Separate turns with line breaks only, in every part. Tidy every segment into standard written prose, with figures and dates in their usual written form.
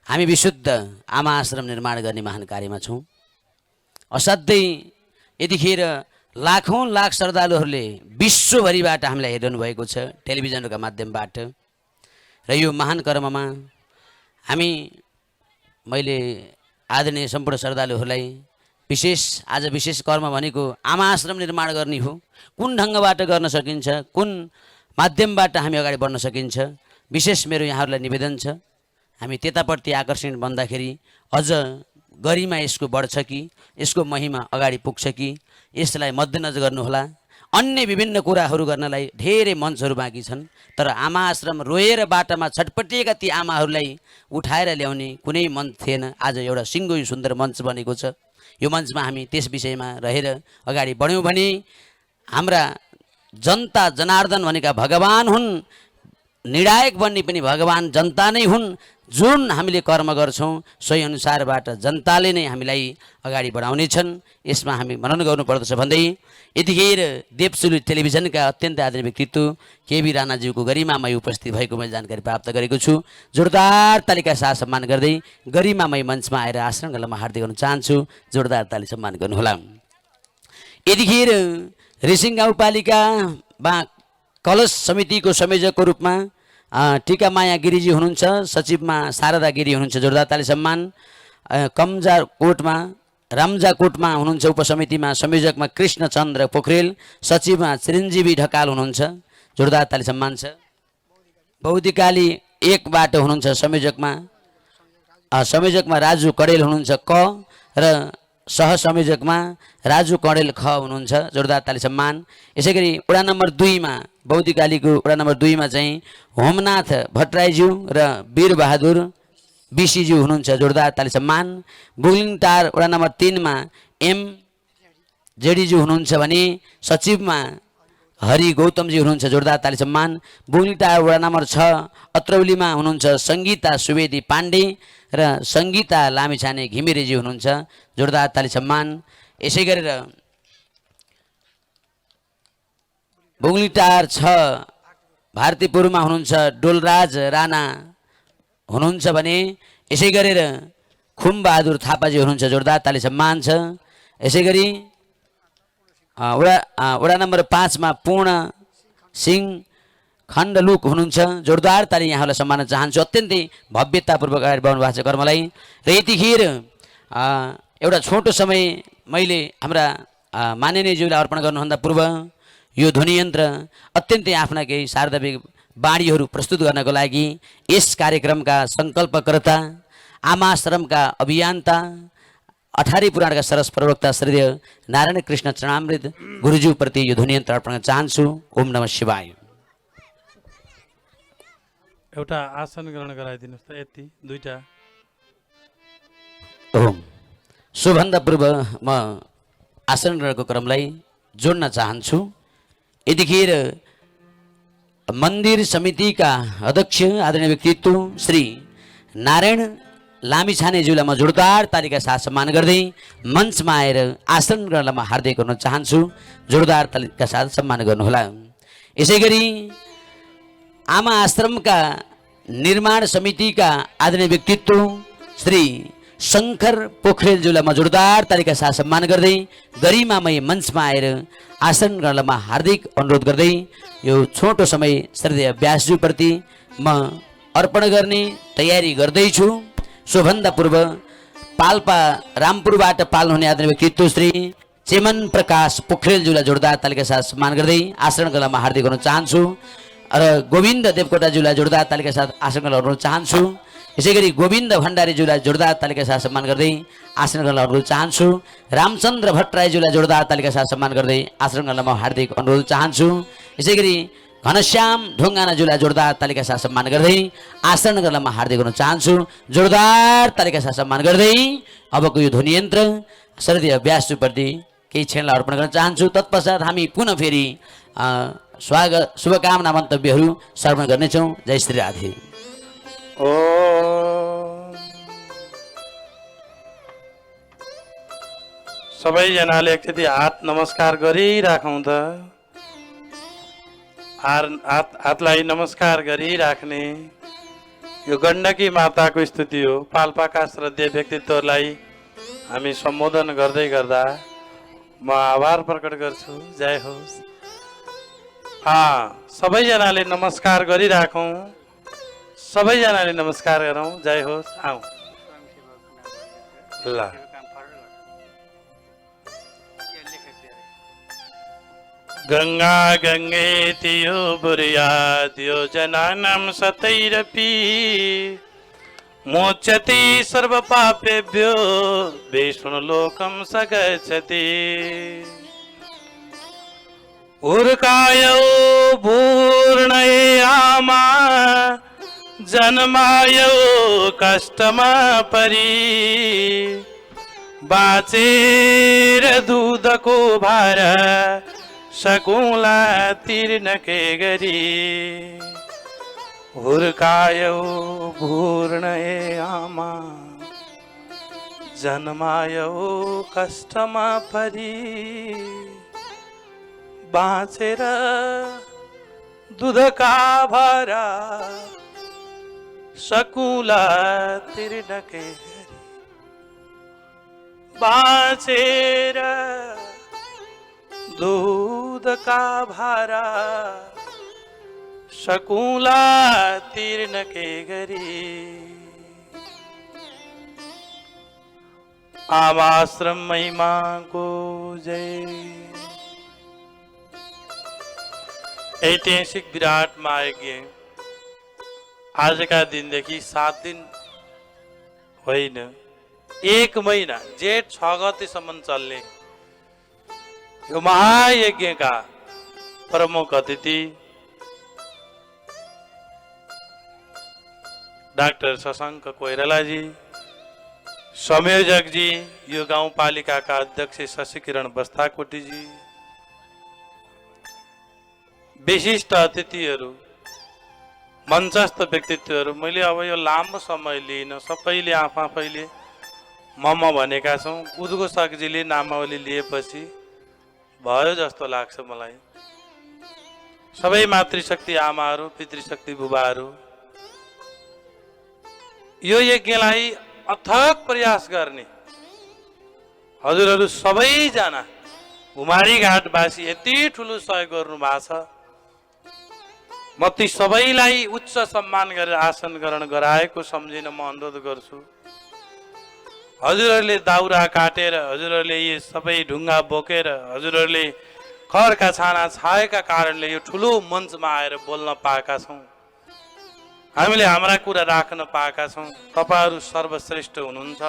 हामी विशुद्ध आमा आश्रम निर्माण गर्ने महान कार्यमा छौँ। असाध्यै यतिखेर लाखौं लाख श्रद्धालुहरूले विश्वभरिबाट हामीलाई हेरिरहनु भएको छ टेलिभिजनका माध्यमबाट र यो महान कर्ममा मैले आदरणीय सम्पूर्ण श्रद्धालुहरूलाई आज विशेष कर्म भनेको आमा आश्रम निर्माण गर्ने हो। कुन ढङ्गबाट गर्न सकिन्छ, कुन माध्यमबाट हामी अगाडि बढ्न सकिन्छ, विशेष मेरो यहाँहरूलाई निवेदन छ। हामी त्यताप्रति आकर्षण बन्दाखेरि अझ गरिमा यसको बढ्छ कि, यसको महिमा अगाडि पुग्छ कि, यसलाई मध्यनजर गर्नुहोला। अन्य विभिन्न कुराहरू गर्नलाई धेरै मञ्चहरू बाँकी छन्, तर आमा आश्रम रोएर बाटामा छटपटिएका ती आमाहरूलाई उठाएर ल्याउने कुनै मञ्च थिएन। आज एउटा सिङ्गो सुन्दर मञ्च बनेको छ। यो मञ्चमा हामी त्यस विषयमा रहेर अगाडि बढ्यौँ भने हाम्रा जनता जनार्दन भनेका भगवान हुन्, निर्णायक बन्ने पनि भगवान जनता नै हुन्। जुन हामीले कर्म गर्छौँ सोही अनुसारबाट जनताले नै हामीलाई अगाडि बढाउनेछन्। यसमा हामी मनन गर्नुपर्दछ भन्दै यतिखेर देवसुलु टेलिभिजनका अत्यन्त आदरणीय व्यक्तित्व केबी राणाज्यूको गरिमामय उपस्थित भएको मैले जानकारी प्राप्त गरेको छु। जोरदार तालिका साथ सम्मान गर्दै गरिमामय मञ्चमा आएर आश्रम गल्लामा हार्दिक गर्न चाहन्छु। जोरदार ताली सम्मान गर्नुहोला। यतिखेर रेसिङ गाउँपालिका कलश समितिको संयोजकको रूपमा टिकामाया गिरिजी हुनुहुन्छ, सचिवमा शारदा गिरी हुनुहुन्छ। जोरदार ताली सम्मान। रामजाकोटमा हुनुहुन्छ उपसमितिमा संयोजकमा कृष्णचन्द्र पोखरेल, सचिवमा चिरञ्जीवी ढकाल हुनुहुन्छ। जोरदार ताली सम्मान छ। बौद्धिकाली 1 बाट हुनुहुन्छ संयोजकमा राजु कडेल हुनुहुन्छ क र सहसंयोजकमा राजु कडेल ख हुनुहुन्छ। जोरदार ताली सम्मान। यसै गरी वडा नम्बर 2 मा बौद्धिकालीको वडा नम्बर 2 मा चाहिँ होमनाथ भट्टराईज्यू र वीरबहादुर बिसीज्यू हुनुहुन्छ। जोरदार ताली सम्मान। बुगलिङटार वडा नम्बर 3 मा एम जेडीज्यू हुनुहुन्छ भने सचिवमा हरि गौतमजी हुनुहुन्छ। जोरदार ताली सम्मान। बुगलिङटार वडा नम्बर 6 अत्रौलीमा हुनुहुन्छ सङ्गीता सुवेदी पाण्डे र सङ्गीता लामिछाने घिमिरेजी हुनुहुन्छ। जोरदार ताली सम्मान। यसै गरेर बुगलिटार 6 भारतीपुरमा हुनुहुन्छ डोलराज राणा हुनुहुन्छ भने यसै गरेर खुमबहादुर थापाजी हुनुहुन्छ। जोरदार ताली सम्मान छ। यसै गरी वडा नम्बर 5 मा पूर्ण सिंह खण्डलुक हुनुहुन्छ। जोरदार ताली यहाँलाई सम्मान चाहन्छु। अत्यन्तै भव्यतापूर्वक अगाडि बढ्नु भएको छ कर्मलाई। र यतिखेर एउटा छोटो समय मैले हाम्रा माननीयज्यूलाई अर्पण गर्नुभन्दा पूर्व यो ध्वनि यन्त्र अत्यन्तै आफ्ना केही शारदाविक बाणीहरू प्रस्तुत गर्नको लागि यस कार्यक्रमका सङ्कल्पकर्ता आमाश्रमका अभियन्ता अठारी पुराणका सरस प्रवक्ता श्रीदेव नारायण कृष्ण चरणामृत गुरुज्यूप्रति यो ध्वनि यन्त्र अर्पण गर्न चाहन्छु। ओम नमः शिवाय।
एउटा आसन ग्रहण गराइदिनुहोस् त। यति दुईटा।
ओम। सोभन्दा पूर्व म आसन ग्रहणको क्रमलाई जोड्न चाहन्छु। यतिखेर मन्दिर समितिका अध्यक्ष आदरणीय व्यक्तित्व श्री नारायण लामिछानेज्यूलाई म जोरदार तालिका साथ सम्मान गर्दै मञ्चमा आएर आसन ग्रहणमा हार्दिक गर्न चाहन्छु। जोरदार तालिका साथ सम्मान गर्नुहोला। यसै गरी आमा आश्रमका निर्माण समितिका आदरणीय व्यक्तित्व श्री शङ्कर पोखरेलज्यूलाई म जोरदार तालिका साथ सम्मान गर्दै गरिमामय मञ्चमा आएर आसन ग्रहणमा हार्दिक अनुरोध गर्दै यो छोटो समय श्रद्धेय व्यासज्यूप्रति म अर्पण गर्ने तयारी गर्दैछु। सोभन्दा पूर्व पाल्पा रामपुरबाट पाल्नुहुने आदरणीय व्यक्तित्व श्री चेमन प्रकाश पोखरेलज्यूलाई जोरदार तालिका साथ सम्मान गर्दै आसन ग्रहणमा हार्दिक गर्न चाहन्छु। र गोविन्द देवकोटाज्यूलाई जोरदार तालिका साथ आसन ग्रहण गर्न चाहन्छु। यसै गरी गोविन्द भण्डारीज्यूलाई जोरदार तालिका साथ सम्मान गर्दै आसन गर्न अनुरोध चाहन्छु। रामचन्द्र भट्टराईज्यूलाई जोरदार तालिका साथ सम्मान गर्दै आसन गर्न म हार्दिक अनुरोध चाहन्छु। यसै गरी घनश्याम ढुङ्गानाज्यूलाई जोरदार तालिका साथ सम्मान गर्दै आसन गर्न म हार्दिक गर्न चाहन्छु। जोरदार तालिका साथ सम्मान गर्दै अबको यो ध्वनि यन्त्र श्रद्धेय व्यासज्यूप्रति केही क्षणलाई अर्पण गर्न चाहन्छु। तत्पश्चात हामी पुनः फेरि स्वागत शुभकामना मन्तव्यहरू श्रवण गर्नेछौँ। जय श्री राधे।
सबैजनाले एकचोटि हात नमस्कार गरिराखौँ त। हातलाई नमस्कार गरिराख्ने। यो गण्डकी माताको स्तुति हो। पाल्पाका श्रद्धेय व्यक्तित्वहरूलाई हामी सम्बोधन गर्दै गर्दा म आभार प्रकट गर्छु। जय होस्। सबैजनाले नमस्कार गरिराखौँ। सबैजनाले नमस्कार गरौँ। जय होस्। आऊ ल गंगा गंगेतियो बुर्याद्यो जनानां सतैरपि मोचति सर्वपापेभ्यो विष्णुलोकं स गच्छति। उर्कायो भूर्णये आमा जन्मायो कष्टमा परि बाचेर दूधको भार सकुला तीर्ण के गरी। हुर्कायो भूर्णये आमा जन्मायो कष्टमा परि बाँचेर दूधका भारा सकुला तीर्ण के गरी। बाँचेर दूध का भारा शकुला तीर्ण के गरी। आमाश्रम महिमा को जय। ऐतिहासिक विराट महायज्ञ आजका दिनदेखि 7 दिन होइन 1 महिना जेठ 6 गतेसम्म चल्ने यो महायज्ञका प्रमुख अतिथि डाक्टर शशाङ्क कोइरालाजी, संयोजकजी यो गाउँपालिकाका अध्यक्ष शशिकिरण बस्ताकोटीजी, विशिष्ट अतिथिहरू, मञ्चस्थ व्यक्तित्वहरू। मैले अब यो लामो समय लिइन, सबैले आफैले मम भनेका छौँ। उद्गो सकजीले नामावली लिएपछि भयो जस्तो लाग्छ मलाई। सबै मातृशक्ति आमाहरू, पितृशक्ति बुबाहरू यो यज्ञलाई अथक प्रयास गर्ने हजुरहरू सबैजना घुमारी घाटवासी यति ठुलो सहयोग गर्नु भएको छ। म ती सबैलाई उच्च सम्मान गरेर आसन ग्रहण गराएको सम्झिन म अनुरोध गर्छु। हजुरहरूले दाउरा काटेर, हजुरहरूले यो सबै ढुङ्गा बोकेर, हजुरहरूले खरका छाना छाएका कारणले यो ठुलो मञ्चमा आएर बोल्न पाएका छौँ। हामीले हाम्रा कुरा राख्न पाएका छौँ। तपाईहरू सर्वश्रेष्ठ हुनुहुन्छ।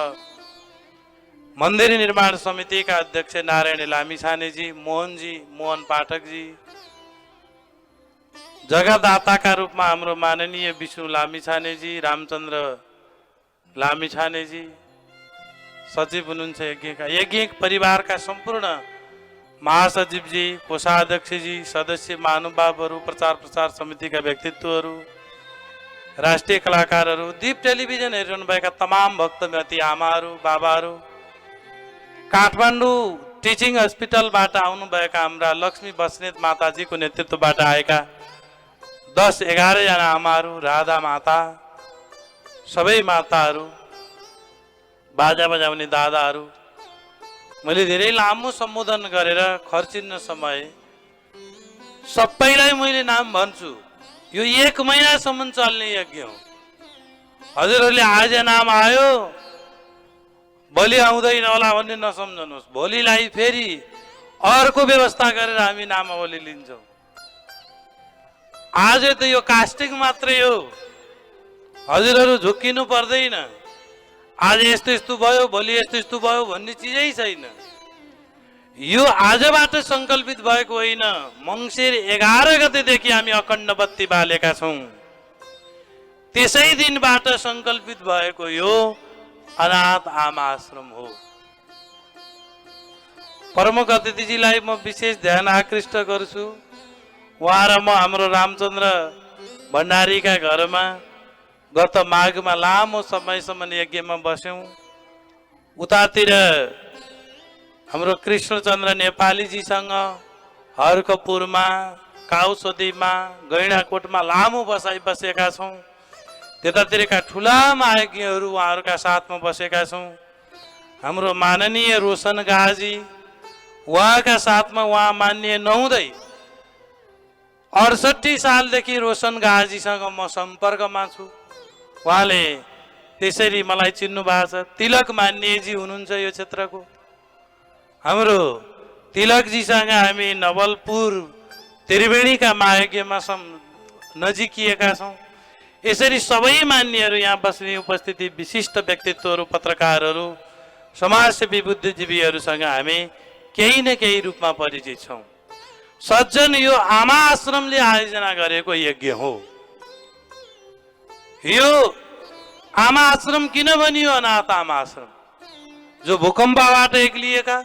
मन्दिर निर्माण समितिका अध्यक्ष नारायण लामिछानेजी, मोहन पाठकजी, जग्गादाताका रूपमा हाम्रो माननीय विष्णु लामिछानेजी, रामचन्द्र लामिछानेजी सचिव हुनुहुन्छ यज्ञका। यज्ञ परिवारका सम्पूर्ण महासचिवजी, कोषाध्यक्षजी, सदस्य महानुभावहरू, प्रचार प्रसार समितिका व्यक्तित्वहरू, राष्ट्रिय कलाकारहरू, दीप टेलिभिजन हेरिरहनुभएका तमाम भक्तमती आमाहरू, बाबाहरू, काठमाडौँ टिचिङ हस्पिटलबाट आउनुभएका हाम्रा लक्ष्मी बस्नेत माताजीको नेतृत्वबाट आएका 10-11 जना आमाहरू, राधा माता, सबै माताहरू, बाजा बजाउने दादाहरू, मैले धेरै लामो सम्बोधन गरेर खर्चिन्न समय सबैलाई मैले नाम भन्छु। यो 1 महिनासम्म चल्ने यज्ञ हो। हजुरहरूले आज नाम आयो, भोलि आउँदैन होला भन्ने नसम्झनुहोस्। भोलिलाई फेरि अर्को व्यवस्था गरेर हामी नामावली लिन्छौँ। आज त यो कास्टिङ मात्रै हो। हजुरहरू झुक्किनु पर्दैन। आज यस्तो यस्तो भयो, भोलि यस्तो यस्तो भयो भन्ने चिजै छैन। यो आजबाट सङ्कल्पित भएको होइन। मङ्सिर 11 गतेदेखि हामी अखण्ड बत्ती बालेका छौँ। त्यसै दिनबाट सङ्कल्पित भएको यो अनाथ आमा आश्रम हो। प्रमुख अतिथिजीलाई म विशेष ध्यान आकृष्ट गर्छु। उहाँ र म हाम्रो रामचन्द्र भण्डारीका घरमा गत माघमा लामो समयसम्म यज्ञमा बस्यौँ। उतातिर हाम्रो कृष्णचन्द्र नेपालीजीसँग हरकपुरमा, काउसोदीमा, गैँडाकोटमा लामो बसाइ बसेका छौँ। त्यतातिरका ठुला मायकीहरू उहाँहरूका साथमा बसेका छौँ। हाम्रो माननीय रोशन गाजी उहाँका साथमा उहाँ मान्य नहुँदै 68 सालदेखि रोशन गाजीसँग म सम्पर्कमा छु। उहाँले त्यसरी मलाई चिन्नु भएको छ। तिलक मान्यजी हुनुहुन्छ यो क्षेत्रको। हाम्रो तिलकजीसँग हामी नवलपुर त्रिवेणीका मायकीमा नजिकिएका छौँ। यसरी सबै मान्यहरू यहाँ बस्ने उपस्थिति विशिष्ट व्यक्तित्वहरू, पत्रकारहरू, समाजसेवी, बुद्धिजीवीहरूसँग हामी केही न केही रूपमा परिचित छौँ। सज्जन, यो आमा आश्रमले आयोजना गरेको यज्ञ हो। यो आमा आश्रम किन बनियो? अनाथ आमा आश्रम, जो भूकम्पबाट एक्लिएका,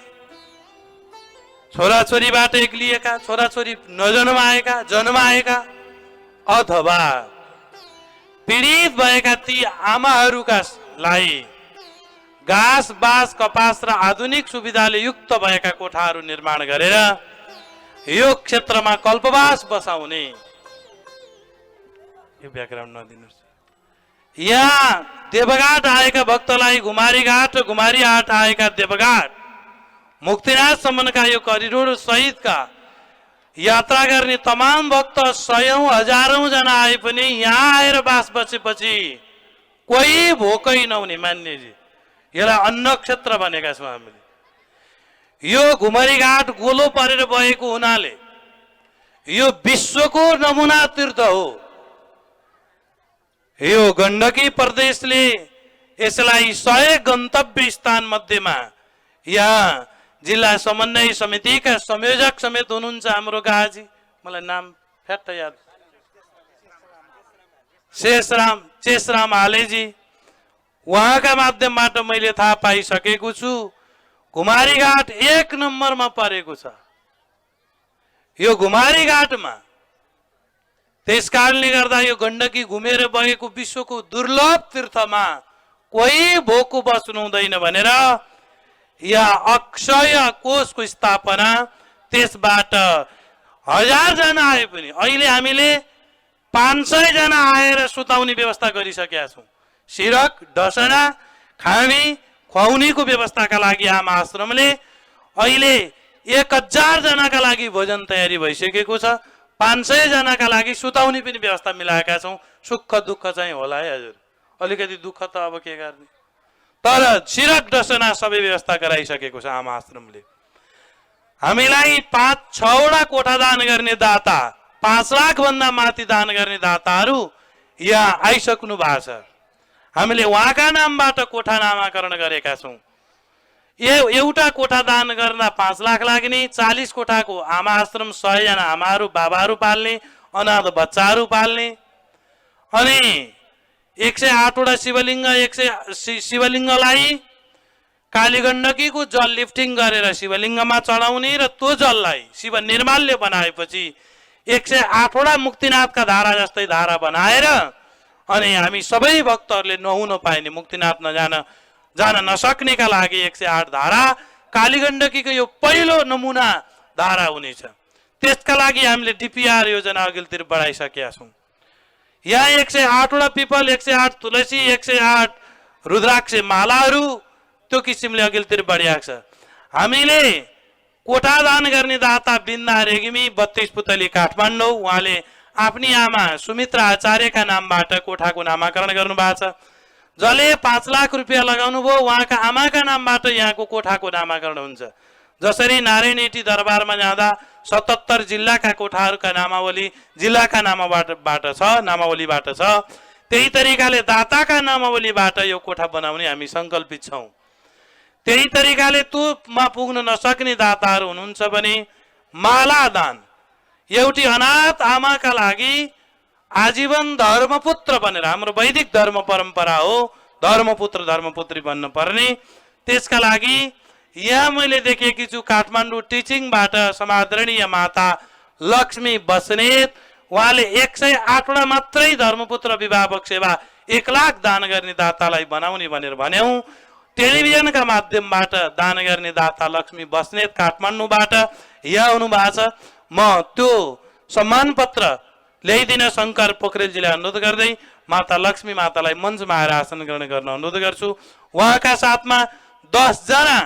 छोराछोरीबाट एक्लिएका, छोराछोरी नजन्माएका, जन्माएका अथवा पीडित भएका ती आमाहरूका लागि घाँस, बाँस, कपास र आधुनिक सुविधाले युक्त भएका कोठाहरू निर्माण गरेर यो क्षेत्रमा कल्पवास बसाउने। यो ब्याकग्राउन्ड नदिनुहोस्। यहाँ देवघाट आएका भक्तलाई घुमारीघाट र घुमारीहाट आएका देवघाट, मुक्तिनाथसम्मका यो करिडोर सहितका यात्रा गर्ने तमाम भक्त सयौं हजारौं जना आए पनि यहाँ आएर बास बसेपछि कोही भोकै नहुने। मान्यजी, यसलाई अन्न क्षेत्र भनेका छौँ हामीले। यो घुमरीघाट गोलो परेर बगेको हुनाले यो विश्वको नमुना तीर्थ हो। यो गण्डकी प्रदेशले यसलाई 100 गन्तव्य स्थान मध्येमा यहाँ जिल्ला समन्वय समितिका संयोजक समेत हुनुहुन्छ हाम्रो गाजी, मलाई नाम फ्याट्ट याद, चेसराम हालेजी, उहाँका माध्यमबाट मैले थाहा पाइसकेको छु। घुमारीघाट 1 नम्बरमा परेको छ यो घुमारीघाटमा। त्यसकारणले गर्दा यो गण्डकी घुमेर बगेको विश्वको दुर्लभ तीर्थमा कोही भोको बस्नु हुँदैन भनेर यहाँ अक्षय कोषको स्थापना, त्यसबाट 1000 जना आए पनि अहिले हामीले 500 जना आएर सुताउने व्यवस्था गरिसकेका छौँ। सिरक, डसना, खानी, खुवाउनीको व्यवस्थाका लागि आमा आश्रमले अहिले 1000 जनाका लागि भोजन तयारी भइसकेको छ। 500 जनाका लागि सुताउने पनि व्यवस्था मिलाएका छौँ। सुख दुःख चाहिँ होला है हजुर, अलिकति दुःख त अब के गर्ने, तर सिरक डसना सबै व्यवस्था गराइसकेको छ आमा आश्रमले। हामीलाई 5-6 वटा कोठा दान गर्ने दाता, 5 लाख भन्दा माथि दान गर्ने दाताहरू यहाँ आइसक्नु भएको छ। हामीले उहाँका नामबाट कोठा नामाकरण गरेका छौँ। एउटा कोठा दान गर्दा 5 लाख लाग्ने, 40 कोठाको आमा आश्रम, 100 जना आमाहरू बाबाहरू पाल्ने, अनाथ बच्चाहरू पाल्ने, अनि 108 वटा शिवलिङ्ग, 100 शिवलिङ्गलाई कालीगण्डकीको जल लिफ्टिङ गरेर शिवलिङ्गमा चढाउने र त्यो जललाई शिव निर्माल्य बनाएपछि 108 वटा मुक्तिनाथका धारा जस्तै धारा बनाएर अनि हामी सबै भक्तहरूले नुहाउन पाइने, मुक्तिनाथ जान नसक्नेका लागि 108 धारा कालीगण्डकीको यो पहिलो नमुना धारा हुनेछ। त्यसका लागि हामीले डिपिआर योजना अघिल्तिर बढाइसकेका छौँ। यहाँ 108 वटा पिपल, 108 तुलसी, 108 रुद्राक्ष मालाहरू त्यो किसिमले अघिल्तिर बढिएको छ। हामीले कोठा दान गर्ने दाता बिन्दा रेग्मी 32 पुतली काठमाडौँ, उहाँले आफ्नी आमा सुमित्रा आचार्यका नामबाट कोठाको नामाकरण गर्नुभएको छ। जसले 5 लाख रुपियाँ लगाउनु भयो उहाँका आमाका नामबाट यहाँको कोठाको नामाकरण हुन्छ। जसरी नारायणहिटी दरबारमा जाँदा 77 जिल्लाका कोठाहरूका नामावली जिल्लाका नामावलीबाट छ, त्यही तरिकाले दाताका नामावलीबाट यो कोठा बनाउने हामी सङ्कल्पित छौँ। त्यही तरिकाले त्योमा पुग्न नसक्ने दाताहरू हुनुहुन्छ भने माला दान, एउटी अनाथ आमाका लागि आजीवन धर्मपुत्र बनेर, हाम्रो वैदिक धर्म परम्परा हो धर्मपुत्र धर्मपुत्री बन्न पर्ने, त्यसका लागि यहाँ मैले देखेकी छु काठमाडौँ टिचिङबाट समादरणीय माता लक्ष्मी बस्नेत, उहाँले 108 वटा मात्रै धर्मपुत्र विवाहक सेवा 1 लाख दान गर्ने दातालाई बनाउने भनेर भन्यौँ। टेलिभिजनका माध्यमबाट दान गर्ने दाता लक्ष्मी बस्नेत काठमाडौँबाट यहाँ आउनु भएको छ। म त्यो सम्मान पत्र ल्याइदिन शङ्कर पोखरेलजीले अनुरोध गर्दै माता लक्ष्मी मातालाई मञ्चमा आएर आसन ग्रहण गर्न अनुरोध गर्छु। उहाँका साथमा 10 जना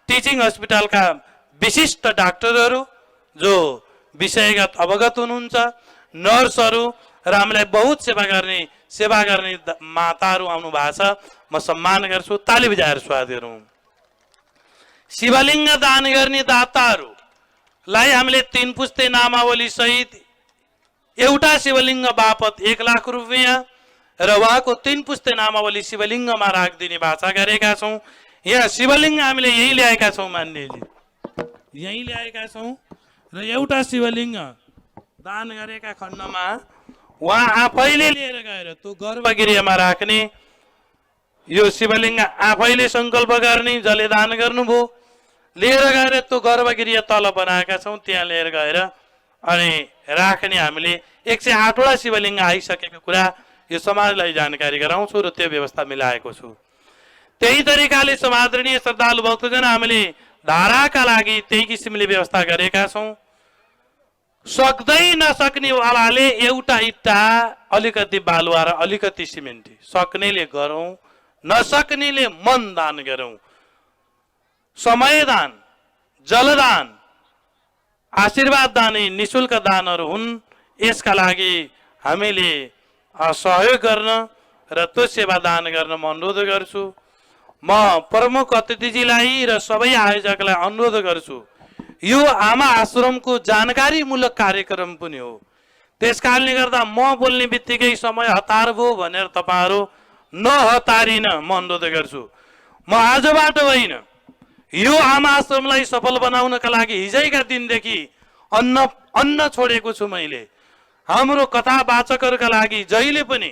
टिचिङ हस्पिटलका विशिष्ट डाक्टरहरू जो विषयगत अवगत हुनुहुन्छ, नर्सहरू र हामीलाई बहुत सेवा गर्ने माताहरू आउनु भएको छ। म सम्मान गर्छु। ताली बजाएर स्वागत गरौँ। शिवलिङ्ग दान गर्ने दाताहरूलाई हामीले 3 पुस्ते नामावली सहित एउटा शिवलिङ्ग बापत 1 लाख रुपियाँ र उहाँको 3 पुस्ते नामावली शिवलिङ्गमा राखिदिने वाचा गरेका छौँ। यहाँ शिवलिङ्ग हामीले यहीँ ल्याएका छौँ, मान्यजी यहीँ ल्याएका छौँ र एउटा शिवलिङ्ग दान गरेका खण्डमा उहाँ आफैले लिएर गएर त्यो गर्भगृहमा राख्ने, यो शिवलिङ्ग आफैले सङ्कल्प गर्ने, जसले दान गर्नुभयो लिएर गएर त्यो गर्भगृह तल बनाएका छौँ, त्यहाँ लिएर गएर अनि राख्ने। हामीले 108 वटा शिवलिङ्ग आइसकेको कुरा यो समाजलाई जानकारी गराउँछु र त्यो व्यवस्था मिलाएको छु। त्यही तरिकाले समादरणीय श्रद्धालु भक्तजन हामीले धाराका लागि त्यही किसिमले व्यवस्था गरेका छौँ। सक्दै नसक्ने वालाले एउटा इट्टा, अलिकति बालुवा र अलिकति सिमेन्टी, सक्नेले गरौँ, नसक्नेले मन दान गरौँ। समय दान, जलदान, आशीर्वाद दान निशुल्क दानहरू हुन्। यसका लागि हामीले सहयोग गर्न र त्यो सेवा दान गर्न म अनुरोध गर्छु। म प्रमुख अतिथिजीलाई र सबै आयोजकलाई अनुरोध गर्छु, यो आमा आश्रमको जानकारीमूलक कार्यक्रम पनि हो। त्यस कारणले गर्दा म बोल्ने बित्तिकै समय हतार भयो भनेर तपाईँहरू नहतारिन म अनुरोध गर्छु। म आजबाट होइन, यो आमा आश्रमलाई सफल बनाउनका लागि हिजैका दिनदेखि अन्न छोडेको छु मैले। हाम्रो कथावाचकहरूका लागि जहिले पनि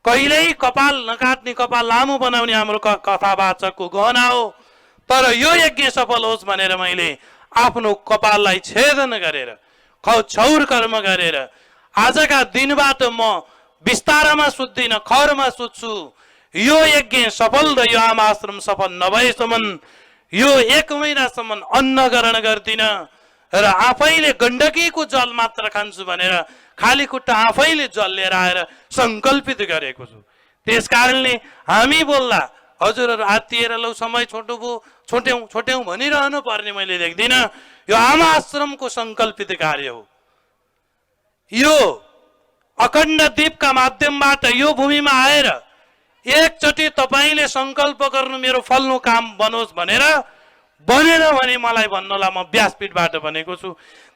कहिल्यै कपाल नकाट्ने, कपाल लामो बनाउने हाम्रो कथावाचकको गहना हो। तर यो यज्ञ सफल होस् भनेर मैले आफ्नो कपाललाई छेदन गरेर, क्षौर कर्म गरेर आजका दिनबाट म बिस्तारामा सुत्दिन, खरमा सुत्छु। यो यज्ञ सफल र यो आमा आश्रम सफल नभएसम्म यो 1 महिनासम्म अन्न ग्रहण गर्दिन र आफैले गण्डकीको जल मात्र खान्छु भनेर खाली खुट्टा आफैले जल लिएर आएर सङ्कल्पित गरेको छु। त्यस कारणले हामी बोल्दा हजुरहरू आत्तिएर लौ समय छोट्यौँ भनिरहनु पर्ने मैले देख्दिनँ। यो आमा आश्रमको सङ्कल्पित कार्य हो। यो अखण्ड दीपका माध्यमबाट यो भूमिमा आएर एकचोटि तपाईँले सङ्कल्प गर्नु मेरो फल्नु काम बनोस् भनेर, बनेन भने मलाई भन्नुहोला, म व्यासपीठबाट भनेको छु।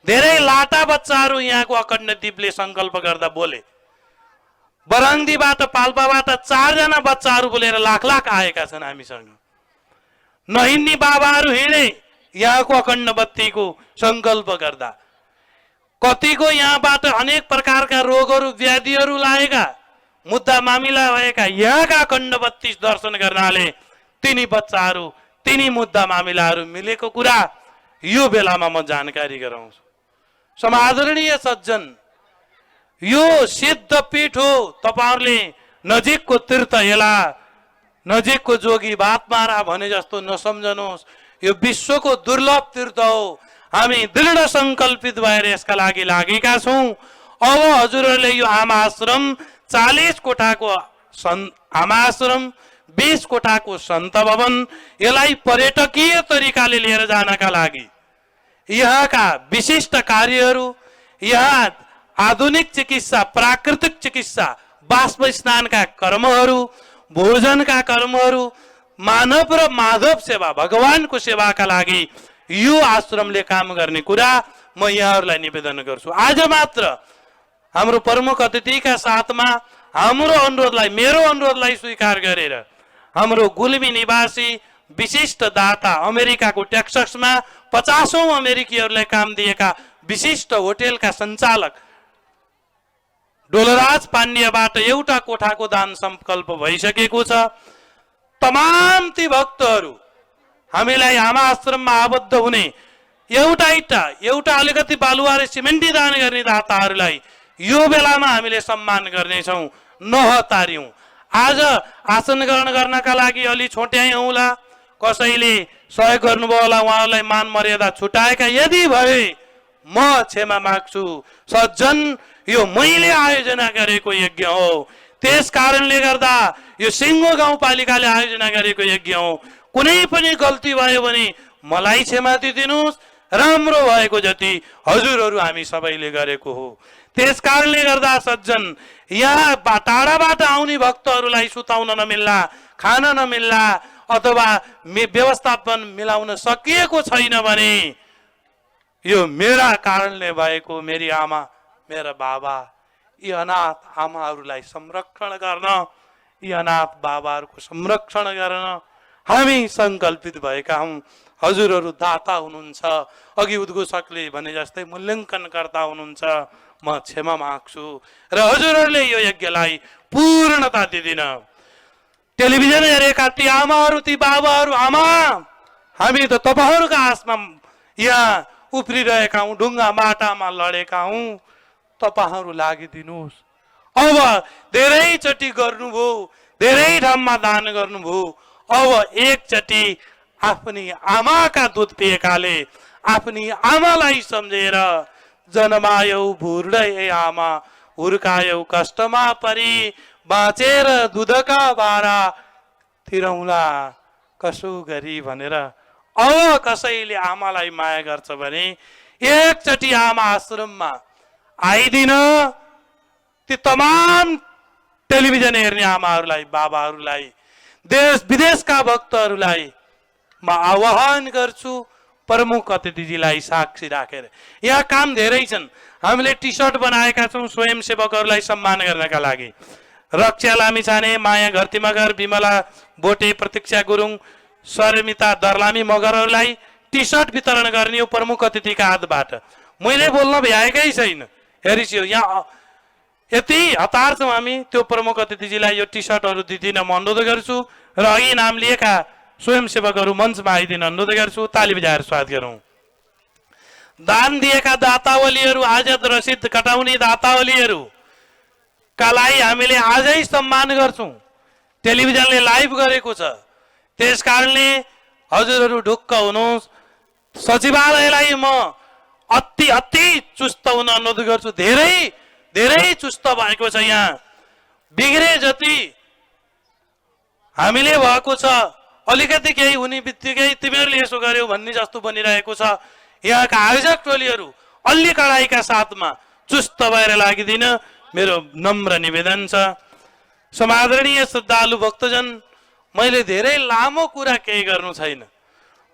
धेरै लाटा बच्चाहरू यहाँको अखण्ड दीपले सङ्कल्प गर्दा बोले। बराङ्दीबाट, पाल्पाबाट 4 जना बच्चाहरू बोलेर लाख आएका छन् हामीसँग। नहिन्नी बाबाहरू हिँडे यहाँको अखण्ड बत्तीको सङ्कल्प गर्दा। कतिको यहाँबाट अनेक प्रकारका रोगहरू व्याधिहरू लागेका, मुद्दा मामिला भएका यहाँका अखण्ड बत्ती दर्शन गर्नाले तिनी बच्चाहरू, तिनी मुद्दा मामिलाहरू मिलेको कुरा यो बेलामा म जानकारी गराउँछु। समादरणीय सज्जन, यो सिद्ध पीठ हो। तपाईँहरूले नजिकको तीर्थ हेला, नजिकको जोगी बात मारा भने जस्तो नसम्झनुहोस्। यो विश्वको दुर्लभ तीर्थ हो। हामी दृढ सङ्कल्पित भएर यसका लागि लागेका छौँ। अब हजुरहरूले यो आमा आश्रम 40 कोठाको आमा आश्रम, 20 कोठाको सन्त भवन, यसलाई पर्यटकीय तरिकाले लिएर जानका लागि यहाँका विशिष्ट कार्यहरू, यहाँ आधुनिक चिकित्सा, प्राकृतिक चिकित्सा, बाष्प स्नानका कर्महरू, भोजनका कर्महरू, मानव र माधव सेवा, भगवानको सेवाका लागि यो आश्रमले काम गर्ने कुरा म यहाँहरूलाई निवेदन गर्छु। आज मात्र हाम्रो प्रमुख अतिथिका साथमा हाम्रो अनुरोधलाई, मेरो अनुरोधलाई स्वीकार गरेर हाम्रो गुल्मी निवासी विशिष्ट दाता, अमेरिकाको टेक्ससमा 50औं अमेरिकीहरूलाई काम दिएका विशिष्ट होटेलका सञ्चालक डोलराज पाण्डेबाट एउटा कोठाको दान संकल्प भइसकेको छ। तमाम ती भक्तहरू हामीलाई आमा आश्रममा आबद्ध हुने एउटा अलिकति बालुवा र सिमेन्टी दान गर्ने दाताहरूलाई यो बेलामा हामीले सम्मान गर्नेछौँ, नहतार्यौँ। आज आसन ग्रहण गर्नका लागि अलि छोट्यायौँला, कसैले सहयोग गर्नुभयो होला, उहाँहरूलाई मान मर्यादा छुटाएका यदि भए म क्षमा माग्छु। सज्जन, यो मैले आयोजना गरेको यज्ञ हो। त्यस कारणले गर्दा यो सिङ्गो गाउँपालिकाले आयोजना गरेको यज्ञ हो। कुनै पनि गल्ती भयो भने मलाई क्षमा दिदिनुहोस्, राम्रो भएको जति हजुरहरू हामी सबैले गरेको हो। त्यस कारणले गर्दा सज्जन, यहाँ टाढाबाट आउने भक्तहरूलाई सुताउन नमिल्ला, खान नमिल्ला अथवा व्यवस्थापन मिलाउन सकिएको छैन भने यो मेरा कारणले भएको, मेरी आमा मेरा बाबा, यी अनाथ आमाहरूलाई संरक्षण गर्न, यी अनाथ बाबाहरूको संरक्षण गर्न हामी सङ्कल्पित भएका हौँ। हजुरहरू दाता हुनुहुन्छ, अघि उद्घोषकले भने जस्तै मूल्याङ्कनकर्ता हुनुहुन्छ। म क्षमा माग्छु र हजुरहरूले यो यज्ञलाई पूर्णता दिदिन। टेलिभिजन हेरेका ती आमाहरू, ती बाबाहरू, आमा हामी त तपाईँहरूका आसमा यहाँ उफ्रिरहेका हौँ, ढुङ्गा माटामा लडेका हौँ, तपाईँहरू लागिदिनुहोस्। अब धेरैचोटि गर्नुभयो, धेरै ठाउँमा दान गर्नुभयो, अब एकचोटि आफ्नी आमाका दुध पिएकाले आफ्नी आमालाई सम्झेर जन्मायौ भुर्दै आमा, हुर्कायौ कष्टमा परी, बाँचेर दुधका भारा तिरौला कसो गरी भनेर अब कसैले आमालाई माया गर्छ भने एकचोटि आमा आश्रममा आइदिन। ती तमाम टेलिभिजन हेर्ने आमाहरूलाई, बाबाहरूलाई, देश विदेशका भक्तहरूलाई म आह्वान गर्छु, प्रमुख अतिथिजीलाई साक्षी राखेर। यहाँ काम धेरै छन्। हामीले टी सर्ट बनाएका छौँ स्वयंसेवकहरूलाई सम्मान गर्नका लागि। रक्षा लामिछाने, माया घरती मगर, विमला बोटे, प्रतीक्षा गुरुङ, शर्मिता दर्लामी मगरहरूलाई टी सर्ट वितरण गर्ने यो प्रमुख अतिथिका हातबाट। मैले बोल्न भ्याएकै छैन, हेरिसियो यहाँ यति हतार छौँ हामी। त्यो प्रमुख अतिथिजीलाई यो टी सर्टहरू दिदिन म अनुरोध गर्छु र अघि नाम लिएका स्वयंसेवकहरू मञ्चमा आइदिन अनुरोध गर्छु। ताली बजाएर स्वागत गरौँ। दान दिएका दातावलीहरू, आजत रसिद कटाउने दातावलीहरू कालाई हामीले आजै सम्मान गर्छौँ। टेलिभिजनले लाइभ गरेको छ, त्यस कारणले हजुरहरू ढुक्क हुनुहोस्। सचिवालयलाई म अति अति चुस्त हुन अनुरोध गर्छु। धेरै धेरै चुस्त भएको छ। यहाँ बिग्रे जति हामीले भएको छ, अलिकति केही हुने बित्तिकै तिमीहरूले यसो गर्यौ भन्ने जस्तो बनिरहेको छ। यहाँका आयोजक टोलीहरू अलि कडाइका साथमा चुस्त भएर लागिदिन मेरो नम्र निवेदन छ। समादरणीय श्रद्धालु भक्तजन, मैले धेरै लामो कुरा केही गर्नु छैन।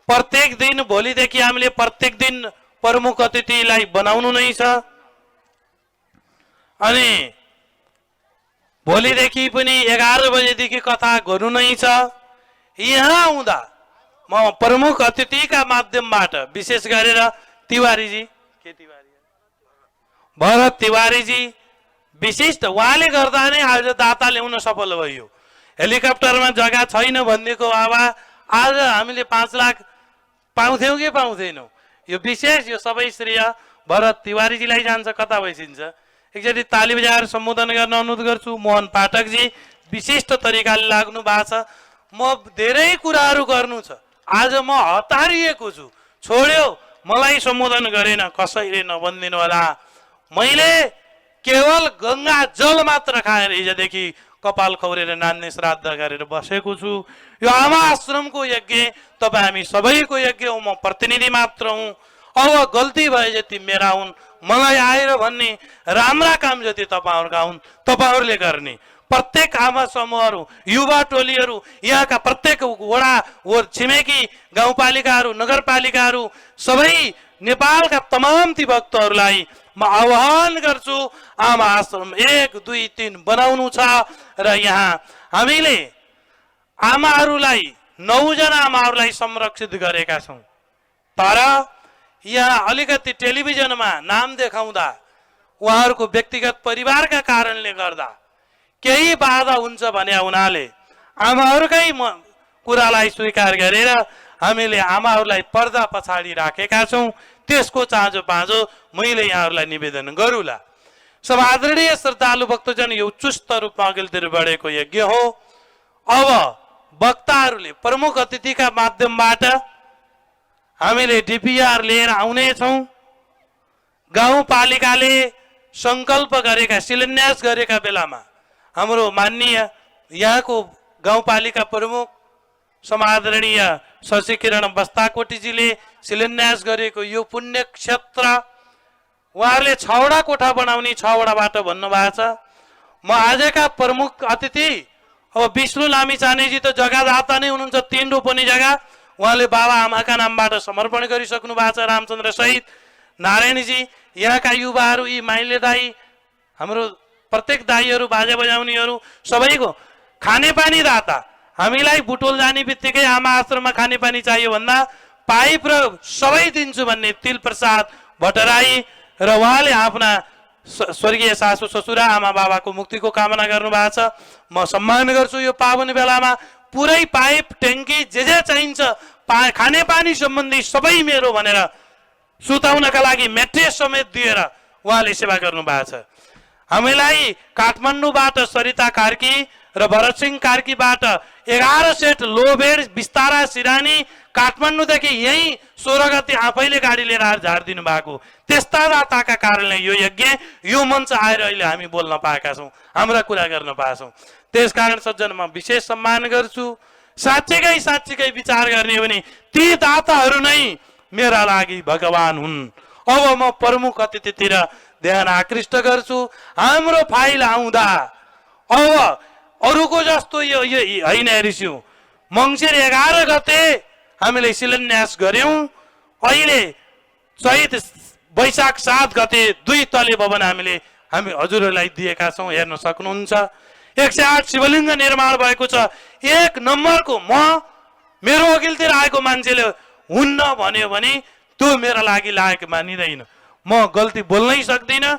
प्रत्येक दिन भोलिदेखि हामीले प्रत्येक दिन प्रमुख अतिथिलाई बनाउनु नै छ अनि भोलिदेखि पनि 11 बजेदेखि कथा गर्नु नै छ। यहाँ आउँदा म प्रमुख अतिथिका माध्यमबाट विशेष गरेर तिवारीजी, के तिवारी, भरत तिवारीजी विशिष्ट, उहाँले गर्दा नै आज दाता ल्याउन सफल भयो। हेलिकप्टरमा जग्गा छैन भनिदिएको बाबा आज हामीले 5 लाख पाउँथ्यौँ कि पाउँथेनौँ। यो विशेष, यो सबै श्रेय भरत तिवारीजीलाई जान्छ। कता भइसिन्छ, एकचोटि ताली बजाएर सम्बोधन गर्न अनुरोध गर्छु। मोहन पाठकजी विशिष्ट तरिकाले लाग्नु भएको छ। म धेरै कुराहरू गर्नु छ, आज म हतारिएको छु। छोड्यो, मलाई सम्बोधन गरेन, कसैले नभनिदिनु होला। मैले केवल गङ्गा जल मात्र खाएर हिजोदेखि कपाल खौरेर नान्ने श्राद्ध गरेर बसेको छु। यो आमा आश्रमको यज्ञ तपाईँ हामी सबैको यज्ञ हो, म प्रतिनिधि मात्र हुँ। अब गल्ती भए जति मेरा हुन्, मलाई आएर भन्ने राम्रा काम जति तपाईँहरूका हुन्, तपाईँहरूले गर्ने। प्रत्येक आमा समूहहरू, युवा टोलीहरू, यहाँका प्रत्येक वडा छिमेकी गाउँपालिकाहरू, नगरपालिकाहरू, सबै नेपालका तमाम ती भक्तहरूलाई म आह्वान गर्छु, आमा आश्रम 1, 2, 3 बनाउनु छ। र यहाँ हामीले आमाहरूलाई 9 जना आमाहरूलाई संरक्षित गरेका छौँ। तर यहाँ अलिकति टेलिभिजनमा नाम देखाउँदा उहाँहरूको व्यक्तिगत परिवारका कारणले गर्दा केही बाधा हुन्छ भने हुनाले आमाहरूकै कुरालाई स्वीकार गरेर हामीले आमाहरूलाई पर्दा पछाडि राखेका छौँ। त्यसको चाँजो पाँजो मैले यहाँहरूलाई निवेदन गरौँला। सब आदरणीय श्रद्धालु भक्तजन, यो चुस्त रूपमा अघिल्तिर बढेको यज्ञ हो। अब वक्ताहरूले प्रमुख अतिथिका माध्यमबाट हामीले डिपिआर लिएर आउनेछौँ। गाउँपालिकाले सङ्कल्प गरेका शिलान्यास गरेका बेलामा हाम्रो माननीय यहाँको गाउँपालिका प्रमुख समादरणीय शशिकिरण बस्ताकोटीजीले शिलान्यास गरेको यो पुण्य क्षेत्र उहाँहरूले 6वटा कोठा बनाउने 6वटा बाटो भन्नुभएको छ। म आजका प्रमुख अतिथि अब विष्णु लामिछानेजी त जग्गादाता नै हुनुहुन्छ, 3 रोपनी जग्गा उहाँले बाबा आमाका नामबाट समर्पण गरिसक्नु भएको छ। रामचन्द्र सहित नारायणजी, यहाँका युवाहरू, यी माइले दाई, हाम्रो प्रत्येक दाईहरू, बाजा बजाउनेहरू सबैको खानेपानी दाता। हामीलाई बुटोल जाने बित्तिकै आमा आश्रममा खानेपानी चाहियो भन्दा पाइप र सबै दिन्छु भन्ने तिल प्रसाद भट्टराई र उहाँले आफ्ना स्वर्गीय सासू ससुरा आमा बाबाको मुक्तिको कामना गर्नुभएको छ। म सम्मान गर्छु यो पावन बेलामा। पुरै पाइप ट्याङ्की जे चाहिन्छ खानेपानी सम्बन्धी सबै मेरो भनेर सुताउनका लागि मेट्रेस समेत दिएर उहाँले सेवा गर्नुभएको छ। हामीलाई काठमाडौँबाट सरिता कार्की र भरतसिंह कार्कीबाट 11 सेट लो बेड बिस्तारा सिरानी काठमाडौँदेखि यही 16 गते आफैले गाडी लिएर आएर झारिदिनु भएको। त्यस्ता दाताका कारणले यो यज्ञ, यो मञ्च आएर अहिले हामी बोल्न पाएका छौँ, हाम्रा कुरा गर्न पाएका छौँ। त्यसकारण सज्जन म विशेष सम्मान गर्छु। साँच्चीकै विचार गर्ने हो भने ती दाताहरू नै मेरा लागि भगवान हुन्। अब म प्रमुख अतिथितिर ध्यान आकृष्ट गर्छु। हाम्रो फाइल आउँदा अब अरूको जस्तो यो होइन ऋषि, मङ्सिर 11 गते हामीले शिलान्यास गर्यौं। अहिले चैत वैशाख 7 गते 2 तले भवन हामी हजुरहरूलाई दिएका छौँ, हेर्न सक्नुहुन्छ। 108 शिवलिङ्ग निर्माण भएको छ। 1 नम्बरको म मेरो अघिल्तिर आएको मान्छेले हुन्न भन्यो भने त्यो मेरा लागि लायक मानिँदैन। म गल्ती बोल्नै सक्दिनँ,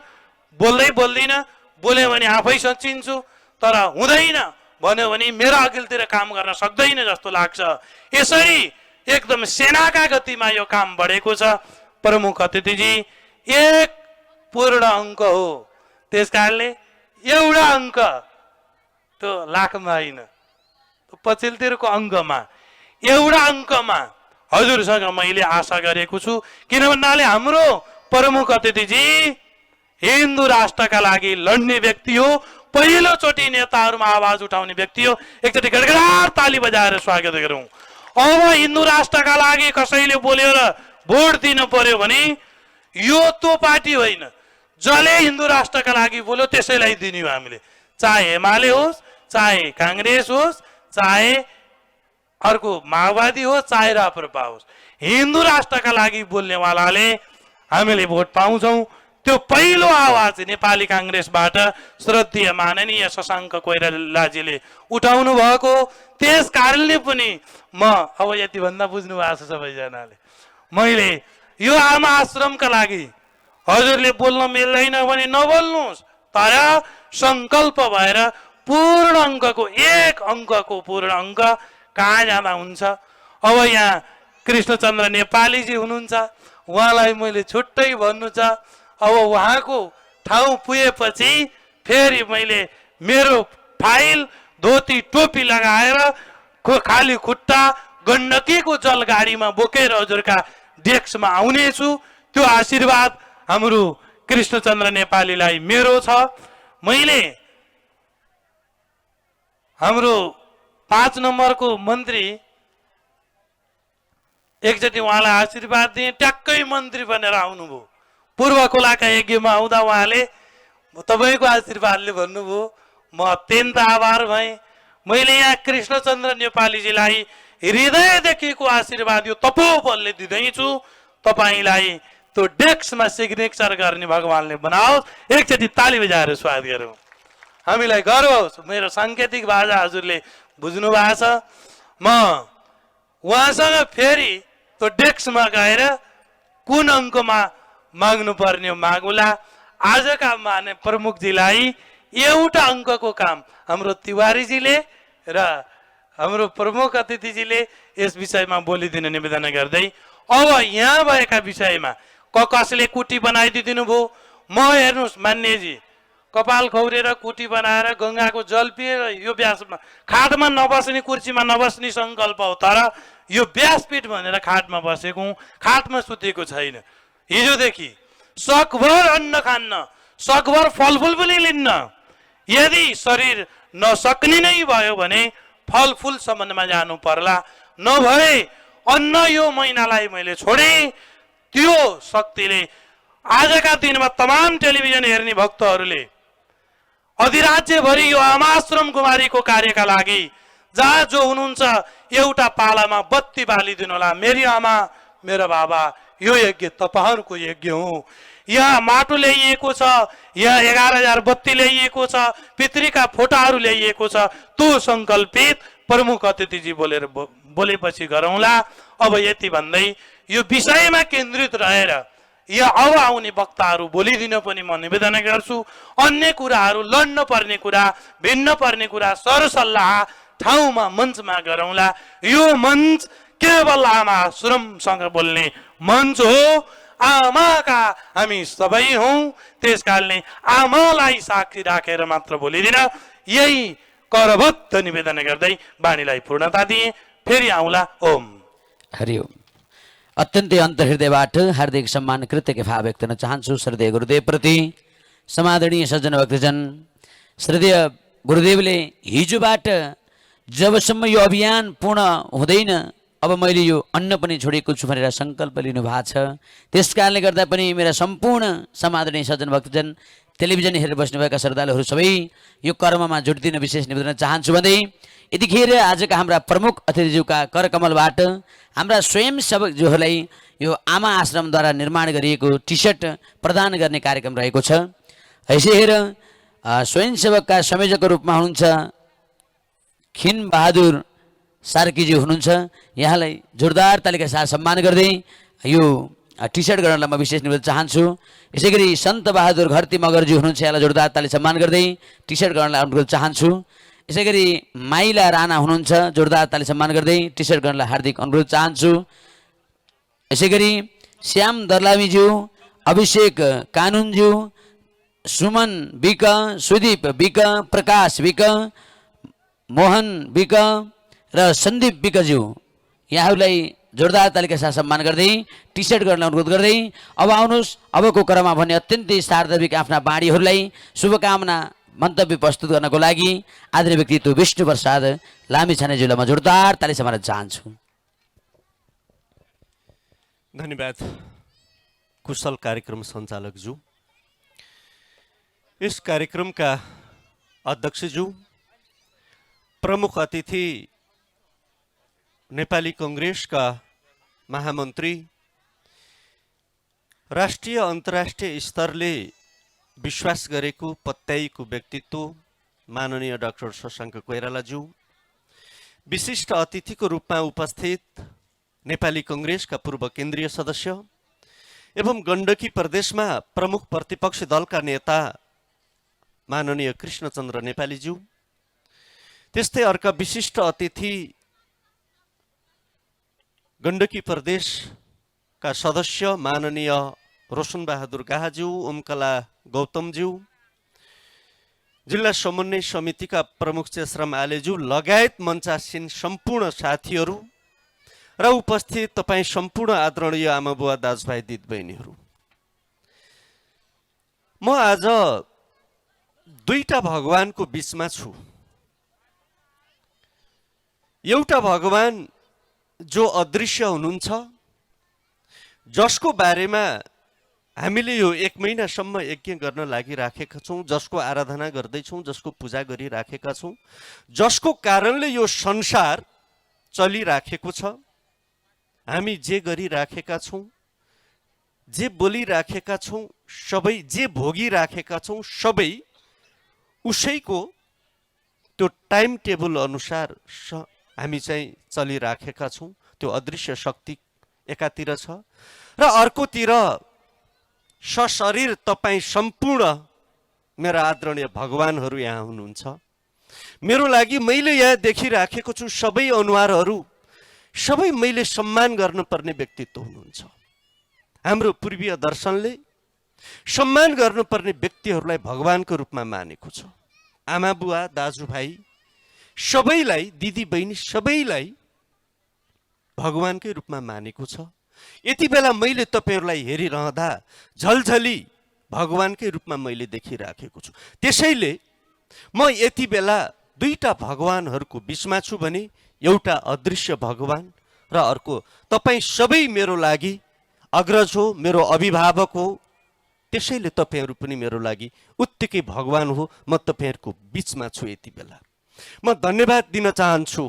बोल्दिनँ, बोल्यो भने आफै सचिन्छु, तर हुँदैन भन्यो भने मेरो अघिल्तिर काम गर्न सक्दैन जस्तो लाग्छ। यसरी एकदम सेनाका गतिमा यो काम बढेको छ। प्रमुख अतिथिजी 1 पूर्ण अङ्क हो, त्यसकारणले एउटा अङ्क त्यो लाखमा होइन, पछिल्लोतिरको अङ्कमा एउटा अङ्कमा हजुरसँग मैले आशा गरेको छु। किन भन्नाले हाम्रो प्रमुख अतिथिजी हिन्दू राष्ट्रका लागि लड्ने व्यक्ति हो, पहिलोचोटि नेताहरूमा आवाज उठाउने व्यक्ति हो। एकचोटि गडगडाट ताली बजाएर स्वागत गरौँ। अब हिन्दू राष्ट्रका लागि कसैले बोलेर भोट दिनु पर्यो भने यो त्यो पार्टी होइन, जसले हिन्दू राष्ट्रका लागि बोल्यो त्यसैलाई दिने हो हामीले। चाहे एमाले होस्, चाहे काङ्ग्रेस होस्, चाहे अर्को माओवादी होस्, चाहे राप्रपा होस्, हिन्दू राष्ट्रका लागि बोल्नेवालाले हामीले भोट पाउँछौँ। त्यो पहिलो आवाज नेपाली काङ्ग्रेसबाट श्रद्धेय माननीय शशाङ्क कोइरालाजीले उठाउनु भएको। त्यस कारणले पनि म अब यति भन्दा बुझ्नु भएको छ सबैजनाले, मैले यो आमा आश्रमका लागि हजुरले बोल्न मिल्दैन भने नबोल्नुहोस्, तर सङ्कल्प भएर पूर्ण अङ्कको 1 अङ्कको पूर्ण अङ्क कहाँ जाँदा हुन्छ। अब यहाँ कृष्णचन्द्र नेपालीजी हुनुहुन्छ, उहाँलाई मैले छुट्टै भन्नु छ। अब उहाँको ठाउँ पुगेपछि फेरि मैले मेरो फाइल धोती टोपी लगाएर खाली खुट्टा गण्डकीको जल गाडीमा बोकेर हजुरका डेस्कमा आउनेछु। त्यो आशीर्वाद हाम्रो कृष्णचन्द्र नेपालीलाई मेरो छ। मैले हाम्रो 5 नम्बरको मन्त्री एकचोटि उहाँलाई आशीर्वाद दिएँ, ट्याक्कै मन्त्री बनेर आउनुभयो। पूर्व खोलाका यज्ञमा आउँदा उहाँले तपाईँको आशीर्वादले भन्नुभयो, म अत्यन्त आभार भएँ। मैले यहाँ कृष्णचन्द्र नेपालीजीलाई हृदयदेखिको आशीर्वाद यो तपोबलले दिँदैछु। तपाईँलाई त्यो डेस्कमा सिग्नेचर गर्ने भगवानले बनाओस्। एकचोटि ताली बजाएर स्वागत गरौँ, हामीलाई गर्व होस्। मेरो साङ्केतिक भाषा हजुरले बुझ्नु भएको छ। म उहाँसँग फेरि त्यो डेस्कमा गएर कुन अङ्कमा माग्नु पर्ने मागुला। आजका माने प्रमुखजीलाई एउटा अङ्कको काम हाम्रो तिवारीजीले र हाम्रो प्रमुख अतिथिजीले यस विषयमा बोलिदिन निवेदन गर्दै, अब यहाँ भएका विषयमा कसले कुटी बनाइदिनु भयो। म हेर्नुहोस् मान्यजी, कपाल खौरेर कुटी बनाएर गङ्गाको जल पिएर यो व्यासमा खाटमा नबस्ने, कुर्सीमा नबस्ने सङ्कल्प हो, तर यो व्यासपीठ भनेर खाटमा बसेको, खाटमा सुतेको छैन। हिजोदेखि सकभर अन्न खान्न, सकभर फलफुल पनि लिन्न। यदि शरीर नसक्ने नै भयो भने फलफुलसम्ममा जानु पर्ला। नभए अन्न यो महिनालाई मैले छोडे, त्यो शक्तिले आजका दिनमा तमाम टेलिभिजन हेर्ने भक्तहरूले अधिराज्यभरि यो आमाश्रम कुमारीको कार्यका लागि जहाँ जो हुनुहुन्छ एउटा पालामा बत्ती बालिदिनु होला। मेरी आमा, मेरा बाबा, यो यज्ञ तपाईँहरूको यज्ञ हो। यहाँ माटो ल्याइएको छ, यहाँ 11,000 बत्ती ल्याइएको छ, पितृका फोटाहरू ल्याइएको छ। त्यो सङ्कल्पित प्रमुख अतिथिजी बोलेपछि गरौँला। अब यति भन्दै यो विषयमा केन्द्रित रहेर यहाँ अब आउने वक्ताहरू बोलिदिन पनि म निवेदन गर्छु। अन्य कुराहरू, लड्न पर्ने कुरा, भिन्न पर्ने कुरा सरसल्लाह ठाउँमा मञ्चमा गरौँला। यो मञ्च केवल आमा आश्रमसँग बोल्ने मञ्च हो। आमाका हामी सबै हौँ, त्यस कारणले आमालाई साक्षी राखेर मात्र बोलिदिन, यही करबद्ध निवेदन गर्दै बाणीलाई पूर्णता दिए। फेरि आउँला। ओम
हरिओम। अत्यन्तै अन्तर्हृदयबाट हार्दिक सम्मान कृतज्ञ भाव व्यक्त गर्न चाहन्छु श्रद्धेय गुरुदेव प्रति। समादरणीय सज्जन भक्तजन, श्रद्धेय गुरुदेवले हिजोबाट जबसम्म यो अभियान पूर्ण हुँदैन अब मैले यो अन्न पनि छोडेको छु भनेर सङ्कल्प लिनु भएको छ। त्यस कारणले गर्दा पनि मेरा सम्पूर्ण समादरणीय सज्जन भक्तजन, टेलिभिजन हेरेर बस्नुभएका श्रद्धालुहरू सबै यो कर्ममा जोडिदिन विशेष निवेदन चाहन्छु भन्दै यतिखेर आजका हाम्रा प्रमुख अतिथिज्यूका करकमलबाट हाम्रा स्वयंसेवकज्यूहरूलाई यो आमा आश्रमद्वारा निर्माण गरिएको टी सर्ट प्रदान गर्ने कार्यक्रम रहेको छ। यसैखेर स्वयंसेवकका संयोजकको रूपमा हुनुहुन्छ खिन बहादुर सार्कीज्यू हुनुहुन्छ। यहाँलाई जोरदार तालिका साथ सम्मान गर्दै यो टी सर्ट गर्नलाई म विशेष निवेदन चाहन्छु। यसै गरी सन्त बहादुर घरती मगरज्यू हुनुहुन्छ, यहाँलाई जोरदार ताली सम्मान गर्दै टी सर्ट गर्नलाई अनुरोध चाहन्छु। यसै गरी माइला राणा हुनुहुन्छ, जोरदार ताली सम्मान गर्दै टी सर्ट गर्नलाई हार्दिक अनुरोध चाहन्छु। यसै गरी श्याम दर्लामीज्यू, अभिषेक कानुनज्यू, सुमन विक, सुदीप विक, प्रकाश विक, मोहन विक र सन्दीप विकज्यू, यहाँहरूलाई जोरदार तालिका साथ सम्मान गर्दै टी सर्ट गर्न अनुरोध गर्दै अब आउनुहोस् अबको क्रममा भने अत्यन्तै सार्वजनिक आफ्ना बाणीहरूलाई शुभकामना मन्तव्य प्रस्तुत गर्नको लागि आदरणीय व्यक्तित्व विष्णु प्रसाद लामिछानेज्यूलाई म जोरदार ताली सम्मान चाहन्छु।
धन्यवाद कुशल कार्यक्रम सञ्चालकज्यू। यस कार्यक्रमका अध्यक्षज्यू, प्रमुख अतिथि नेपाली कांग्रेसका महामन्त्री, राष्ट्रिय अन्तर्राष्ट्रिय स्तरले विश्वास गरेको पत्याएको व्यक्तित्व माननीय डाक्टर शशाङ्क कोइरालाज्यू, विशिष्ट अतिथिको रूपमा उपस्थित नेपाली कांग्रेसका पूर्व केन्द्रीय सदस्य एवं गण्डकी प्रदेशमा प्रमुख प्रतिपक्ष दलका नेता माननीय कृष्णचन्द्र नेपालीज्यू, त्यस्तै अर्का विशिष्ट अतिथि गण्डकी प्रदेशका सदस्य माननीय रोशन बहादुर गाहाज्यू, ओमकला गौतमज्यू, जिल्ला समन्वय समितिका प्रमुख चेसराम आलेज्यू लगायत मञ्चासीन सम्पूर्ण साथीहरू र उपस्थित तपाईँ सम्पूर्ण आदरणीय आमाबुवा दाजुभाइ दिदीबहिनीहरू, म आज दुईटा भगवानको बीचमा छु। एउटा भगवान जो अदृश्य हुनुहुन्छ, जसको बारेमा हामीले यो 1 महिनासम्म यज्ञ गर्न लागिराखेका छौँ, जसको आराधना गर्दैछौँ, जसको पूजा गरिराखेका छौँ, जसको कारणले यो संसार चलिराखेको छ, हामी जे गरिराखेका छौँ, जे बोलिराखेका छौँ, सबै जे भोगिराखेका छौँ, सबै उसैको त्यो टाइम टेबल अनुसार हामी चाहिँ चलिराखेका छौँ। त्यो अदृश्य शक्ति एकातिर छ र अर्कोतिर सशरीर तपाईँ सम्पूर्ण मेरा आदरणीय भगवानहरू यहाँ हुनुहुन्छ। मेरो लागि मैले यहाँ देखिराखेको छु सबै अनुहारहरू, सबै मैले सम्मान गर्नुपर्ने व्यक्तित्व हुनुहुन्छ। हाम्रो पूर्वीय दर्शनले सम्मान गर्नुपर्ने व्यक्तिहरूलाई भगवानको रूपमा मानेको छ। आमा बुवा दाजुभाइ सबैलाई, दिदी बहिनी सबैलाई भगवानकै रूपमा मानेको छ। यति बेला मैले तपाईहरूलाई हेरिरहँदा झलझली भगवानकै रूपमा मैले देखिराखेको छु। त्यसैले म यति बेला दुईटा भगवानहरूको बिचमा छु भने एउटा अदृश्य भगवान र अर्को तपाईँ सबै मेरो लागि अग्रज हो, मेरो अभिभावक हो। त्यसैले तपाईँहरू पनि मेरो लागि उत्तिकै भगवान हो। म तपाईँहरूको बिचमा छु यति बेला। म धन्यवाद दिन चाहन्छु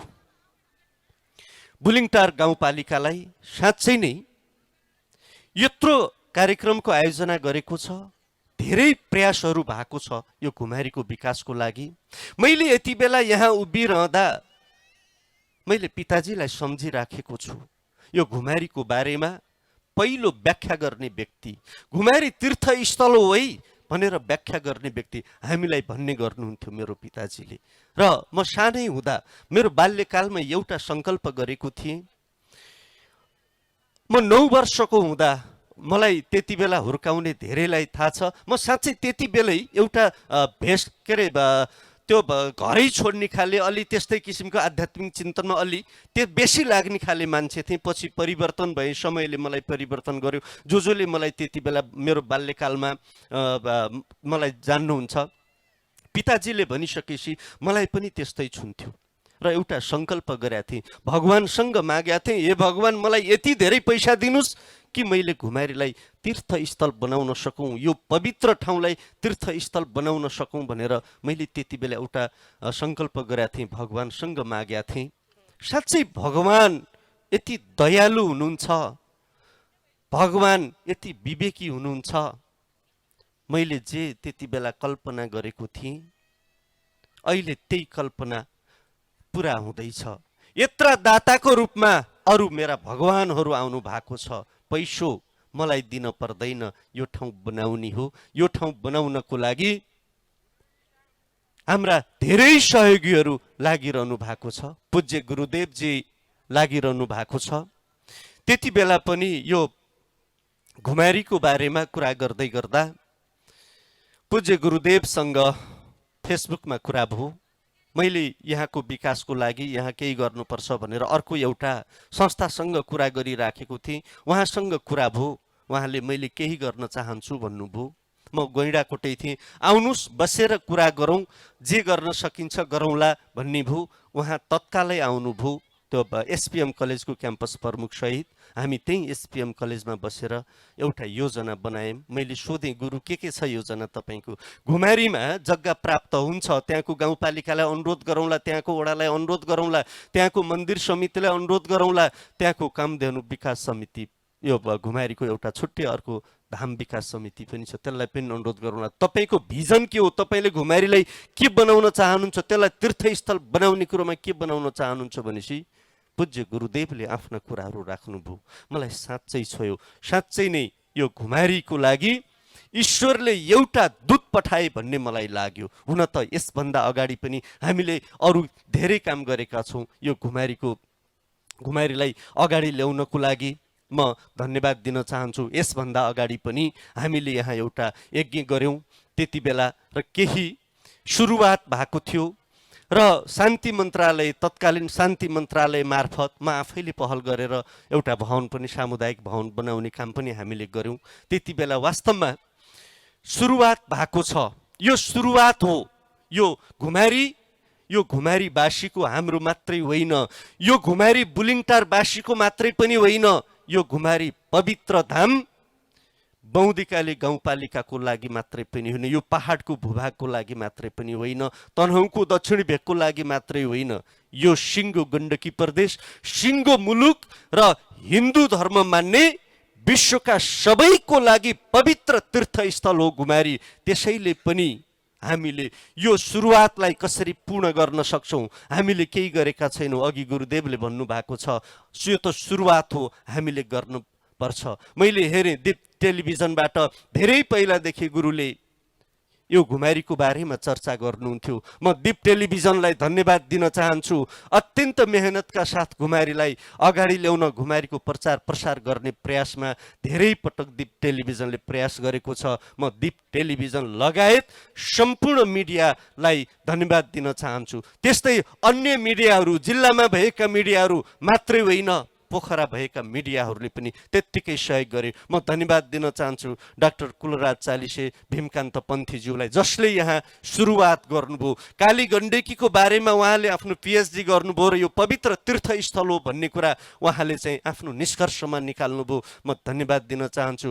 बुलिङटार गाउँपालिकालाई। साँच्चै नै यत्रो कार्यक्रमको आयोजना गरेको छ, धेरै प्रयासहरू भएको छ यो घुमारीको विकासको लागि। मैले यति बेला यहाँ उभिरहँदा मैले पिताजीलाई सम्झिराखेको छु। यो घुमारीको बारेमा पहिलो व्याख्या गर्ने व्यक्ति, घुमारी तीर्थस्थल हो है भनेर व्याख्या गर्ने व्यक्ति हामीलाई भन्ने गर्नुहुन्थ्यो मेरो पिताजीले। र म सानै हुँदा मेरो बाल्यकालमा एउटा सङ्कल्प गरेको थिएँ। म 9 वर्षको हुँदा, मलाई त्यति बेला हुर्काउने धेरैलाई थाहा छ, म साँच्चै त्यति बेलै एउटा भेष के अरे त्यो घरै छोड्ने खाले अलि त्यस्तै किसिमको आध्यात्मिक चिन्तनमा अलि त्यो बेसी लाग्ने खाले मान्छे थिएँ। पछि परिवर्तन भए, समयले मलाई परिवर्तन गर्यो। जसले मलाई त्यति बेला मेरो बाल्यकालमा मलाई जान्नुहुन्छ, पिताजीले भनिसकेपछि मलाई पनि त्यस्तै छुन्थ्यो र एउटा सङ्कल्प गरेका थिएँ, भगवानसँग मागेका थिएँ, हे भगवान मलाई यति धेरै पैसा दिनुहोस् कि मैले घुमारीलाई तीर्थस्थल बनाउन सकौँ, यो पवित्र ठाउँलाई तीर्थस्थल बनाउन सकौँ भनेर मैले त्यति बेला एउटा सङ्कल्प गरेका थिएँ, भगवानसँग मागेका थिएँ। साँच्चै भगवान यति दयालु हुनुहुन्छ, भगवान यति विवेकी हुनुहुन्छ। मैले जे त्यति बेला कल्पना गरेको थिएँ अहिले त्यही कल्पना पुरा हुँदैछ। यत्र दाताको रूपमा अरू मेरा भगवानहरू आउनु भएको छ। पैसो मलाई दिन पर्दैन, यो ठाउँ बनाउने हो। यो ठाउँ बनाउनको लागि हाम्रा धेरै सहयोगीहरू लागिरहनु भएको छ। पूज्य गुरुदेवजी लागिरहनु भएको छ। त्यति बेला पनि यो घुमारीको बारेमा कुरा गर्दै गर्दा पूज्य गुरुदेवसँग फेसबुकमा कुरा भयो। मैले यहाँको विकासको लागि यहाँ केही गर्नुपर्छ भनेर अर्को एउटा संस्थासँग कुरा गरिराखेको थिएँ। उहाँसँग कुरा भयो, उहाँले मैले केही गर्न चाहन्छु भन्नुभयो। म गैँडाकोटै थिएँ, आउनुहोस् बसेर कुरा गरौँ, जे गर्न सकिन्छ गरौँला भन्ने भयो। उहाँ तत्कालै आउनुभयो। त्यो एसपिएम कलेजको क्याम्पस प्रमुख सहित हामी त्यही एसपिएम कलेजमा बसेर एउटा योजना बनायौँ। मैले सोधेँ, गुरु के छ योजना तपाईँको? घुमारीमा जग्गा प्राप्त हुन्छ, त्यहाँको गाउँपालिकालाई अनुरोध गरौँला, त्यहाँको वडालाई अनुरोध गरौँला, त्यहाँको मन्दिर समितिलाई अनुरोध गरौँला, त्यहाँको कामधेनु विकास समिति, यो घुमारीको एउटा छुट्टै अर्को धाम विकास समिति पनि छ, त्यसलाई पनि अनुरोध गरौँला। तपाईँको भिजन के हो? तपाईँले घुमारीलाई के बनाउन चाहनुहुन्छ? त्यसलाई तीर्थस्थल बनाउने कुरोमा के बनाउन चाहनुहुन्छ भनेपछि पूज्य गुरुदेवले आफ्ना कुराहरू राख्नुभयो। मलाई साँच्चै छोयो। साँच्चै नै यो घुमारीको लागि ईश्वरले एउटा दूत पठाए भन्ने मलाई लाग्यो। हुन त यसभन्दा अगाडि पनि हामीले अरू धेरै काम गरेका छौँ यो घुमारीलाई अगाडि ल्याउनको लागि। म धन्यवाद दिन चाहन्छु। यसभन्दा अगाडि पनि हामीले यहाँ एउटा यज्ञ गऱ्यौँ त्यति बेला, र केही सुरुवात भएको थियो र शान्ति मन्त्रालय, तत्कालीन शान्ति मन्त्रालय मार्फत म आफैले पहल गरेर एउटा भवन पनि, सामुदायिक भवन बनाउने काम पनि हामीले गऱ्यौँ। त्यति बेला वास्तवमा सुरुवात भएको छ। यो सुरुवात हो। यो घुमारीवासीको हाम्रो मात्रै होइन, यो घुमारी बुलिङटारवासीको मात्रै पनि होइन, यो घुमारी पवित्र धाम बौद्धिकाली गाउँपालिकाको लागि मात्रै पनि होइन, यो पहाडको भूभागको लागि मात्रै पनि होइन, तनहुँको दक्षिणी भेगको लागि मात्रै होइन, यो सिङ्गो गण्डकी प्रदेश, सिङ्गो मुलुक र हिन्दू धर्म मान्ने विश्वका सबैको लागि पवित्र तीर्थस्थल हो घुमारी। त्यसैले पनि हामीले यो सुरुवातलाई कसरी पूर्ण गर्न सक्छौँ? हामीले केही गरेका छैनौँ। अघि गुरुदेवले भन्नुभएको छ, यो त सुरुवात हो, हामीले गर्नुपर्छ। मैले हेरेँ दीप टेलिभिजनबाट धेरै पहिलादेखि गुरुले यो घुमारीको बारेमा चर्चा गर्नुहुन्थ्यो। म दीप टेलिभिजनलाई धन्यवाद दिन चाहन्छु। अत्यन्त मेहनतका साथ घुमारीलाई अगाडि ल्याउन, घुमारीको प्रचार प्रसार गर्ने प्रयासमा धेरै पटक दीप टेलिभिजनले प्रयास गरेको छ। म दीप टेलिभिजन लगायत सम्पूर्ण मिडियालाई धन्यवाद दिन चाहन्छु। त्यस्तै अन्य मिडियाहरू, जिल्लामा भएका मिडियाहरू मात्रै होइन, पोखरा भएका मिडियाहरूले पनि त्यत्तिकै सहयोग गरे। म धन्यवाद दिन चाहन्छु डाक्टर कुलराज चालिसे, भीमकान्त पन्थीज्यूलाई, जसले यहाँ सुरुवात गर्नुभयो। काली गण्डकीको बारेमा उहाँले आफ्नो पिएचडी गर्नुभयो र यो पवित्र तीर्थस्थल हो भन्ने कुरा उहाँले चाहिँ आफ्नो निष्कर्षमा निकाल्नुभयो। म धन्यवाद दिन चाहन्छु।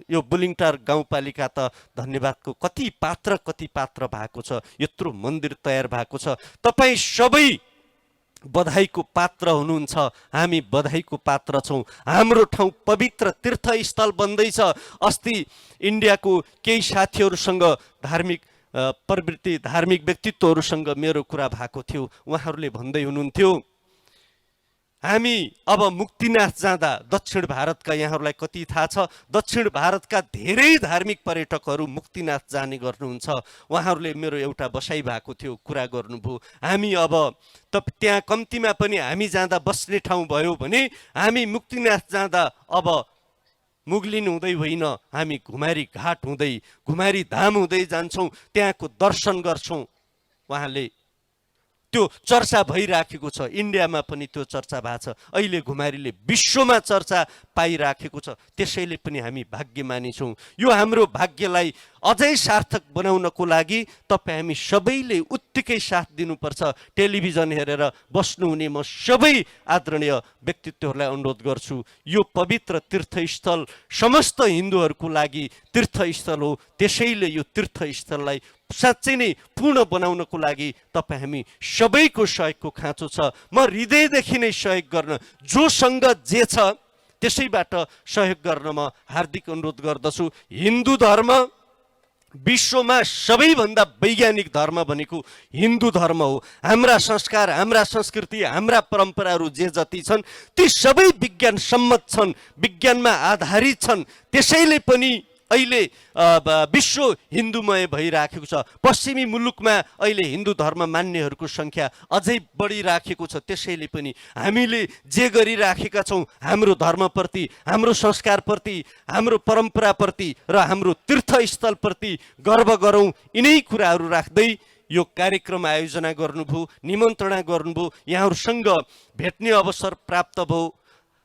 यो बुलिङटार गाउँपालिका त धन्यवादको कति पात्र भएको छ, यत्रो मन्दिर तयार भएको छ। तपाईँ सबै बधाईको पात्र हुनुहुन्छ, हामी बधाईको पात्र छौँ। हाम्रो ठाउँ पवित्र तीर्थस्थल बन्दैछ। अस्ति इन्डियाको केही साथीहरूसँग धार्मिक प्रवृत्ति, धार्मिक व्यक्तित्वहरूसँग मेरो कुरा भएको थियो। उहाँहरूले भन्दै हुनुहुन्थ्यो, हामी अब मुक्तिनाथ जाँदा, दक्षिण भारतका, यहाँहरूलाई कति थाहा छ, दक्षिण भारतका धेरै धार्मिक पर्यटकहरू मुक्तिनाथ जाने गर्नुहुन्छ। उहाँहरूले मेरो एउटा बसाइ भएको थियो, कुरा गर्नुभयो, हामी अब त्यहाँ कम्तीमा पनि हामी जाँदा बस्ने ठाउँ भयो भने हामी मुक्तिनाथ जाँदा अब मुगलिन हुँदै होइन, हामी घुमारी घाट हुँदै, घुमारी धाम हुँदै जान्छौँ, त्यहाँको दर्शन गर्छौँ। उहाँले त्यो चर्चा भइराखेको छ, इन्डियामा पनि त्यो चर्चा भएको छ, अहिले घुमारीले विश्वमा चर्चा पाइराखेको छ। त्यसैले पनि हामी भाग्यमानी छौँ। यो हाम्रो भाग्यलाई अझै सार्थक बनाउनको लागि तपाईँ हामी सबैले उत्तिकै साथ दिनुपर्छ। टेलिभिजन हेरेर बस्नुहुने म सबै आदरणीय व्यक्तित्वहरूलाई अनुरोध गर्छु, यो पवित्र तीर्थस्थल समस्त हिन्दूहरूको लागि तीर्थस्थल हो। त्यसैले यो तीर्थस्थललाई साँच्चै नै पूर्ण बनाउनको लागि तपाईँ हामी सबैको सहयोगको खाँचो छ। म हृदयदेखि नै सहयोग गर्न, जोसँग जे छ त्यसैबाट सहयोग गर्न म हार्दिक अनुरोध गर्दछु। हिन्दू धर्म विश्वमा सबैभन्दा वैज्ञानिक धर्म भनेको हिन्दू धर्म हो। हाम्रा संस्कार, हाम्रा संस्कृति, हाम्रा परम्पराहरू जे जति छन् ती सबै विज्ञान सम्मत छन्, विज्ञानमा आधारित छन्। त्यसैले पनि अहिले विश्व हिन्दूमय भइराखेको छ। पश्चिमी मुलुकमा अहिले हिन्दू धर्म मान्नेहरूको सङ्ख्या अझै बढिराखेको छ। त्यसैले पनि हामीले जे गरिराखेका छौँ हाम्रो धर्मप्रति, हाम्रो संस्कारप्रति, हाम्रो परम्पराप्रति र हाम्रो तीर्थस्थलप्रति गर्व गरौँ। यिनै कुराहरू राख्दै यो कार्यक्रम आयोजना गर्नुभयो, निमन्त्रणा गर्नुभयो, यहाँहरूसँग भेट्ने अवसर प्राप्त भयो।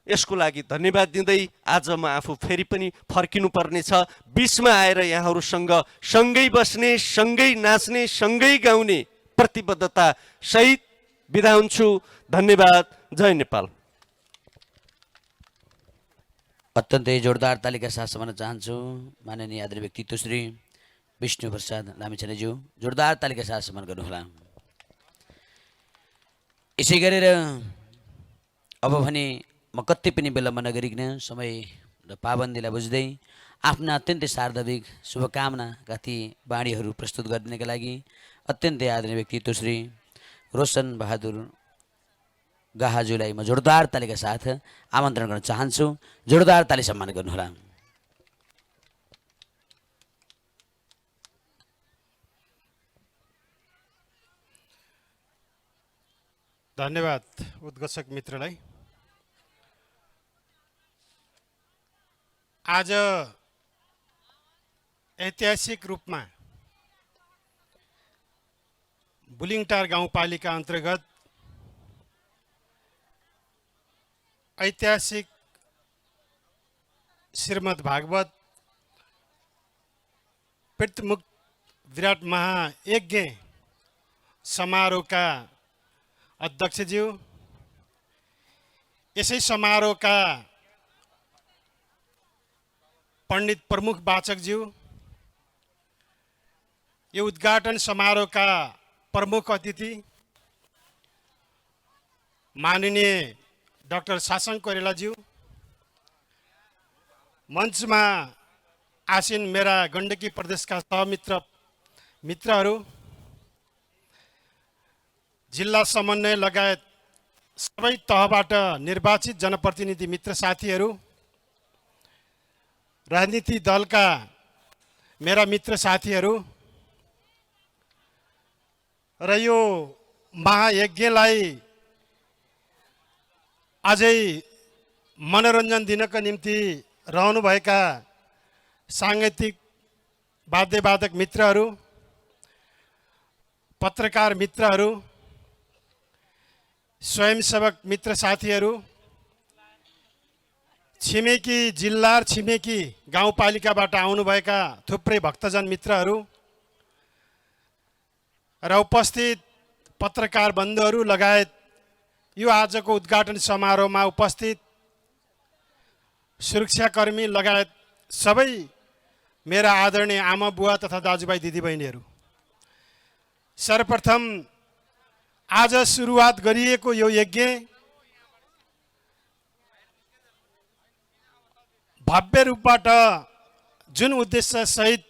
यसको लागि धन्यवाद दिँदै आज म आफू फेरि पनि फर्किनु पर्नेछ। बिचमा आएर यहाँहरूसँग सँगै बस्ने, सँगै नाच्ने, सँगै गाउने प्रतिबद्धता सहित बिदा हुन्छु। धन्यवाद। जय नेपाल।
अत्यन्तै जोरदार तालिका साथ सम्मान चाहन्छु माननीय आदरणीय व्यक्तित्व श्री विष्णु प्रसाद लामिछानेज्यू, जोरदार तालिका साथ सम्मान गर्नुहोला। यसै गरेर अब भने म कति पनि विलम्ब नगरिकन समय र पाबन्दीलाई बुझ्दै आफ्ना अत्यन्तै सार्वधिक शुभकामनाका ती बाणीहरू प्रस्तुत गरिदिनका लागि अत्यन्तै आदरणीय व्यक्तित्व श्री रोशन बहादुर गाहाज्यूलाई म जोरदार तालिका साथ आमन्त्रण गर्न चाहन्छु। जोरदार ताली सम्मान गर्नुहोला।
धन्यवाद उद्घोषक मित्रलाई। आज ऐतिहासिक रूपमा बुलिङटार गाउँपालिका अन्तर्गत ऐतिहासिक श्रीमद् भागवत प्रमुख विराट महायज्ञ समारोहका अध्यक्षज्यू, यसै समारोहका पण्डित प्रमुख वाचकज्यू, यो उद्घाटन समारोहका प्रमुख अतिथि माननीय डाक्टर शासन कोइरालाज्यू, मञ्चमा आसीन मेरा गण्डकी प्रदेशका मित्रहरू, जिल्ला समन्वय लगायत सबै तहबाट निर्वाचित जनप्रतिनिधि मित्र साथीहरू, राजनीति दलका मेरा मित्र साथीहरू र यो महायज्ञलाई अझै मनोरञ्जन दिनका निम्ति रहनुभएका साङ्गीतिक वाद्यवादक मित्रहरू, पत्रकार मित्रहरू, स्वयंसेवक मित्र साथीहरू छिमेकी जिल्ला र छिमेकी गाउँपालिकाबाट आउनुभएका थुप्रै भक्तजन मित्रहरू र उपस्थित पत्रकार बन्धुहरू लगायत यो आजको उद्घाटन समारोहमा उपस्थित सुरक्षाकर्मी लगायत सबै मेरा आदरणीय आमा बुवा तथा दाजुभाइ दिदीबहिनीहरू, सर्वप्रथम आज सुरुवात गरिएको यो यज्ञ भव्य रूपबाट जुन उद्देश्य सहित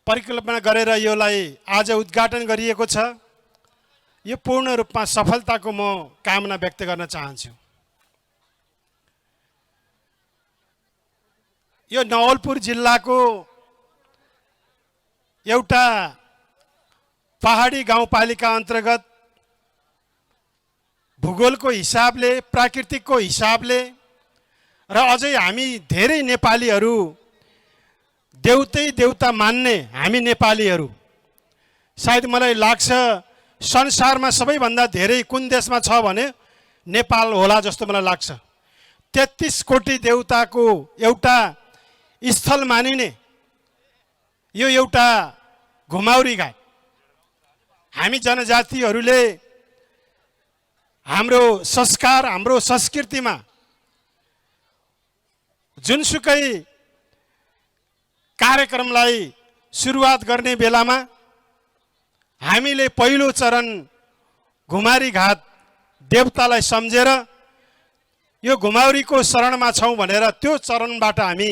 परिकल्पना गरेर यसलाई आज उद्घाटन गरिएको छ, यो पूर्ण रूपमा सफलताको म कामना व्यक्त गर्न चाहन्छु। यो नवलपुर जिल्लाको एउटा पहाडी गाउँपालिका अन्तर्गत भूगोलको हिसाबले, प्राकृतिकको हिसाबले र अझै हामी धेरै नेपालीहरू देउतै देउता मान्ने हामी नेपालीहरू, सायद मलाई लाग्छ संसारमा सबैभन्दा धेरै कुन देशमा छ भने नेपाल होला जस्तो मलाई लाग्छ। 33 कोटी देउताको एउटा स्थल मानिने यो एउटा घुमाउरी घाट हामी जनजातिहरूले हाम्रो संस्कार, हाम्रो संस्कृतिमा जुनसुकै कार्यक्रमलाई सुरुवात गर्ने बेलामा हामीले पहिलो चरण घुमारी घाट देवतालाई सम्झेर यो घुमाउरीको शरणमा छौं भनेर त्यो चरणबाट हामी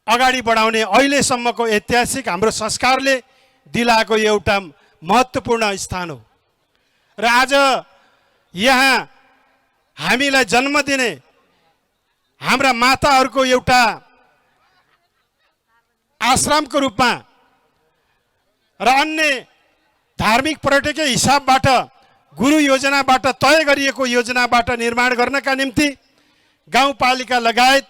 अगाडि बढाउने अहिलेसम्मको ऐतिहासिक हाम्रो संस्कारले दिलाएको एउटा महत्त्वपूर्ण स्थान हो। र आज यहाँ हामीलाई जन्म दिने हाम्रा माताहरूको एउटा आश्रमको रूपमा र अन्य धार्मिक पर्यटकीय हिसाबबाट गुरु योजनाबाट तय गरिएको योजनाबाट निर्माण गर्नका निम्ति गाउँपालिका लगायत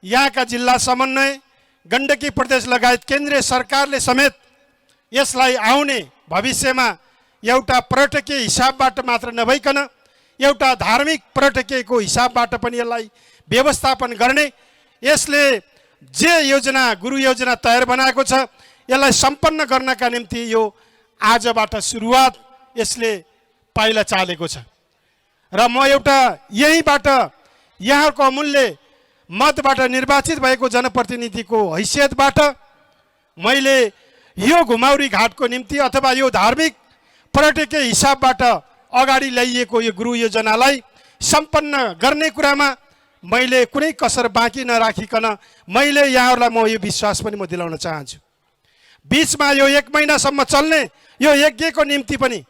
यहाँका जिल्ला समन्वय, गण्डकी प्रदेश लगायत केन्द्रीय सरकारले समेत यसलाई आउने भविष्यमा एउटा पर्यटकीय हिसाबबाट मात्र नभइकन एउटा धार्मिक पर्यटकीयको हिसाबबाट पनि यसलाई व्यवस्थापन गर्ने, यसले जे योजना गुरु योजना तयार बनाएको छ यसलाई सम्पन्न गर्नका निम्ति यो आजबाट सुरुवात यसले पाइला चालेको छ। र म एउटा यहीबाट यहाँको अमूल्य मतबाट निर्वाचित भएको जनप्रतिनिधिको हैसियतबाट मैले यो घुमाउरी घाटको निम्ति अथवा यो धार्मिक पर्यटकीय हिसाबबाट अगाडि ल्याइएको यो गुरु योजनालाई सम्पन्न गर्ने कुरामा मैले कुनै कसर बाँकी नराखिकन मैले यहाँहरूलाई म यो विश्वास पनि म दिलाउन चाहन्छु। बीचमा यो 1 महिनासम्म चल्ने यो यज्ञको निम्ति पनि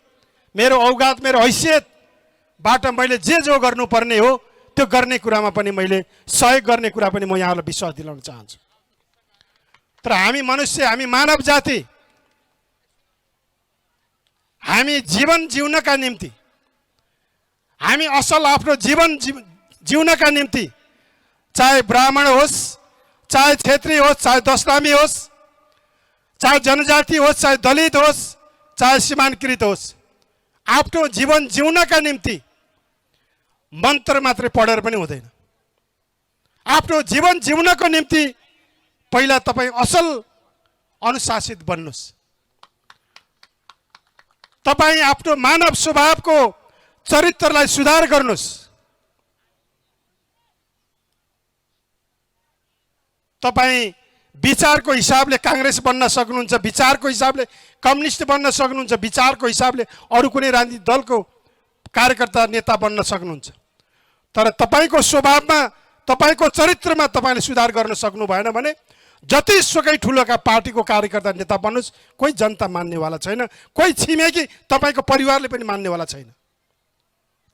मेरो औगात, मेरो हैसियतबाट मैले जो गर्नुपर्ने हो त्यो गर्ने कुरामा पनि मैले सहयोग गर्ने कुरा पनि म यहाँहरूलाई विश्वास दिलाउन चाहन्छु। तर हामी मनुष्य, हामी मानव जाति, हामी जीवन जिउनका निम्ति, हामी असल आफ्नो जीवन जिउनका निम्ति चाहे ब्राह्मण होस्, चाहे क्षेत्री होस्, चाहे दशनामी होस्, चाहे जनजाति होस्, चाहे दलित होस्, चाहे सीमान्तकृत होस्, आफ्नो जीवन जिउनका निम्ति मन्त्र मात्रै पढेर पनि हुँदैन। आफ्नो जीवन जिउनको निम्ति पहिला तपाईँ असल अनुशासित बन्नुहोस्। तपाईँ आफ्नो मानव स्वभावको चरित्रलाई सुधार गर्नुहोस्। तपाईँ विचारको हिसाबले कांग्रेस बन्न सक्नुहुन्छ, विचारको हिसाबले कम्युनिस्ट बन्न सक्नुहुन्छ, विचारको हिसाबले अरू कुनै राजनीतिक दलको कार्यकर्ता नेता बन्न सक्नुहुन्छ। तर तपाईको स्वभावमा, तपाईको चरित्रमा तपाईले सुधार गर्न सक्नु भएन भने जतिसुकै ठुलोका पार्टीको कार्यकर्ता नेता बन्नुस्, कोही जनता मान्नेवाला छैन, कोही छिमेकी तपाईको परिवारले पनि मान्नेवाला छैन।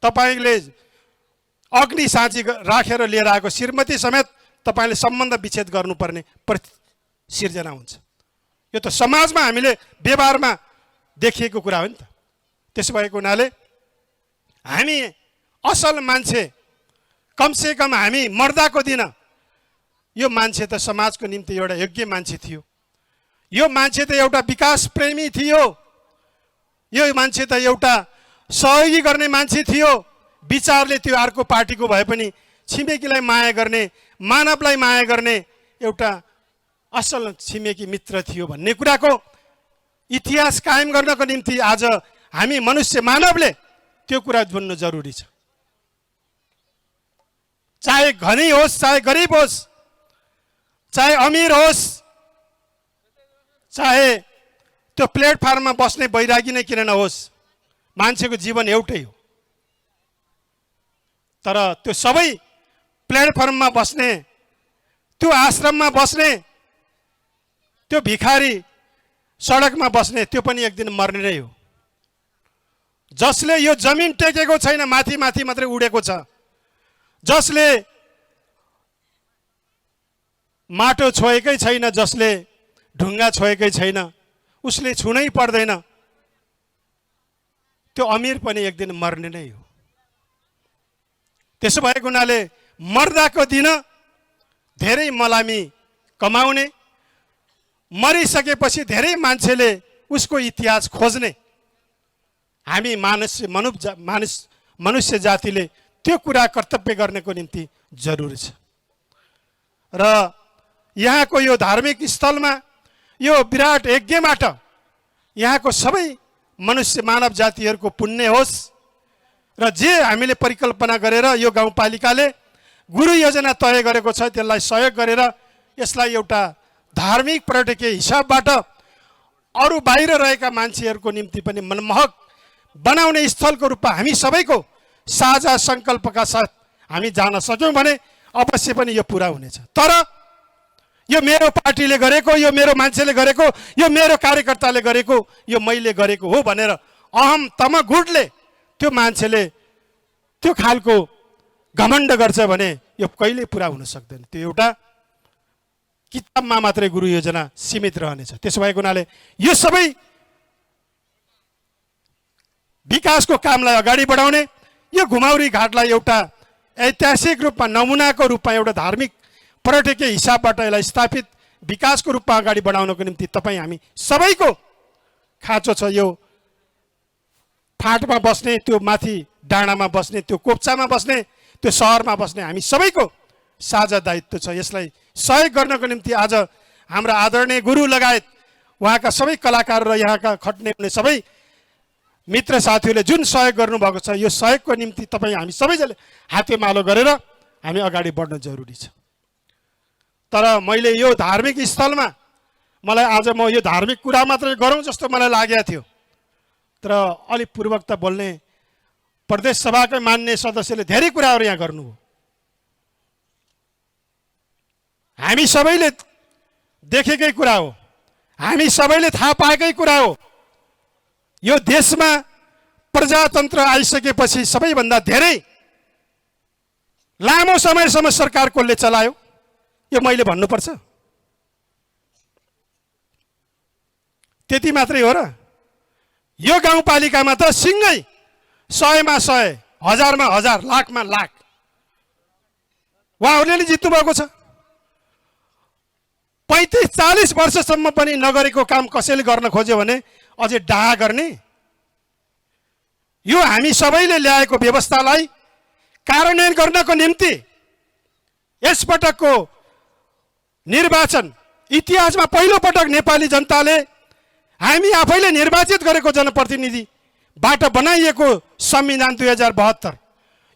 तपाईले अग्नि साँची राखेर लिएर आएको श्रीमती समेत तपाईले सम्बन्ध विच्छेद गर्नुपर्ने सिर्जना हुन्छ। यो त समाजमा हामीले व्यवहारमा देखिएको कुरा हो नि त। त्यसो भएको हुनाले हामी असल मान्छे, कमसे कम हामी मर्दाको दिन यो मान्छे त समाजको निम्ति एउटा योग्य मान्छे थियो, यो मान्छे त एउटा विकास प्रेमी थियो, यो मान्छे त एउटा सहयोगी गर्ने मान्छे थियो। विचारले त्यो अर्को पार्टीको भए पनि छिमेकीलाई माया गर्ने, मानवलाई माया गर्ने एउटा असल छिमेकी मित्र थियो भन्ने कुराको इतिहास कायम गर्नको निम्ति आज हामी मनुष्य मानवले त्यो कुरा बुझ्नु जरुरी छ। चाहे धनी होस्, चाहे गरिब होस्, चाहे अमीर होस्, चाहे त्यो प्लेटफर्ममा बस्ने बैरागी नै किन नहोस्, मान्छेको जीवन एउटै हो। तर त्यो सबै प्लेटफर्ममा बस्ने, त्यो आश्रममा बस्ने, त्यो भिखारी सडकमा बस्ने, त्यो पनि एक दिन मर्ने नै हो। जसले यो जमिन टेकेको छैन, माथि माथि मात्रै उडेको छ, जसले माटो छोएकै छैन, जसले ढुङ्गा छोएकै छैन, उसले छुनै पर्दैन। त्यो अमीर पनि एक दिन मर्ने नै हो। त्यसो भएको हुनाले मर्दाको दिन धेरै मलामी कमाउने, मरिसकेपछि धेरै मान्छेले उसको इतिहास खोज्ने, हामी मनुष्य जातिले त्यो कुरा कर्तव्य गर्नको निम्ति जरुरी छ। र यहाँको यो धार्मिक स्थलमा यो विराट यज्ञबाट यहाँको सबै मनुष्य मानव जातिहरूको पुण्य होस् र जे हामीले परिकल्पना गरेर यो गाउँपालिकाले गुरु योजना तय गरेको छ त्यसलाई सहयोग गरेर यसलाई एउटा धार्मिक पर्यटकीय हिसाबबाट अरू बाहिर रहेका मान्छेहरूको निम्ति पनि मनमोहक बनाउने स्थलको रूपमा हामी सबैको साझा सङ्कल्पका साथ हामी जान सक्यौँ भने अवश्य पनि यो पुरा हुनेछ। तर यो मेरो पार्टीले गरेको, यो मेरो मान्छेले गरेको, यो मेरो कार्यकर्ताले गरेको, यो मैले गरेको हो भनेर अहम तमगुडले त्यो मान्छेले त्यो खालको घमण्ड गर्छ भने यो कहिल्यै पुरा हुन सक्दैन। त्यो एउटा किताबमा मात्रै गुरु योजना सीमित रहनेछ। त्यसो भएको हुनाले यो सबै विकासको कामलाई अगाडि बढाउने, यो घुमाउरी घाटलाई एउटा ऐतिहासिक रूपमा नमुनाको रूपमा एउटा धार्मिक पर्यटकीय हिसाबबाट यसलाई स्थापित विकासको रूपमा अगाडि बढाउनको निम्ति तपाईँ हामी सबैको खाँचो छ। यो फाँटमा बस्ने, त्यो माथि डाँडामा बस्ने, त्यो कोप्चामा बस्ने, त्यो सहरमा बस्ने हामी सबैको साझा दायित्व छ। यसलाई सहयोग गर्नको निम्ति आज हाम्रा आदरणीय गुरु लगायत उहाँका सबै कलाकार र यहाँका खट्ने हुने सबै मित्र साथीहरूले जुन सहयोग गर्नुभएको छ, यो सहयोगको निम्ति तपाईँ हामी सबैजनाले हातेमालो गरेर हामी अगाडि बढ्न जरुरी छ। तर मैले यो धार्मिक स्थलमा मलाई आज म यो धार्मिक कुरा मात्रै गरौँ जस्तो मलाई लागेको थियो। तर अलिक पूर्वक त बोल्ने प्रदेश सभाकै मान्य सदस्यले धेरै कुराहरू यहाँ गर्नुभयो। हामी सबैले देखेकै कुरा हो, हामी सबैले थाहा पाएकै कुरा हो। यो देशमा प्रजातन्त्र आइसकेपछि सबैभन्दा धेरै लामो समयसम्म सरकार कसले चलायो, यो मैले भन्नुपर्छ। त्यति मात्रै हो र? यो गाउँपालिकामा त सिङ्गै 100मा 100, 1000मा 1000, लाखमा लाख उहाँहरूले नै जित्नु भएको छ। 35-40 वर्षसम्म पनि नगरेको काम कसैले गर्न खोज्यो भने अझै डाहा गर्ने। यो हामी सबैले ल्याएको व्यवस्थालाई कार्यान्वयन गर्नको निम्ति यसपटकको निर्वाचन इतिहासमा पहिलो पटक नेपाली जनताले हामी आफैले निर्वाचित गरेको जनप्रतिनिधिबाट बनाइएको संविधान 2072,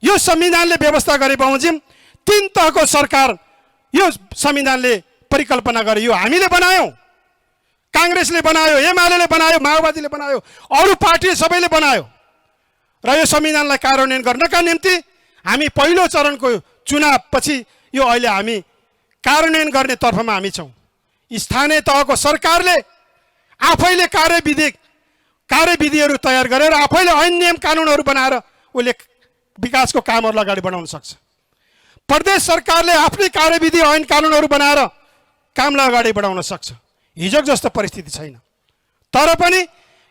यो संविधानले व्यवस्था गरे बमोजिम 3 तहको सरकार यो संविधानले परिकल्पना गरे। यो हामीले बनायौँ, काङ्ग्रेसले बनायो, एमाले बनायो, माओवादीले बनायो, अरू पार्टी सबैले बनायो। र यो संविधानलाई कार्यान्वयन गर्नका निम्ति हामी पहिलो चरणको चुनाव पछि यो अहिले हामी कार्यान्वयन गर्ने तर्फमा हामी छौँ। स्थानीय तहको सरकारले आफैले कार्यविधिहरू तयार गरेर आफैले ऐन नियम कानुनहरू बनाएर उसले विकासको कामहरूलाई अगाडि बढाउन सक्छ। प्रदेश सरकारले आफ्नै कार्यविधि ऐन कानुनहरू बनाएर कामलाई अगाडि बढाउन सक्छ। हिजो जस्तो परिस्थिति छैन। तर पनि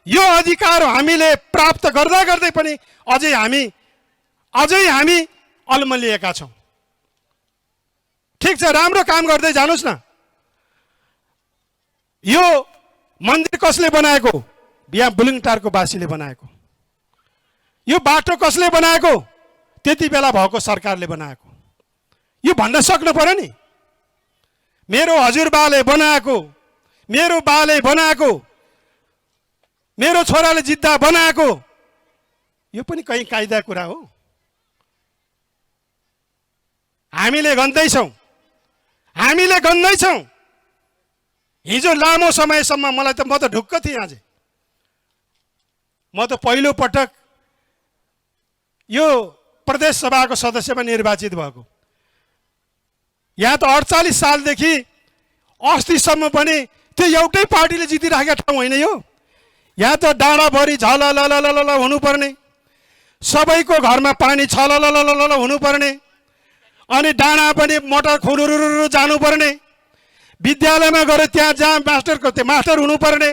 यो अधिकार हामीले प्राप्त गर्दा गर्दै पनि अझै हामी अल्मलिएका छौँ। ठिक छ, राम्रो काम गर्दै जानुस् न। यो मन्दिर कसले बनाएको? यहाँ बुलुङटारको बासीले बनाएको। यो बाटो कसले बनाएको? त्यति बेला भएको सरकारले बनाएको। यो भन्न सक्नु पर्यो नि। मेरो हजुरबाले बनाएको, मेरो बाले बनाएको, मेरो छोराले जित्दा बनाएको, यो पनि कहीँ कायदा कुरा हो। हामीले गन्दैछौँ, हामीले गन्दैछौँ। हिजो लामो समयसम्म म त ढुक्क थिएँ। आज म त पहिलो पटक यो प्रदेश सभाको सदस्यमा निर्वाचित भएको। यहाँ त 48 सालदेखि अस्तिसम्म पनि त्यो एउटै पार्टीले जितिराखेका ठाउँ होइन यो। यहाँ त डाँडाभरि झललललल हुनुपर्ने, सबैको घरमा पानी छललललल हुनुपर्ने, अनि डाँडा पनि मोटर खुरुरुरु जानुपर्ने, विद्यालयमा गएर त्यहाँ जहाँ मास्टरको त्यो मास्टर हुनुपर्ने,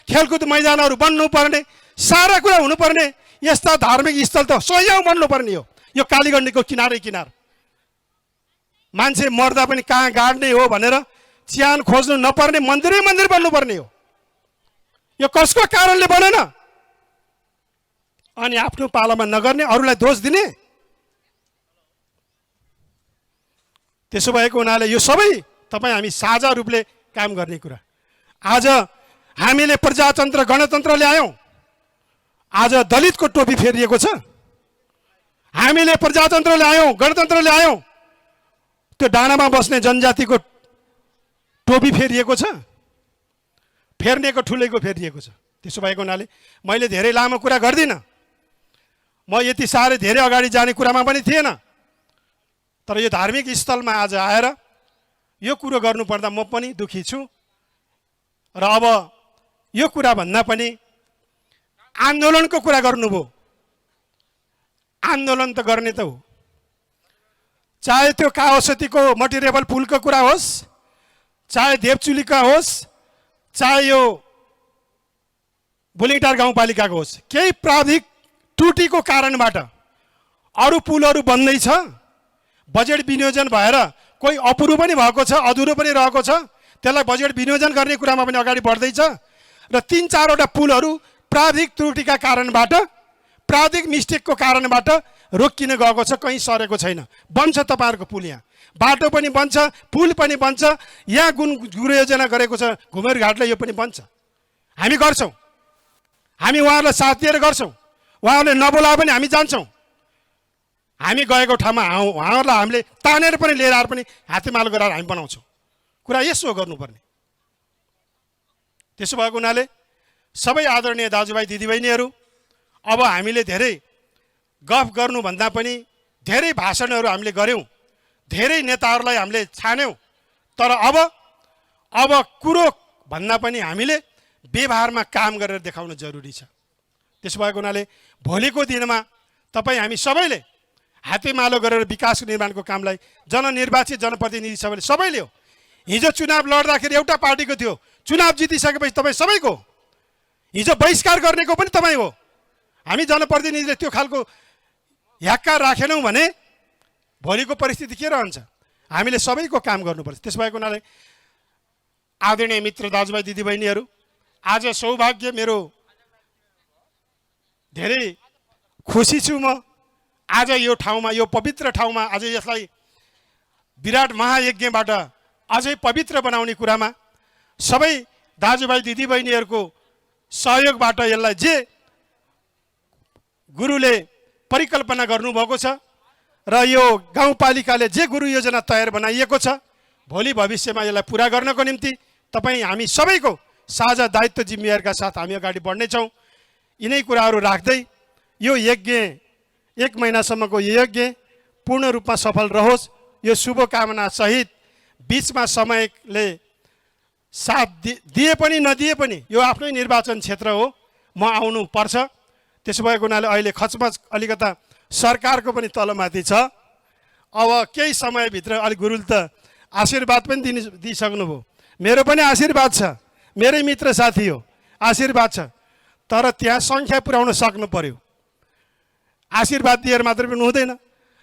खेलकुद मैदानहरू बन्नुपर्ने, सारा कुरा हुनुपर्ने। यस्ता धार्मिक स्थल त सयौँ बन्नुपर्ने हो। यो कालीगण्डीको किनारै किनार मान्छे मर्दा पनि कहाँ गाड्ने हो भनेर च्यान खोज्नु नपर्ने मन्दिरै मन्दिर बन्नुपर्ने हो। यो कसको कारणले बनेन? अनि आफ्नो पालामा नगर्ने, अरूलाई दोष दिने। त्यसो भएको हुनाले यो सबै तपाईँ हामी साझा रूपले काम गर्ने कुरा। आज हामीले प्रजातन्त्र गणतन्त्र ल्यायौँ, आज दलितको टोपी फेरिएको छ। हामीले प्रजातन्त्र ल्यायौँ, गणतन्त्र ल्यायौँ, त्यो डाँडामा बस्ने जनजातिको टोपी फेरिएको छ, फेर्नेको ठुलैको फेरिएको छ। त्यसो भएको हुनाले मैले धेरै लामो कुरा गर्दिनँ। म यति साह्रै धेरै अगाडि जाने कुरामा पनि थिएन, तर यो धार्मिक स्थलमा आज आएर यो कुरो गर्नुपर्दा म पनि दुखी छु। र अब यो कुरा भन्दा पनि आन्दोलनको कुरा गर्नुभयो। आन्दोलन त गर्ने त हो, चाहे त्यो कावसतीको मटेरियल पुलको कुरा होस्, चाहे देवचुलीका होस्, चाहे यो बुलिङटार गाउँपालिकाको होस्। केही प्राविधिक त्रुटिको कारणबाट अरू पुलहरू बन्दैछ, बजेट विनियोजन भएर कोही अपुरो पनि भएको छ, अधुरो पनि रहेको छ, त्यसलाई बजेट विनियोजन गर्ने कुरामा पनि अगाडि बढ्दैछ। र 3-4वटा पुलहरू प्राविधिक त्रुटिका कारणबाट, प्राविधिक मिस्टेकको कारणबाट रोकिन गएको छ, कहीँ सरेको छैन। बन्छ तपाईँहरूको पुल, यहाँ बाटो पनि बन्छ, पुल पनि बन्छ, यहाँ गुरु योजना गरेको छ घुमेर घाटले, यो पनि बन्छ। हामी गर्छौँ, हामी उहाँहरूलाई साथ दिएर गर्छौँ। उहाँहरूले नबोला पनि हामी जान्छौँ। हामी गएको ठाउँमा उहाँहरूलाई हामीले तानेर पनि लिएर आएर पनि हातेमालो गरेर हामी बनाउँछौँ। कुरा यसो गर्नुपर्ने। त्यसो भएको हुनाले सबै आदरणीय दाजुभाइ दिदीबहिनीहरू, अब हामीले धेरै गफ गर्नुभन्दा पनि धेरै भाषणहरू हामीले गऱ्यौँ, धेरै नेताहरूलाई हामीले छान्यौँ, तर अब कुरो भन्दा पनि हामीले व्यवहारमा काम गरेर देखाउन जरुरी छ। त्यसो भएको हुनाले भोलिको दिनमा तपाईँ हामी सबैले हातेमालो गरेर विकास निर्माणको कामलाई जननिर्वाचित जनप्रतिनिधि सबैले हो। हिजो चुनाव लड्दाखेरि एउटा पार्टीको थियो, चुनाव जितिसकेपछि तपाईँ सबैको। हिजो बहिष्कार गर्नेको पनि तपाईँ हो। हामी जनप्रतिनिधिले त्यो खालको ह्याक्का राखेनौँ भने भोलिको परिस्थिति के रहन्छ? हामीले सबैको काम गर्नुपर्छ। त्यस भएको हुनाले आदरणीय मित्र दाजुभाइ दिदीबहिनीहरू, आज सौभाग्य मेरो, धेरै खुसी छु म आज यो ठाउँमा, यो पवित्र ठाउँमा आज यसलाई विराट महायज्ञबाट अझै पवित्र बनाउने कुरामा सबै दाजुभाइ दिदीबहिनीहरूको सहयोगबाट यसलाई जे गुरुले परिकल्पना गर्नुभएको छ र यो गाउँपालिकाले जे गुरु योजना तयार बनाइएको छ, भोलि भविष्यमा यसलाई पुरा गर्नको निम्ति तपाईँ हामी सबैको साझा दायित्व जिम्मेवारीका साथ हामी अगाडि बढ्नेछौँ। यिनै कुराहरू राख्दै यो यज्ञ 1 महिनासम्मको यज्ञ पूर्ण रूपमा सफल रहोस्, यो शुभकामना सहित बीचमा समयले साथ दिए पनि नदिए पनि यो आफ्नै निर्वाचन क्षेत्र हो, म आउनु पर्छ। त्यसो भएको हुनाले अहिले खचमच अलिकता सरकारको पनि तलमाथि छ। अब केही समयभित्र अलिक गुरुले त आशीर्वाद पनि दिइसक्नुभयो। मेरो पनि आशीर्वाद छ, मेरै मित्र साथी हो, आशीर्वाद छ, तर त्यहाँ सङ्ख्या पुर्याउन सक्नु पर्यो। आशीर्वाद दिएर मात्र पनि हुँदैन।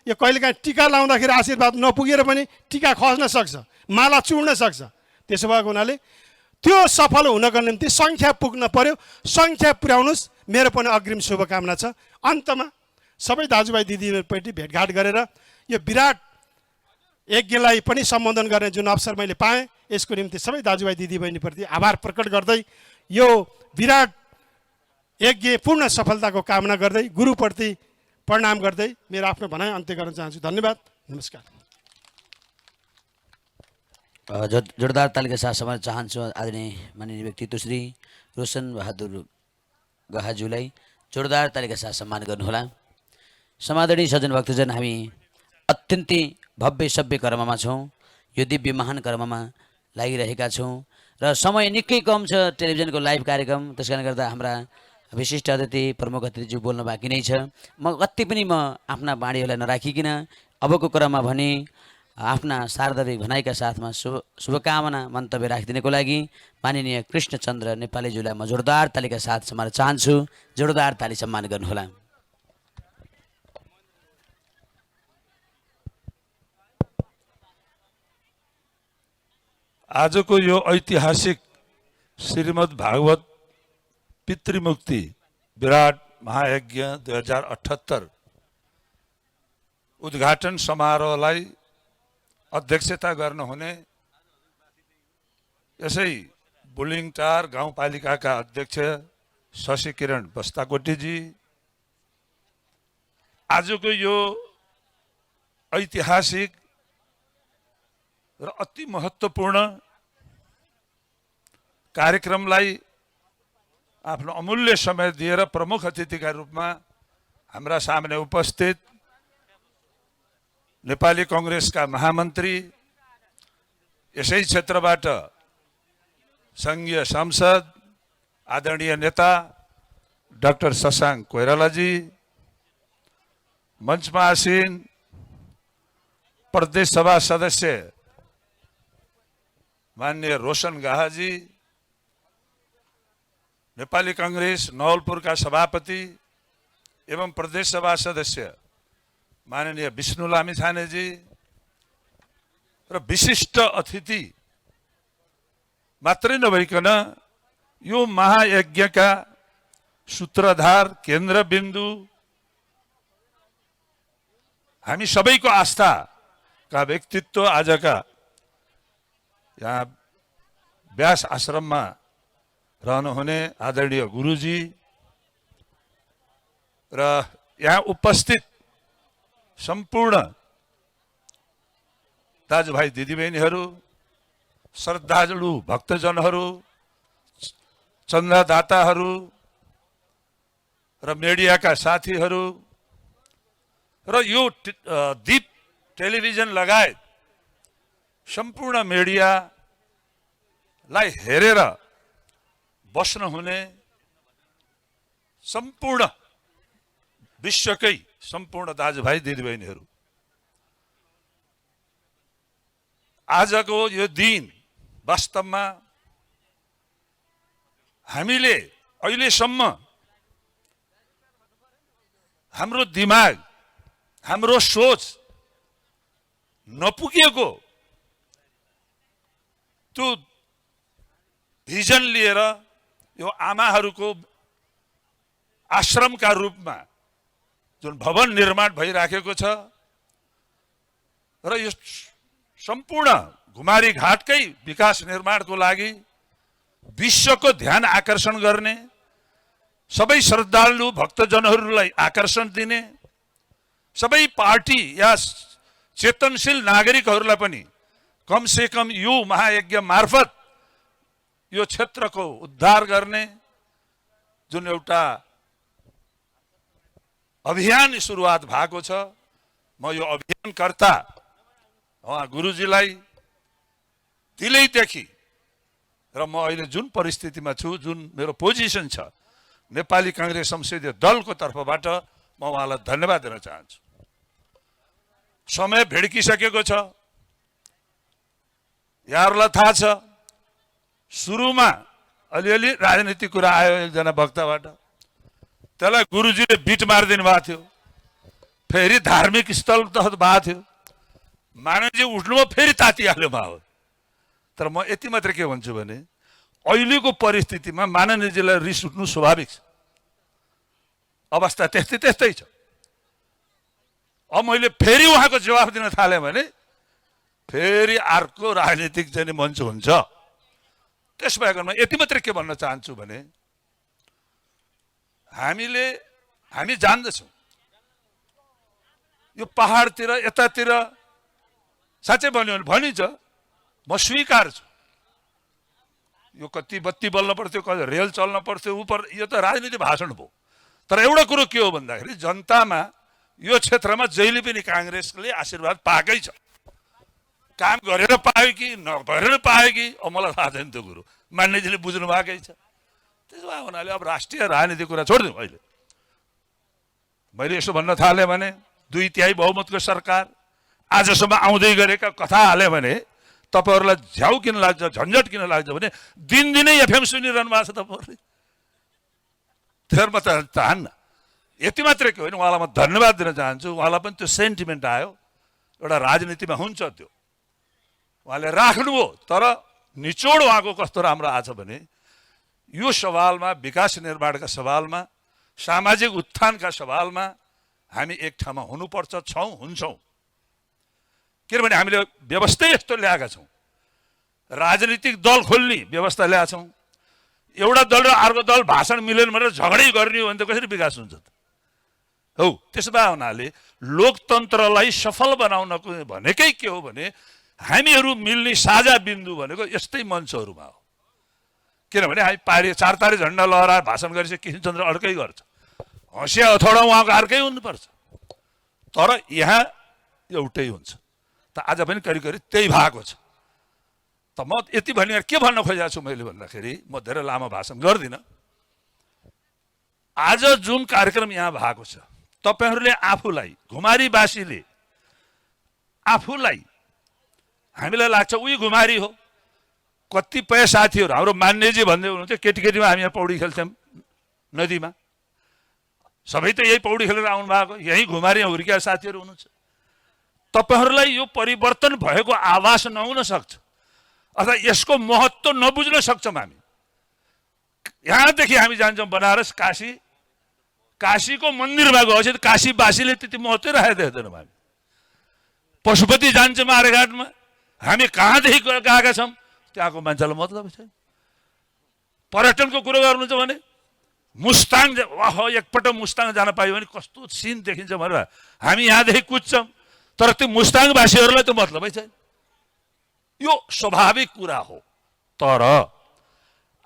यो कहिलेकाहीँ टिका लाउँदाखेरि आशीर्वाद नपुगेर पनि टिका खस्न सक्छ, माला चुड्न सक्छ। त्यसो भएको हुनाले त्यो सफल हुनको निम्ति सङ्ख्या पुग्न पर्यो। सङ्ख्या पुर्याउनुहोस्, मेरो पनि अग्रिम शुभकामना छ। अन्तमा सबै दाजुभाइ दिदीहरूपट्टि भेटघाट गरेर यो विराट यज्ञलाई पनि सम्बोधन गर्ने जुन अवसर मैले पाएँ, यसको निम्ति सबै दाजुभाइ दिदीबहिनीप्रति आभार प्रकट गर्दै यो विराट यज्ञ पूर्ण सफलताको कामना गर्दै गुरुप्रति प्रणाम गर्दै मेरो आफ्नो भनाइ अन्त्य गर्न चाहन्छु। धन्यवाद, नमस्कार।
जोरदार तालिका साथ सम्मान चाहन्छु आदरणीय माननीय व्यक्तित्व श्री रोशन बहादुर गहाजुलाई जोरदार तालिका साथ सम्मान गर्नुहोला। समादरणीय सज्जन भक्तजन, हामी अत्यन्तै भव्य सभ्य कर्ममा छौँ, यो दिव्य महान कर्ममा लागिरहेका छौँ र समय निकै कम छ टेलिभिजनको लाइभ कार्यक्रम, त्यस कारणले गर्दा हाम्रा विशिष्ट अतिथि प्रमुख अतिथिज्यू बोल्न बाँकी नै छ। म कति पनि आफ्ना बाणीहरूलाई नराखिकन अबको क्रममा भने आफ्ना सार्वजनिक भनाइका साथमा शुभकामना मन्तव्य राखिदिनको लागि माननीय कृष्णचन्द्र नेपालीज्यूलाई म जोरदार तालिका साथ सम्मान चाहन्छु। जोरदार ताली सम्मान गर्नुहोला।
आजको यो ऐतिहासिक श्रीमद् भागवत पितृमुक्ति विराट महायज्ञ 2078 उद्घाटन समारोहलाई अध्यक्षता गर्नुहुने यसै बुलिङटार गाउँपालिकाका अध्यक्ष शशि किरण बस्ताकोटीजी, आजको यो ऐतिहासिक र अति महत्त्वपूर्ण कार्यक्रमलाई आफ्नो अमूल्य समय दिएर प्रमुख अतिथिका रूपमा हाम्रा सामने उपस्थित नेपाली कांग्रेसका महामन्त्री, यसै क्षेत्रबाट संघीय सांसद आदरणीय नेता डाक्टर शशाङ्क कोइरालाजी, मञ्चमा आसीन प्रदेश सभा सदस्य माननीय रोशन गाहाजी, नेपाली कांग्रेस नवलपुरका सभापति एवं प्रदेश सभा सदस्य माननीय विष्णु लामिछानेजी र विशिष्ट अतिथि मात्रै नभइकन यो महायज्ञका सूत्रधार केन्द्रबिन्दु हामी सबैको आस्थाका व्यक्तित्व आजका यहाँ व्यास आश्रममा रहनुहुने आदरणीय गुरुजी र यहाँ उपस्थित सम्पूर्ण दाजुभाइ दिदीबहिनीहरू, श्रद्धालु भक्तजनहरू, चन्दादाताहरू र मिडियाका साथीहरू र यो दीप टेलिभिजन लगायत सम्पूर्ण मिडियालाई हेरेर बस्न हुने सम्पूर्ण विश्वकै सम्पूर्ण दाजुभाइ दिदीबहिनीहरू, आजको यो दिन वास्तवमा हामीले अहिलेसम्म हाम्रो दिमाग, हाम्रो सोच नपुगेको त्यो भिजन लिएर यो आमाहरूको आश्रमका रूपमा जुन भवन निर्माण भइराखेको छ र यो सम्पूर्ण घुमारी घाटकै विकास निर्माणको लागि विश्वको ध्यान आकर्षण गर्ने, सबै श्रद्धालु भक्तजनहरूलाई आकर्षण दिने, सबै पार्टी या चेतनशील नागरिकहरूलाई पनि कम से कम यो महायज्ञ मार्फत यो क्षेत्रको उद्धार गर्ने जुन एउटा अभियान सुरुवात भएको छ, म यो अभियानकर्ता उहाँ गुरुजीलाई दिलैदेखि र म अहिले जुन परिस्थितिमा छु, जुन मेरो पोजिसन छ नेपाली कांग्रेस संसदीय दलको तर्फबाट म उहाँलाई धन्यवाद दिन चाहन्छु। समय भेड्किसकेको छ, यहाँहरूलाई थाहा छ सुरुमा अलिअलि राजनीतिक कुरा आयो एकजना वक्ताबाट, त्यसलाई गुरुजीले बिट मारिदिनु भएको थियो, फेरि धार्मिक स्थल तहत भएको थियो, मानवजी उठ्नुमा फेरि तातिहाल्यो माहौल। तर म यति मात्र के भन्छु भने अहिलेको परिस्थितिमा माननीयजीलाई रिस उठ्नु स्वाभाविक छ, अवस्था त्यस्तै छ। अब मैले फेरि उहाँको जवाफ दिन थालेँ भने फेरि अर्को राजनीतिक चाहिँ मञ्च हुन्छ। त्यस भएकोमा यति मात्रै के भन्न चाहन्छु भने हामी जान्दछौँ यो पहाडतिर यतातिर साँच्चै भन्यो भने भनिन्छ, म स्वीकार छु यो कति बत्ती बल्न पर्थ्यो, कति रेल चल्न पर्थ्यो, यो त राजनीति भाषण भयो। तर एउटा कुरो के हो भन्दाखेरि जनतामा यो क्षेत्रमा जहिले पनि काङ्ग्रेसले आशीर्वाद पाएकै छ। काम गरेर पायो कि नगरेर पायो कि मलाई थाहा छैन त्यो कुरो, मान्यजीले बुझ्नु भएकै छ। त्यसो भए हुनाले अब राष्ट्रिय राजनीतिक कुरा छोडिदिउँ। अहिले मैले यसो भन्न थालेँ भने 2/3 बहुमतको सरकार आजसम्म आउँदै गरेका कथा हालेँ भने तपाईँहरूलाई झ्याउ किन लाग्छ, झन्झट किन लाग्छ भने दिनदिनै एफएम सुनिरहनु भएको छ तपाईँहरूले। त्यसमा त चाहन्न। यति मात्रै के होइन, उहाँलाई म धन्यवाद दिन चाहन्छु। उहाँलाई पनि त्यो सेन्टिमेन्ट आयो, एउटा राजनीतिमा हुन्छ त्यो, उहाँले राख्नुभयो। तर निचोड उहाँको कस्तो राम्रो आछ भने यो सवालमा, विकास निर्माणका सवालमा, सामाजिक उत्थानका सवालमा हामी एक ठाउँमा हुनुपर्छ, हुन्छौँ। किनभने हामीले व्यवस्था यस्तो ल्याएका छौँ, राजनीतिक दल खोल्ने व्यवस्था ल्याएका छौँ। एउटा दल र अर्को दल भाषण मिलेन भनेर झगडै गर्ने हो भने त कसरी विकास हुन्छ त? हो, त्यसो भए हुनाले लोकतन्त्रलाई सफल बनाउनको भनेकै के हो भने हामीहरू मिल्ने साझा बिन्दु भनेको यस्तै मञ्चहरूमा हो। किनभने हामी 4 तारे झन्डा लहराएर भाषण गरेपछि किशनचन्द्र अर्कै गर्छ, हँसिया हथौडा उहाँको अर्कै हुनुपर्छ। तर यहाँ एउटै हुन्छ। त आज पनि करिब करिब त्यही भएको छ। त म यति भनेर के भन्न खोजेको छु मैले भन्दाखेरि, म धेरै लामो भाषण गर्दिनँ। आज जुन कार्यक्रम यहाँ भएको छ, तपाईँहरूले आफूलाई, घुमारीवासीले आफूलाई, हामीलाई लाग्छ उही घुमारी हो। कतिपय साथीहरू हाम्रो मान्यजी भन्दै हुनुहुन्थ्यो केटीकेटीमा हामी यहाँ पौडी खेल्थ्यौँ नदीमा, सबै त यही पौडी खेलेर आउनु भएको, यही घुमारी हुर्किया साथीहरू हुनुहुन्छ। तपाईँहरूलाई यो परिवर्तन भएको आभास नहुन सक्छ अथवा यसको महत्त्व नबुझ्न सक्छौँ हामी। यहाँदेखि हामी जान्छौँ बनारस, काशीको मन्दिरमा गएपछि त काशीवासीले त्यति महत्त्वै राखेको देख्दैनौँ हामी। पशुपति जान्छौँ मारेघाटमा, हामी कहाँदेखि गएका छौँ त्यहाँको मान्छेलाई मतलब छैन। पर्यटनको कुरो गर्नुहुन्छ भने मुस्ताङ, वाह एकपल्ट मुस्ताङ जान पायो भने कस्तो सिन देखिन्छ भनेर हामी यहाँदेखि कुद्छौँ, तर त्यो मुस्ताङवासीहरूलाई त मतलबै छैन। यो स्वाभाविक कुरा हो। तर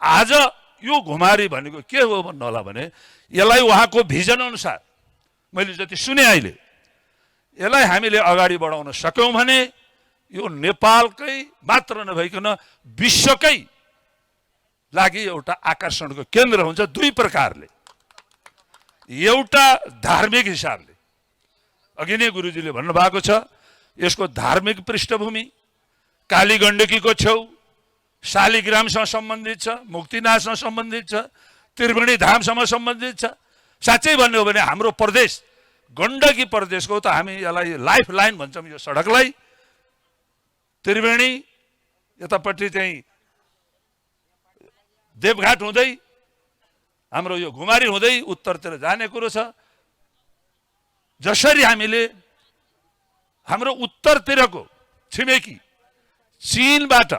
आज यो घुमारी भनेको के हो भन्नु होला भने यसलाई उहाँको भिजन अनुसार मैले जति सुने अहिले, यसलाई हामीले अगाडि बढाउन सक्यौँ भने यो नेपालकै मात्र नभइकन विश्वकै लागि एउटा आकर्षणको केन्द्र हुन्छ। दुई प्रकारले, एउटा धार्मिक हिसाबले, अघि नै गुरुजीले भन्नुभएको छ, यसको धार्मिक पृष्ठभूमि काली गण्डकीको छेउ शालिग्रामसँग सम्बन्धित छ, मुक्तिनाथसँग सम्बन्धित छ, त्रिवेणी धामसँग सम्बन्धित छ। साँच्चै भन्नु हो भने हाम्रो प्रदेश गण्डकी प्रदेशको त हामी यसलाई लाइफ लाइन भन्छौँ। यो सडकलाई त्रिवेणी यतापट्टि चाहिँ देवघाट हुँदै हाम्रो यो घुमारी हुँदै उत्तरतिर जाने कुरो छ। जसरी हामीले हाम्रो उत्तरतिरको छिमेकी चीनबाट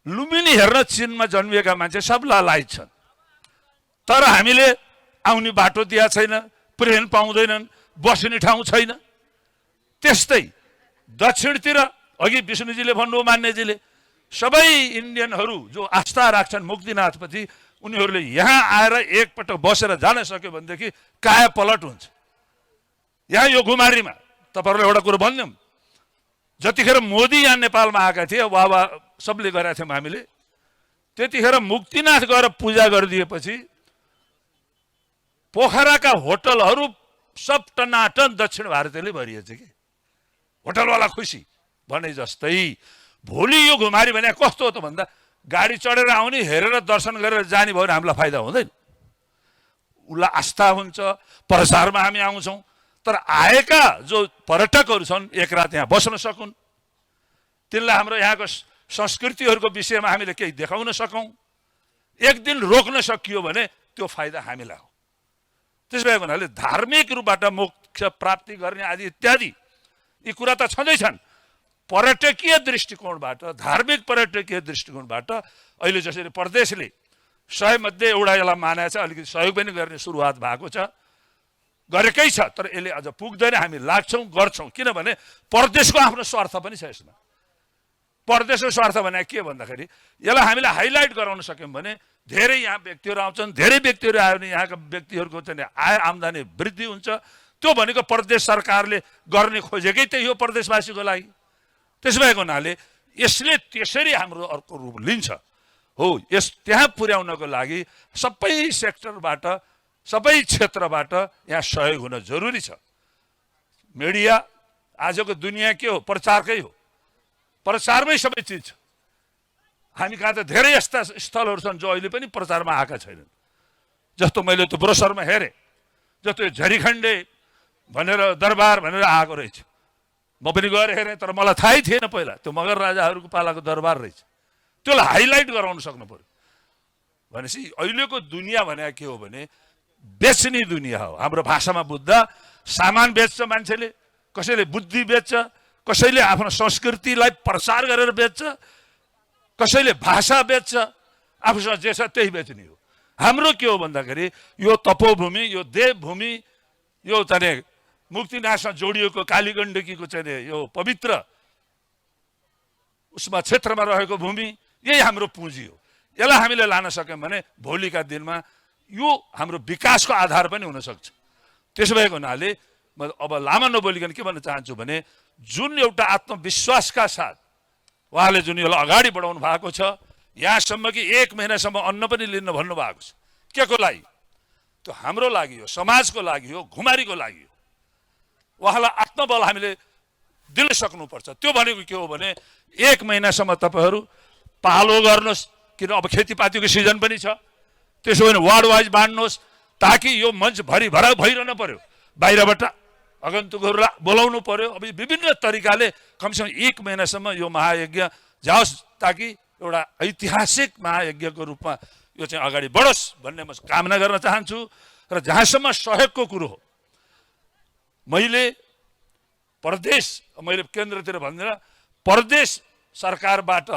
लुम्बिनी हेर्न चीनमा जन्मिएका मान्छे सब लालायित छन्, तर हामीले आउने बाटो दिया छैन, प्लेन पाउँदैनन्, बस्ने ठाउँ छैन। त्यस्तै दक्षिणतिर अघि विष्णुजीले भन्नुभयो, मान्यजीले, सबै इन्डियनहरू जो आस्था राख्छन् मुक्तिनाथप्रति, उनीहरूले यहाँ आएर एकपटक बसेर जान सक्यो भनेदेखि काया पलट हुन्छ। यहाँ यो घुमारीमा तपाईँहरूले एउटा कुरो भन्यौँ, जतिखेर मोदी यहाँ नेपालमा आएका थिए, वाह सबले गरेका थियौँ हामीले, त्यतिखेर मुक्तिनाथ गएर पूजा गरिदिएपछि पोखराका होटलहरू सब टनाटन दक्षिण भारतीयले भरिएछ कि होटलवाला खुसी भने जस्तै। भोलि यो घुमारी भने कस्तो हो त भन्दा गाडी चढेर आउने, हेरेर दर्शन गरेर जाने भयो भने हामीलाई फाइदा हुँदैन, उसलाई आस्था हुन्छ, प्रचारमा हामी आउँछौँ। तर आएका जो पर्यटकहरू छन् एक रात यहाँ बस्न सकुन्, तिनलाई हाम्रो यहाँको संस्कृतिहरूको विषयमा हामीले केही देखाउन सकौँ, एक दिन रोक्न सकियो भने त्यो फाइदा हामीलाई हो। त्यसो भएको हुनाले धार्मिक रूपबाट मोक्ष प्राप्ति गर्ने आदि इत्यादि यी कुरा त छँदैछन्। पर्यटकीय दृष्टिकोणबाट, धार्मिक पर्यटकीय दृष्टिकोणबाट अहिले जसरी प्रदेशले 100 मध्ये एउटा यसलाई मानेको छ, अलिकति सहयोग पनि गर्ने सुरुवात भएको छ, गरेकै छ, तर यसले अझ पुग्दैन। हामी लाग्छौँ, गर्छौँ, किनभने प्रदेशको आफ्नो स्वार्थ पनि छ यसमा। प्रदेशको स्वार्थ भने के भन्दाखेरि यसलाई हामीले हाइलाइट गराउन सक्यौँ भने धेरै यहाँ व्यक्तिहरू आउँछन्, धेरै व्यक्तिहरू आयो भने यहाँका व्यक्तिहरूको चाहिँ आय आम्दानी वृद्धि हुन्छ। त्यो भनेको प्रदेश सरकारले गर्ने खोजेकै त्यही हो प्रदेशवासीको लागि। त्यसो भएको हुनाले यसले त्यसरी हाम्रो अर्को रूप लिन्छ। हो, त्यहाँ पुर्याउनको लागि सबै सेक्टरबाट, सबै क्षेत्रबाट यहाँ सहयोग हुन जरुरी छ। मिडिया आजको दुनियाँ के हो? प्रचारकै हो। प्रचारमै सबै चिज छ। हामी कहाँ त धेरै यस्ता स्थलहरू छन् जो अहिले पनि प्रचारमा आएका छैनन्। जस्तो मैले त्यो ब्रोसरमा हेरेँ, जस्तो झरीखण्डे भनेर दरबार भनेर आएको रहेछ। म पनि गएर हेरेँ, तर मलाई थाहै थिएन पहिला त्यो मगर राजाहरूको पालाको दरबार रहेछ। त्यसलाई हाइलाइट गराउन सक्नु पर्यो। भनेपछि अहिलेको दुनियाँ भने के हो भने बेच्ने दुनियाँ हो। हाम्रो भाषामा बुझ्दा सामान बेच्छ मान्छेले, कसैले बुद्धि बेच्छ, कसैले आफ्नो संस्कृतिलाई प्रचार गरेर बेच्छ, कसैले भाषा बेच्छ, आफूसँग जे छ त्यही बेच्ने हो। हाम्रो के हो भन्दाखेरि यो तपोभूमि, यो देवभूमि, यो चाहिँ मुक्तिनाथसँग जोडिएको कालीगण्डकीको चाहिँ यो पवित्र उसमा क्षेत्रमा रहेको भूमि, यही हाम्रो पुँजी हो। यसलाई हामीले लान सक्यौँ भने भोलिका दिनमा यो हाम्रो विकासको आधार पनि हुनसक्छ। त्यसो भएको हुनाले म अब लामो नबोलिकन के भन्न चाहन्छु भने जुन एउटा आत्मविश्वासका साथ उहाँले जुन यसलाई अगाडि बढाउनु भएको छ, यहाँसम्म कि 1 महिनासम्म अन्न पनि लिन भन्नुभएको छ। के को लागि? त्यो हाम्रो लागि हो, समाजको लागि हो, घुमारीको लागि हो। उहाँलाई आत्मबल हामीले दिन सक्नुपर्छ। त्यो भनेको के हो भने 1 महिनासम्म तपाईँहरू पालो गर्नुहोस्, किन अब खेतीपातीको सिजन पनि छ। त्यसो भने वार्ड वाइज बाँड्नुहोस्, ताकि यो मञ्च भरिभरा भइरहन पर्यो। बाहिरबाट आगन्तुकहरूलाई बोलाउनु पर्यो। अब विभिन्न तरिकाले कमसेकम 1 महिनासम्म यो महायज्ञ जाओस्, ताकि एउटा ऐतिहासिक महायज्ञको रूपमा यो चाहिँ अगाडि बढोस् भन्ने म कामना गर्न चाहन्छु। र जहाँसम्म सहयोगको कुरो हो, मैले केन्द्रतिर भन्दिनँ, प्रदेश सरकारबाट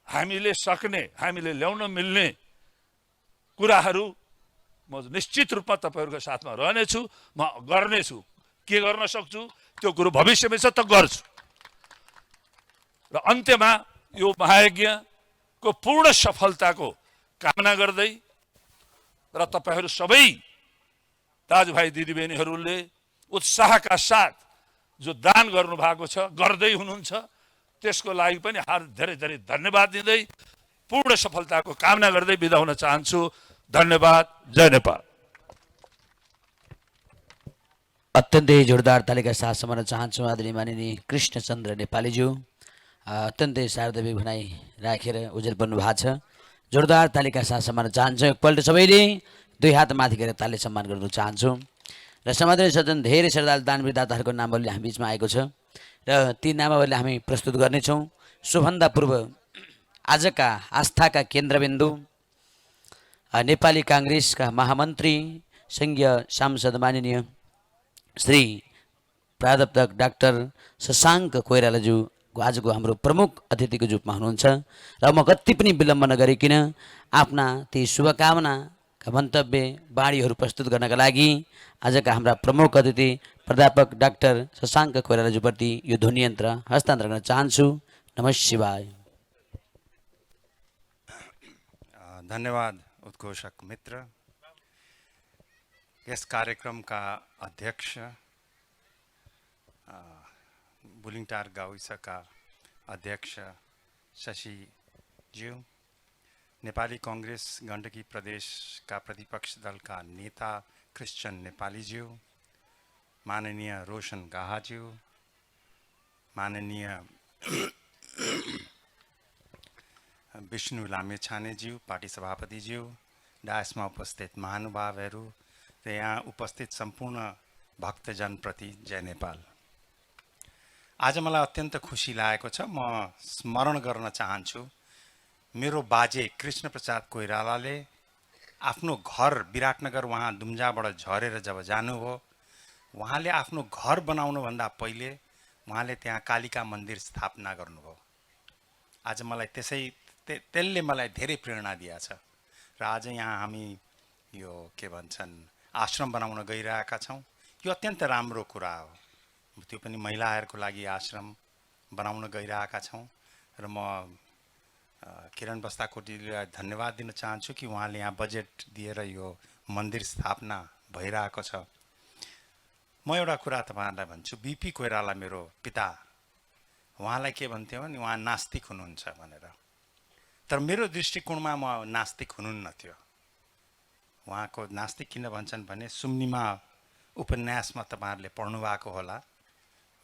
हामीले सक्ने, हामीले ल्याउन मिल्ने कुराहरू म निश्चित रूपमा तपाईँहरूको साथमा रहनेछु, म गर्नेछु। के गर्न सक्छु त्यो कुरो भविष्यमै छ त गर्छु। र अन्त्यमा यो महायज्ञको पूर्ण सफलताको कामना गर्दै र तपाईँहरू सबै दाजुभाइ दिदीबहिनीहरूले उत्साहका साथ जो दान गर्नुभएको छ, गर्दै हुनुहुन्छ, त्यसको लागि पनि धेरै धेरै धन्यवाद दिँदै पूर्ण सफलताको कामना गर्दै बिदा हुन चाहन्छु। धन्यवाद। जय नेपाल।
अत्यन्तै जोरदार तालिका साथ सम्मान चाहन्छु आदरणीय माननीय कृष्णचन्द्र नेपालीज्यू, अत्यन्तै शारदीय भनाइ राखेर उजेल बन्नु भएको छ। जोरदार तालिका साथ सम्मान चाहन्छु। एकपल्ट सबैले 2 हात माथि गरेर ताली सम्मान गर्न चाहन्छु। र समाजले सज्जन धेरै श्रद्धालु दानवीर दाताहरूको नामहरूले हामी बिचमा आएको छ र ती नामावलीले हामी प्रस्तुत गर्नेछौँ। सोभन्दा पूर्व आजका आस्थाका केन्द्रबिन्दु नेपाली काङ्ग्रेसका महामन्त्री, सङ्घीय सांसद माननीय श्री प्राध्यापक डाक्टर शशाङ्क कोइरालाज्यू आजको हाम्रो प्रमुख अतिथिको रूपमा हुनुहुन्छ। र म कति पनि विलम्ब नगरिकन आफ्ना ती शुभकामनाका मन्तव्य बाणीहरू प्रस्तुत गर्नका लागि आजका हाम्रा प्रमुख अतिथि प्राध्यापक डाक्टर शशाङ्क कोइरालाज्यूप्रति यो ध्वनि यन्त्र हस्तान्तरण गर्न चाहन्छु। नमः शिवाय।
धन्यवाद उद्घोषक मित्र। यस कार्यक्रमका अध्यक्ष, बुलिङटार गाविसका अध्यक्ष शशिज्यू, नेपाली काङ्ग्रेस गण्डकी प्रदेशका प्रतिपक्ष दलका नेता क्रिस्चियन नेपालीज्यू, माननीय रोशन गाहाज्यू, माननीय विष्णु लामेछानेज्यू, पार्टी सभापतिज्यू, डायसमा उपस्थित महानुभावहरू र यहाँ उपस्थित सम्पूर्ण भक्तजनप्रति जय नेपाल। आज मलाई अत्यन्त खुसी लागेको छ। म स्मरण गर्न चाहन्छु, मेरो बाजे कृष्णप्रसाद कोइरालाले आफ्नो घर विराटनगर उहाँ दुम्जाबाट झरेर जब जानुभयो, उहाँले आफ्नो घर बनाउनुभन्दा पहिले उहाँले त्यहाँ कालिका मन्दिर स्थापना गर्नुभयो। आज मलाई त्यसले मलाई धेरै प्रेरणा दिएको छ र आज यहाँ हामी यो के भन्छन् आश्रम बनाउन गइरहेका छौँ। यो अत्यन्त राम्रो कुरा हो। त्यो पनि महिलाहरूको लागि आश्रम बनाउन गइरहेका छौँ र म किरण बस्ताकोटीलाई धन्यवाद दिन चाहन्छु कि उहाँले यहाँ बजेट दिएर यो मन्दिर स्थापना भइरहेको छ। म एउटा कुरा तपाईँहरूलाई भन्छु, बिपी कोइराला मेरो पिता, उहाँलाई के भन्थ्यो भने उहाँ नास्तिक हुनुहुन्छ भनेर, तर मेरो दृष्टिकोणमा म नास्तिक हुनुहुन्न थियो। उहाँको नास्तिक किन भन्छन् भने सुम्निमा उपन्यासमा तपाईँहरूले पढ्नु भएको होला,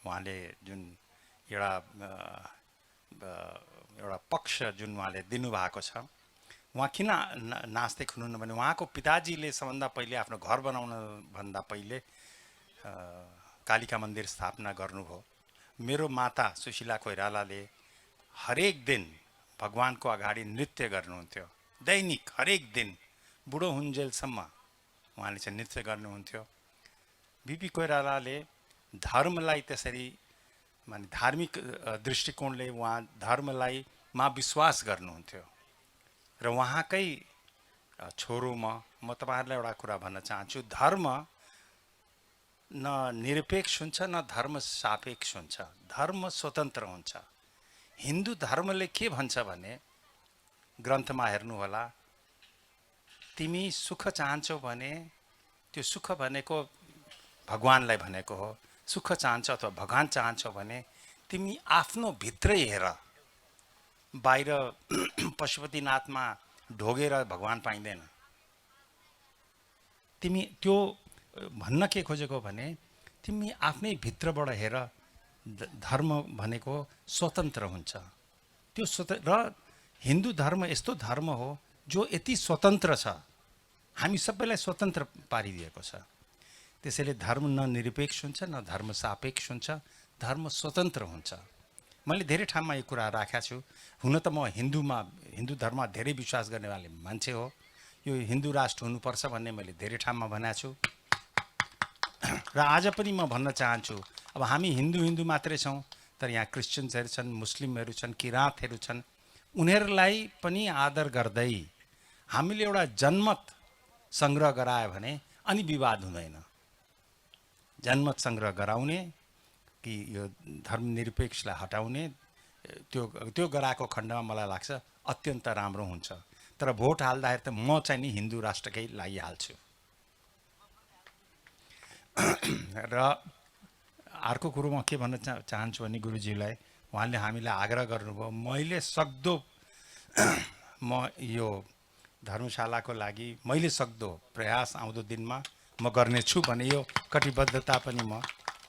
उहाँले जुन एउटा पक्ष जुन उहाँले दिनुभएको छ, उहाँ किन नास्तिक हुनुहुन्न भने उहाँको पिताजीले सबभन्दा पहिले आफ्नो घर बनाउनुभन्दा पहिले कालिका मन्दिर स्थापना गर्नुभयो। मेरो माता सुशीला कोइरालाले हरेक दिन भगवानको अगाडि नृत्य गर्नुहुन्थ्यो, दैनिक हरेक दिन बुढो हुन्जेलसम्म उहाँले चाहिँ नृत्य गर्नुहुन्थ्यो। बिपी कोइरालाले धर्मलाई त्यसरी माने धार्मिक दृष्टिकोणले उहाँ धर्मलाई मा विश्वास गर्नुहुन्थ्यो र उहाँकै छोरो म तपाईँहरूलाई एउटा कुरा भन्न चाहन्छु, धर्म न निरपेक्ष हुन्छ न धर्म सापेक्ष हुन्छ, धर्म स्वतन्त्र हुन्छ। हिन्दू धर्मले के भन्छ भने ग्रन्थमा हेर्नु होला, तिमी सुख चाहन्छौ भने त्यो सुख भनेको भगवानलाई भनेको हो, सुख चाहन्छ अथवा भगवान चाहन्छौ भने तिमी आफ्नो भित्रै हेर, बाहिर पशुपतिनाथमा ढोगेर भगवान पाइँदैन। तिमी त्यो भन्न के खोजेको भने तिमी आफ्नै भित्रबाट हेर, धर्म भनेको स्वतन्त्र हुन्छ। त्यो र हिन्दू धर्म यस्तो धर्म हो जो यति स्वतन्त्र छ, हामी सबैलाई स्वतन्त्र पारिदिएको छ। त्यसैले धर्म न निरपेक्ष हुन्छ न धर्म सापेक्ष हुन्छ, धर्म स्वतन्त्र हुन्छ। मैले धेरै ठाउँमा यो कुरा राखेको छु। हुन त म हिन्दू धर्ममा धेरै विश्वास गर्नेवाले मान्छे हो, यो हिन्दू राष्ट्र हुनुपर्छ भन्ने मैले धेरै ठाउँमा भनेको छु र आज पनि म भन्न चाहन्छु। अब हामी हिन्दू मात्रै छौँ, तर यहाँ क्रिस्चियन्सहरू छन्, मुस्लिमहरू छन्, किराँतहरू छन्, उनीहरूलाई पनि आदर गर्दै हामीले एउटा जनमत सङ्ग्रह गरायो भने अनि विवाद हुँदैन। जनमत सङ्ग्रह गराउने कि यो धर्मनिरपेक्षलाई हटाउने, त्यो गराएको खण्डमा मलाई लाग्छ अत्यन्त राम्रो हुन्छ। तर भोट हाल्दाखेरि त म चाहिँ नि हिन्दू राष्ट्रकै लागिहाल्छु। र अर्को कुरो म के भन्न चाहन्छु भने गुरुजीलाई, उहाँले हामीलाई आग्रह गर्नुभयो, मैले सक्दो म यो धर्मशालाको लागि मैले सक्दो प्रयास आउँदो दिनमा म गर्नेछु भने यो कटिबद्धता पनि म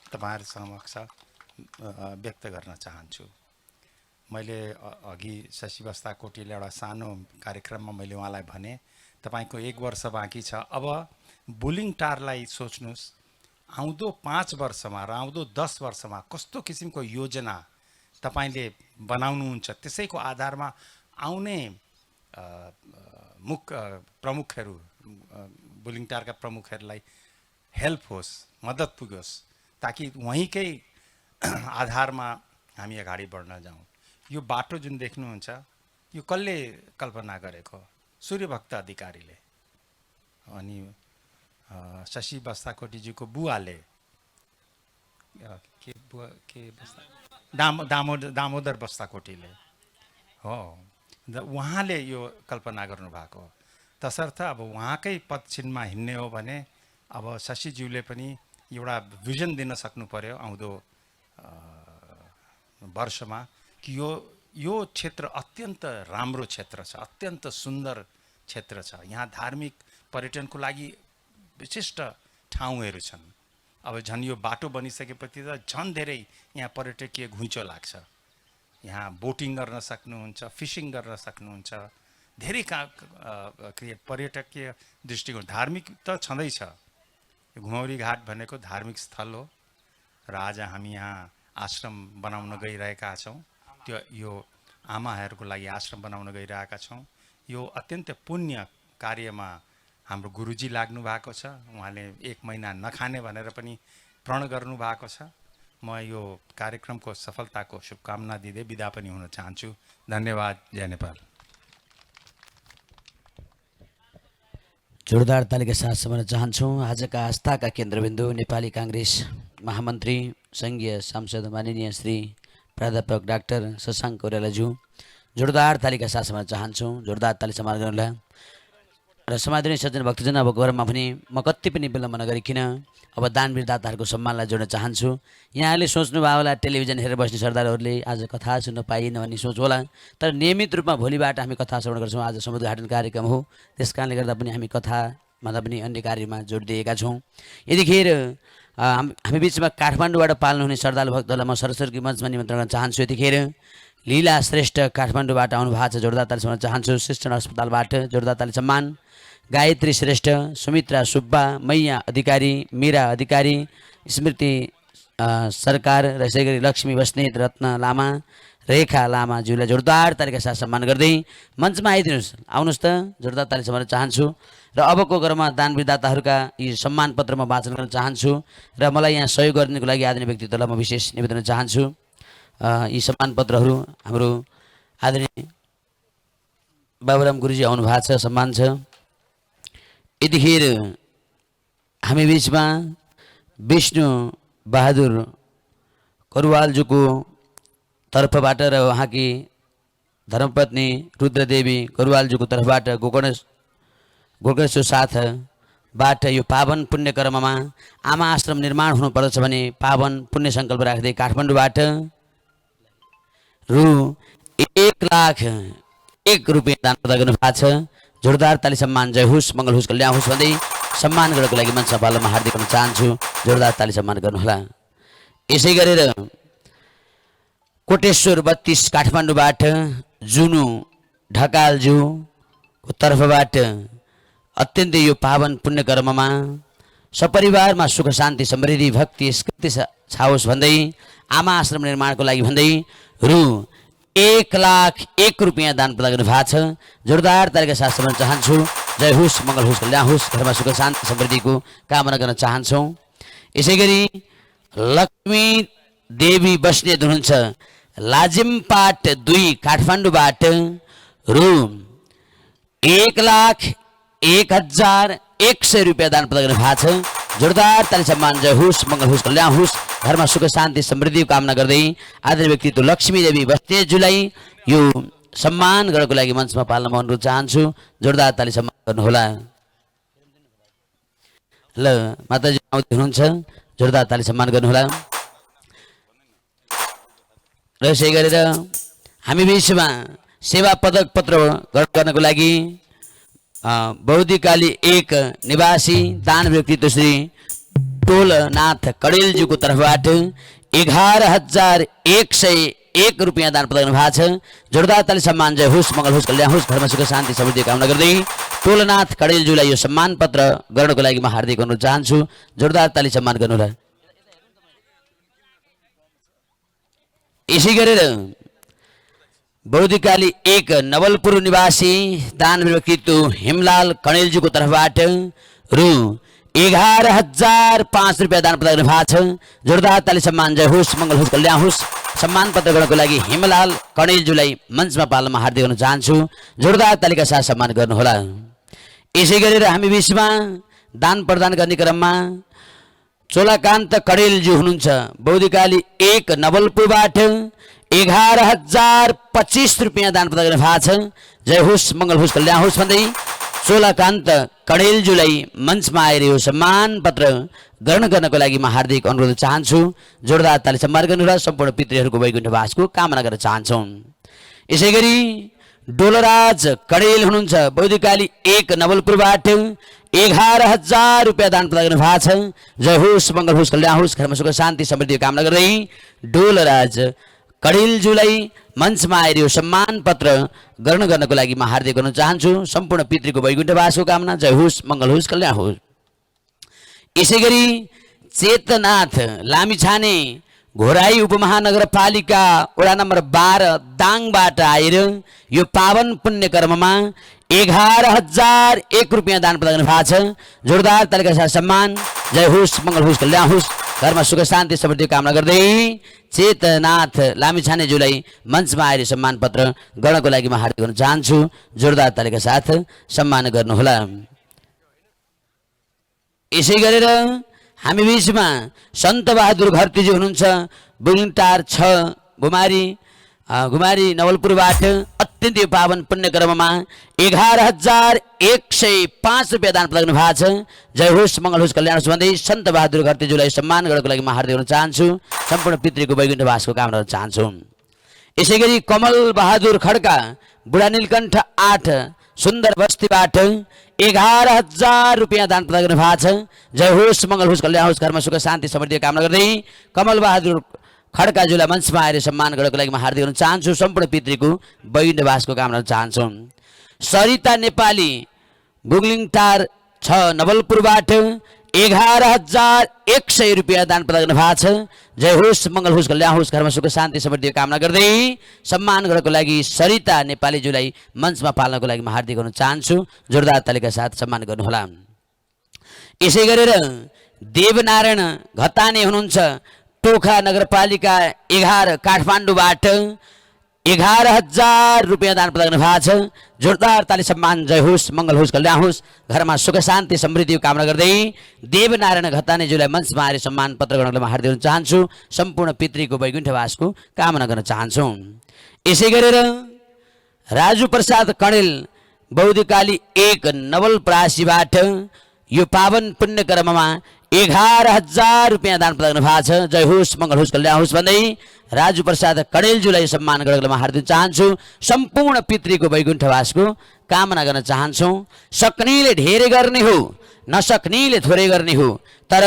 तपाईँहरू समक्ष व्यक्त गर्न चाहन्छु। मैले अघि शशि बस्ताकोटीले एउटा सानो कार्यक्रममा मैले उहाँलाई भने, तपाईँको 1 वर्ष बाँकी छ, अब बुलिङटारलाई सोच्नुहोस्, आउँदो 5 वर्षमा र आउँदो 10 वर्षमा कस्तो किसिमको योजना तपाईँले बनाउनुहुन्छ, त्यसैको आधारमा आउने प्रमुखहरू, बुलिङटारका प्रमुखहरूलाई हेल्प होस्, मद्दत पुगोस्, ताकि वहीँकै आधारमा हामी अगाडि बढ्न जाउँ। यो बाटो जुन देख्नुहुन्छ यो कसले कल्पना गरेको? सूर्यभक्त अधिकारीले, अनि शशि बस्ताकोटीजीको बुवाले, दामोदर बस्ताकोटीले हो, उहाँले यो कल्पना गर्नुभएको। तसर्थ अब उहाँकै पदचिन्हमा हिँड्ने हो भने अब शशीज्यूले पनि एउटा भिजन दिन सक्नु पर्यो आउँदो वर्षमा कि यो क्षेत्र अत्यन्त राम्रो क्षेत्र छ, अत्यन्त सुन्दर क्षेत्र छ, यहाँ धार्मिक पर्यटनको लागि विशिष्ट ठाउँहरू छन्। अब झन् यो बाटो बनिसकेपछि त झन् धेरै यहाँ पर्यटकीय घुइँचो लाग्छ। यहाँ बोटिङ गर्न सक्नुहुन्छ, फिसिङ गर्न सक्नुहुन्छ, धेरै पर्यटकीय दृष्टिकोण, धार्मिक त छँदैछ। घुमौरी घाट भनेको धार्मिक स्थल हो र आज हामी यहाँ आश्रम बनाउन गइरहेका छौँ। त्यो यो आमाहरूको लागि आश्रम बनाउन गइरहेका छौँ। यो अत्यन्त पुण्य कार्यमा हाम्रो गुरुजी लाग्नु भएको छ। उहाँले 1 महिना नखाने भनेर पनि प्रण गर्नु भएको छ। म यो कार्यक्रमको सफलताको शुभकामना दिँदै बिदा पनि हुन चाहन्छु। धन्यवाद। जय नेपाल।
जोरदार तालिका साथ सम्झन चाहन्छौँ आजका आस्थाका केन्द्रबिन्दु नेपाली काङ्ग्रेस महामन्त्री सङ्घीय सांसद माननीय श्री प्राध्यापक डाक्टर शशाङ्क कोइरालाज्यू। जोरदार तालिका साथ सम्झन चाहन्छौँ। जोरदार ताली सम्मान गर्नुलाई र समादरणीय सज्जन भक्तजन, अब गौरवमा पनि म कति पनि विलम्ब नगरिकन अब दानवीर दाताहरूको सम्मानलाई जोड्न चाहन्छु। यहाँले सोच्नुभयो होला टेलिभिजन हेरेर बस्ने सरदारहरूले आज कथा सुन्न पाइएन भन्ने सोच होला, तर नियमित रूपमा भोलिबाट हामी कथा श्रवण गर्छौँ। आज समुद्घाटन कार्यक्रम हो, त्यस कारणले गर्दा पनि हामी कथाभन्दा पनि अन्य कार्यमा जोड दिएका छौँ। यतिखेर हामी बिचमा काठमाडौँबाट पाल्नु हुने सरदार भक्तहरूलाई म सरस्वती मञ्चमा निमन्त्रण गर्न चाहन्छु। यतिखेर लीला श्रेष्ठ काठमाडौँबाट आउनु भएको छ, जोरदार ताली सम्मान चाहन्छु। शिक्षण अस्पतालबाट जोरदार ताली सम्मान। गायत्री श्रेष्ठ, सुमित्रा सुब्बा, मैया अधिकारी, मीरा अधिकारी, स्मृति सरकार र यसै गरी लक्ष्मी बस्नेत, रत्न लामा, रेखा लामाज्यूलाई जोरदार तालिका साथ सम्मान गर्दै मञ्चमा आइदिनुहोस्। आउनुहोस् त, जोरदार ताली सम्मान चाहन्छु। र अबको क्रममा दानवीर दाताहरूका यी सम्मान पत्र म वाचन गर्न चाहन्छु र मलाई यहाँ सहयोग गरिदिनुको लागि आदरणीय व्यक्तित्वलाई म विशेष निवेदन चाहन्छु। यी सम्मान पत्रहरू हाम्रो आदरणीय बाबुराम गुरुजी आउनु भएको छ, सम्मान छ। यतिखेर हामी बिचमा विष्णु बहादुर करुवालज्यूको तर्फबाट र उहाँकी धर्मपत्नी रुद्रदेवी करुवालज्यूको तर्फबाट गोकर्णेश्वर साथबाट यो पावन पुण्य कर्ममा आमा आश्रम निर्माण हुनुपर्दछ भने पावन पुण्य सङ्कल्प राख्दै काठमाडौँबाट रु 1,01 रुपियाँ दान प्रदान गर्नुभएको छ। जोरदार ताली सम्मान। जय होस्, मङ्गल होस्, कल्याण होस् भन्दै सम्मान गर्नको लागि मञ्च सभामा हार्दिक गर्न चाहन्छु। जोरदार ताली सम्मान गर्नुहोला। यसै गरेर कोटेश्वर 32 काठमाडौँबाट जुनु ढकालज्यूको तर्फबाट अत्यन्तै यो पावन पुण्य कर्ममा सपरिवारमा सुख शान्ति समृद्धि भक्ति स्कृति छाओस् भन्दै आमा आश्रम निर्माणको लागि भन्दै रु 1,01 रुपियाँ दान प्रदान गर्नु भएको छ। जोरदार तालिका साथ सम्मान चाहन्छु। जय होस्, मङ्गल होस्, कल्याण होस्, घरमा सुख शान्ति समृद्धिको कामना गर्न चाहन्छौँ। यसै गरी लक्ष्मी देवी बस्नेत हुनुहुन्छ लाजिमपाट 2 काठमाडौँबाट रु 1,01,100 रुपियाँ दान प्रदान गर्नु भएको छ। जोरदार ताली सम्मान। जय होस्, मङ्गल होस्, कल्याण होस्, घरमा सुख शान्ति समृद्धिको कामना गर्दै आदरणीय व्यक्तित्व लक्ष्मी देवी बस्नेतज्यूलाई यो सम्मान गर्नको लागि मञ्चमा पाल्न म अनुरोध चाहन्छु। जोरदार ताली सम्मान गर्नुहोला। ल माताजी आउँदै हुनुहुन्छ, जोरदार ताली सम्मान गर्नुहोला। र यसै गरेर हामी बिचमा सेवा पदक पत्र गर्नको लागि बौद्धिकाली 1 निवासी दान व्यक्तित्व श्री टोलनाथ कडेलज्यूको तर्फबाट 11,101 रुपियाँ दान प्रदान भएको छ। जोरदार ताली सम्मान। जय होस्, मङ्गल होस्, कल्याण होस्, घरमा सुख शान्ति समृद्धि कामना गर्दै टोलनाथ कडेलज्यूलाई यो सम्मान पत्र गर्नको लागि म हार्दिक अनुरोध चाहन्छु। जोरदार ताली सम्मान गर्नुहोला। यसै गरेर बौद्धिकाली 1 नवलपुर निवासी दान व्यक्तित्व हेमलाल कणेलज्यूको तर्फबाट रु 11,005 रुपियाँ दान प्रदान गर्नु भएको छ। जोरदार ताली सम्मान। जय होस्, मङ्गल होस्, कल्याण होस्, सम्मान पत्र गर्नको लागि हेमलाल कणेलज्यूलाई मञ्चमा पाल्नमा हार्दिक गर्न चाहन्छु। जोरदार तालिका साथ सम्मान गर्नुहोला। यसै गरेर हामी बिचमा दान प्रदान गर्ने क्रममा चोलाकान्त कडेलज्यू हुनुहुन्छ बौद्धिकाली 1 नवलपुरबाट 11,025 रुपियाँ दान प्रदान गर्नु भएको छ। जय होस्, मङ्गल होस्, कल्याण होस् भन्दै चोलाकान्त कडेलज्यूलाई मञ्चमा आएर यो सम्मान पत्र ग्रहण गर्नको लागि म हार्दिक अनुरोध चाहन्छु। जोरदार ताली सम्मान गर्नु र सम्पूर्ण पितृहरूको वैकुण्ठवासको कामना गर्न चाहन्छौँ। यसै गरी डोलराज कडेल हुनुहुन्छ बौद्धिकाली 1 नवलपुरबाट 11,000 रुपियाँ दान प्रदान गर्नु भएको छ। जय होस्, मङ्गल होस्, कल्याण होस्, घरमा सुख शान्ति समृद्धि कामना गर्दै डोलराज कडेलज्यूलाई मञ्चमा आएर यो सम्मान पत्र ग्रहण गर्नको लागि म हार्दिक गर्न चाहन्छु। सम्पूर्ण पितृको वैकुण्ठवासको कामना। जय होस्, मङ्गल होस्, कल्याण होस्। यसै गरी चेतनाथ लामिछाने घोराई उपमहानगरपालिका वडा नम्बर 12 दाङबाट आएर यो पावन पुण्य कर्ममा 11,001 रुपियाँ दान प्रदान गर्नु भएको छ। जोरदार तालिका साथ सम्मान। जय होस्, मङ्गल होस्, कल्याण होस्, घरमा सुख शान्ति समृद्धि कामना गर्दै चेतनाथ लामिछानेज्यूलाई मञ्चमा आएर सम्मान पत्र गर्नको लागि म हार्दिक गर्न चाहन्छु। जोरदार तालीका साथ सम्मान गर्नुहोला। यसै गरेर हामी बीचमा सन्त बहादुर घरतीजी हुनुहुन्छ, बुगिङटार 6 घुमारी नवलपुरबाट अत्यन्तै पावन पुण्यकर्ममा 11,105 रुपियाँ दान प्रदान भएको छ। जय होस्, मङ्गल होस्, कल्याण होस् भन्दै सन्त बहादुर घरतीज्यूलाई सम्मान गर्नको लागि म हार्दिक गर्न चाहन्छु। सम्पूर्ण पितृको वैकुण्ठवासको कामना गर्न चाहन्छु। यसै गरी कमल बहादुर खड्का बुढा नीलकण्ठ 8 सुन्दर बस्तीबाट 11,000 रुपियाँ दान प्रदान गर्नु भएको छ। जय होस्, मङ्गल होस्, कल्याण होस्, घरमा सुख शान्ति समृद्धि कामना गर्दै कमल बहादुर खड्काज्यूलाई मञ्चमा आएर सम्मान गर्नको लागि म हार्दिक गर्न चाहन्छु। सम्पूर्ण पितृको वैकुण्ठवासको कामना गर्न चाहन्छु। सरिता नेपाली बुगलिङटार 6 नवलपुरबाट 11,100 रुपियाँ दान प्रदान गर्नु भएको छ। जय होस्, मङ्गल होस्, कल्याण होस्, घरमा सुख शान्ति समृद्धि कामना गर्दै सम्मान गर्नको लागि सरिता नेपालीज्यूलाई मञ्चमा पाल्नको लागि म हार्दिक गर्न चाहन्छु। जोरदार तालीका साथ सम्मान गर्नुहोला। यसै गरेर देवनारायण घताने हुनुहुन्छ, टोखा नगरपालिका 11 काठमाडौँबाट 11,000 रुपियाँ दान प्रदान गर्नु भएको छ। जोरदार ताली सम्मान। जय होस्, मङ्गल होस्, कल्याण होस्, घरमा सुख शान्ति समृद्धि कामना गर्दै देवनारायण घतानेज्यूलाई मञ्चमा आएर सम्मान पत्र गर्नको लागि हार्दिक गर्न चाहन्छु। सम्पूर्ण पितृको वैकुण्ठवासको कामना गर्न चाहन्छु। यसै गरेर राजु प्रसाद कणेल बौद्धकाली 1 नवलपरासीबाट यो पावन पुण्यकर्ममा 11,000 रुपियाँ दान प्रदान गर्नु भएको छ। जय होस्, मङ्गल होस्, कल्याण होस् भन्दै राजु प्रसाद कणेलज्यूलाई सम्मान गर्नको लागि हार्दिक चाहन्छु। सम्पूर्ण पितृको वैकुण्ठवासको कामना गर्न चाहन्छौँ। सक्नेले धेरै गर्ने हो, नसक्नेले थोरै गर्ने हो, तर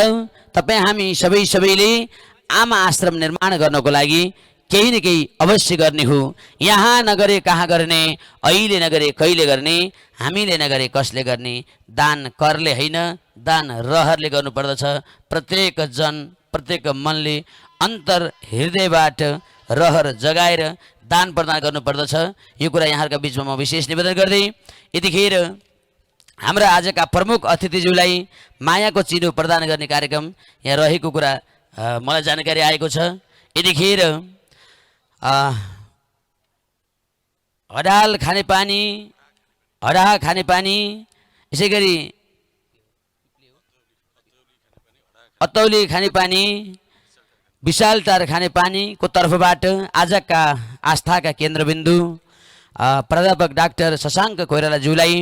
तपाईँ हामी सबैले आमा आश्रम निर्माण गर्नको लागि केही न केही अवश्य गर्ने हो। यहाँ नगरे कहाँ गर्ने, अहिले नगरे कहिले गर्ने, हामीले नगरे कसले गर्ने। दान करले होइन, दान रहरले गर्नुपर्दछ। प्रत्येक जन, प्रत्येक मनले अन्तर हृदयबाट रहर जगाएर दान प्रदान गर्नुपर्दछ। यो कुरा यहाँहरूका बिचमा म विशेष निवेदन गर्दै यतिखेर हाम्रा आजका प्रमुख अतिथिज्यूलाई मायाको चिनो प्रदान गर्ने कार्यक्रम यहाँ रहेको कुरा मलाई जानकारी आएको छ। यतिखेर हडाल खानेपानी यसै गरी अतौली खानेपानी विशालटार खानेपानीको तर्फबाट आजका आस्थाका केन्द्रबिन्दु प्राध्यापक डाक्टर शशाङ्क कोइरालाज्यूलाई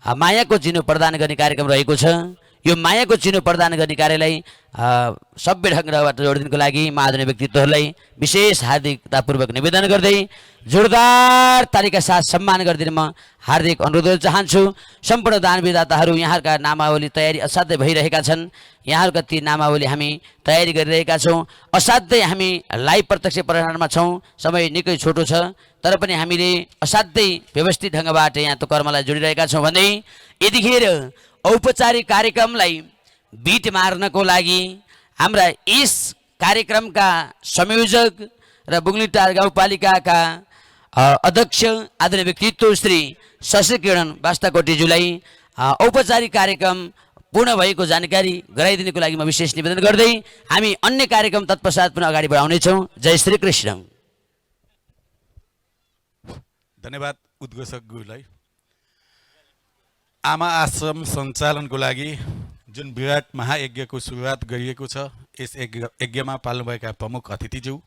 मायाको चिनो प्रदान गर्ने कार्यक्रम रहेको छ। यो मायाको चिनो प्रदान गर्ने कार्यलाई सभ्य ढङ्गबाट जोडिदिनको लागि म आदरणीय व्यक्तित्वहरूलाई विशेष हार्दिकतापूर्वक निवेदन गर्दै जोरदार तालिका साथ सम्मान गरिदिन म हार्दिक अनुरोध गर्न चाहन्छु। सम्पूर्ण दानविदाताहरू यहाँहरूका नामावली तयारी असाध्यै भइरहेका छन्। यहाँहरूका ती नामावली हामी तयारी गरिरहेका छौँ। असाध्यै हामी लाइभ प्रत्यक्ष प्रसारणमा छौँ। समय निकै छोटो छ, तर पनि हामीले असाध्यै व्यवस्थित ढङ्गबाट यहाँ त्यो कर्मलाई जोडिरहेका छौँ भन्दै यतिखेर औपचारिक कार्यक्रमलाई बिट मार्नको लागि हाम्रा यस कार्यक्रमका संयोजक र बुग्लिटार गाउँपालिकाका अध्यक्ष आदरणीय व्यक्तित्व श्री शशिकिरण बास्ताकोटीज्यूलाई औपचारिक कार्यक्रम पूर्ण भएको जानकारी गराइदिनको लागि म विशेष निवेदन गर्दै हामी अन्य कार्यक्रम तत्पश्चात पुनः अगाडि बढाउनेछौँ। जय श्री कृष्ण।
धन्यवाद उद्घोषक गुरुलाई। आमा आश्रम सञ्चालनको लागि जुन विराट महायज्ञको सुरुवात गरिएको छ, यस यज्ञमा पाल्नुभएका प्रमुख अतिथिज्यू,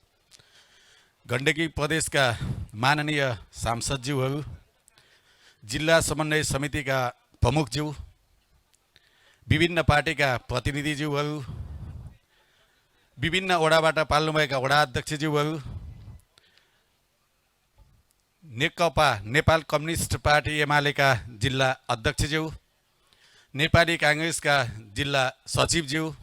गण्डकी प्रदेशका माननीय सांसदज्यूहरू, जिल्ला समन्वय समितिका प्रमुखज्यू, विभिन्न पार्टीका प्रतिनिधिज्यूहरू, विभिन्न वडाबाट पाल्नुभएका वडा अध्यक्षज्यूहरू, नेकपा नेपाल कम्युनिस्ट पार्टी एमालेका जिल्ला अध्यक्षज्यू, नेपाली काङ्ग्रेसका जिल्ला सचिवज्यू,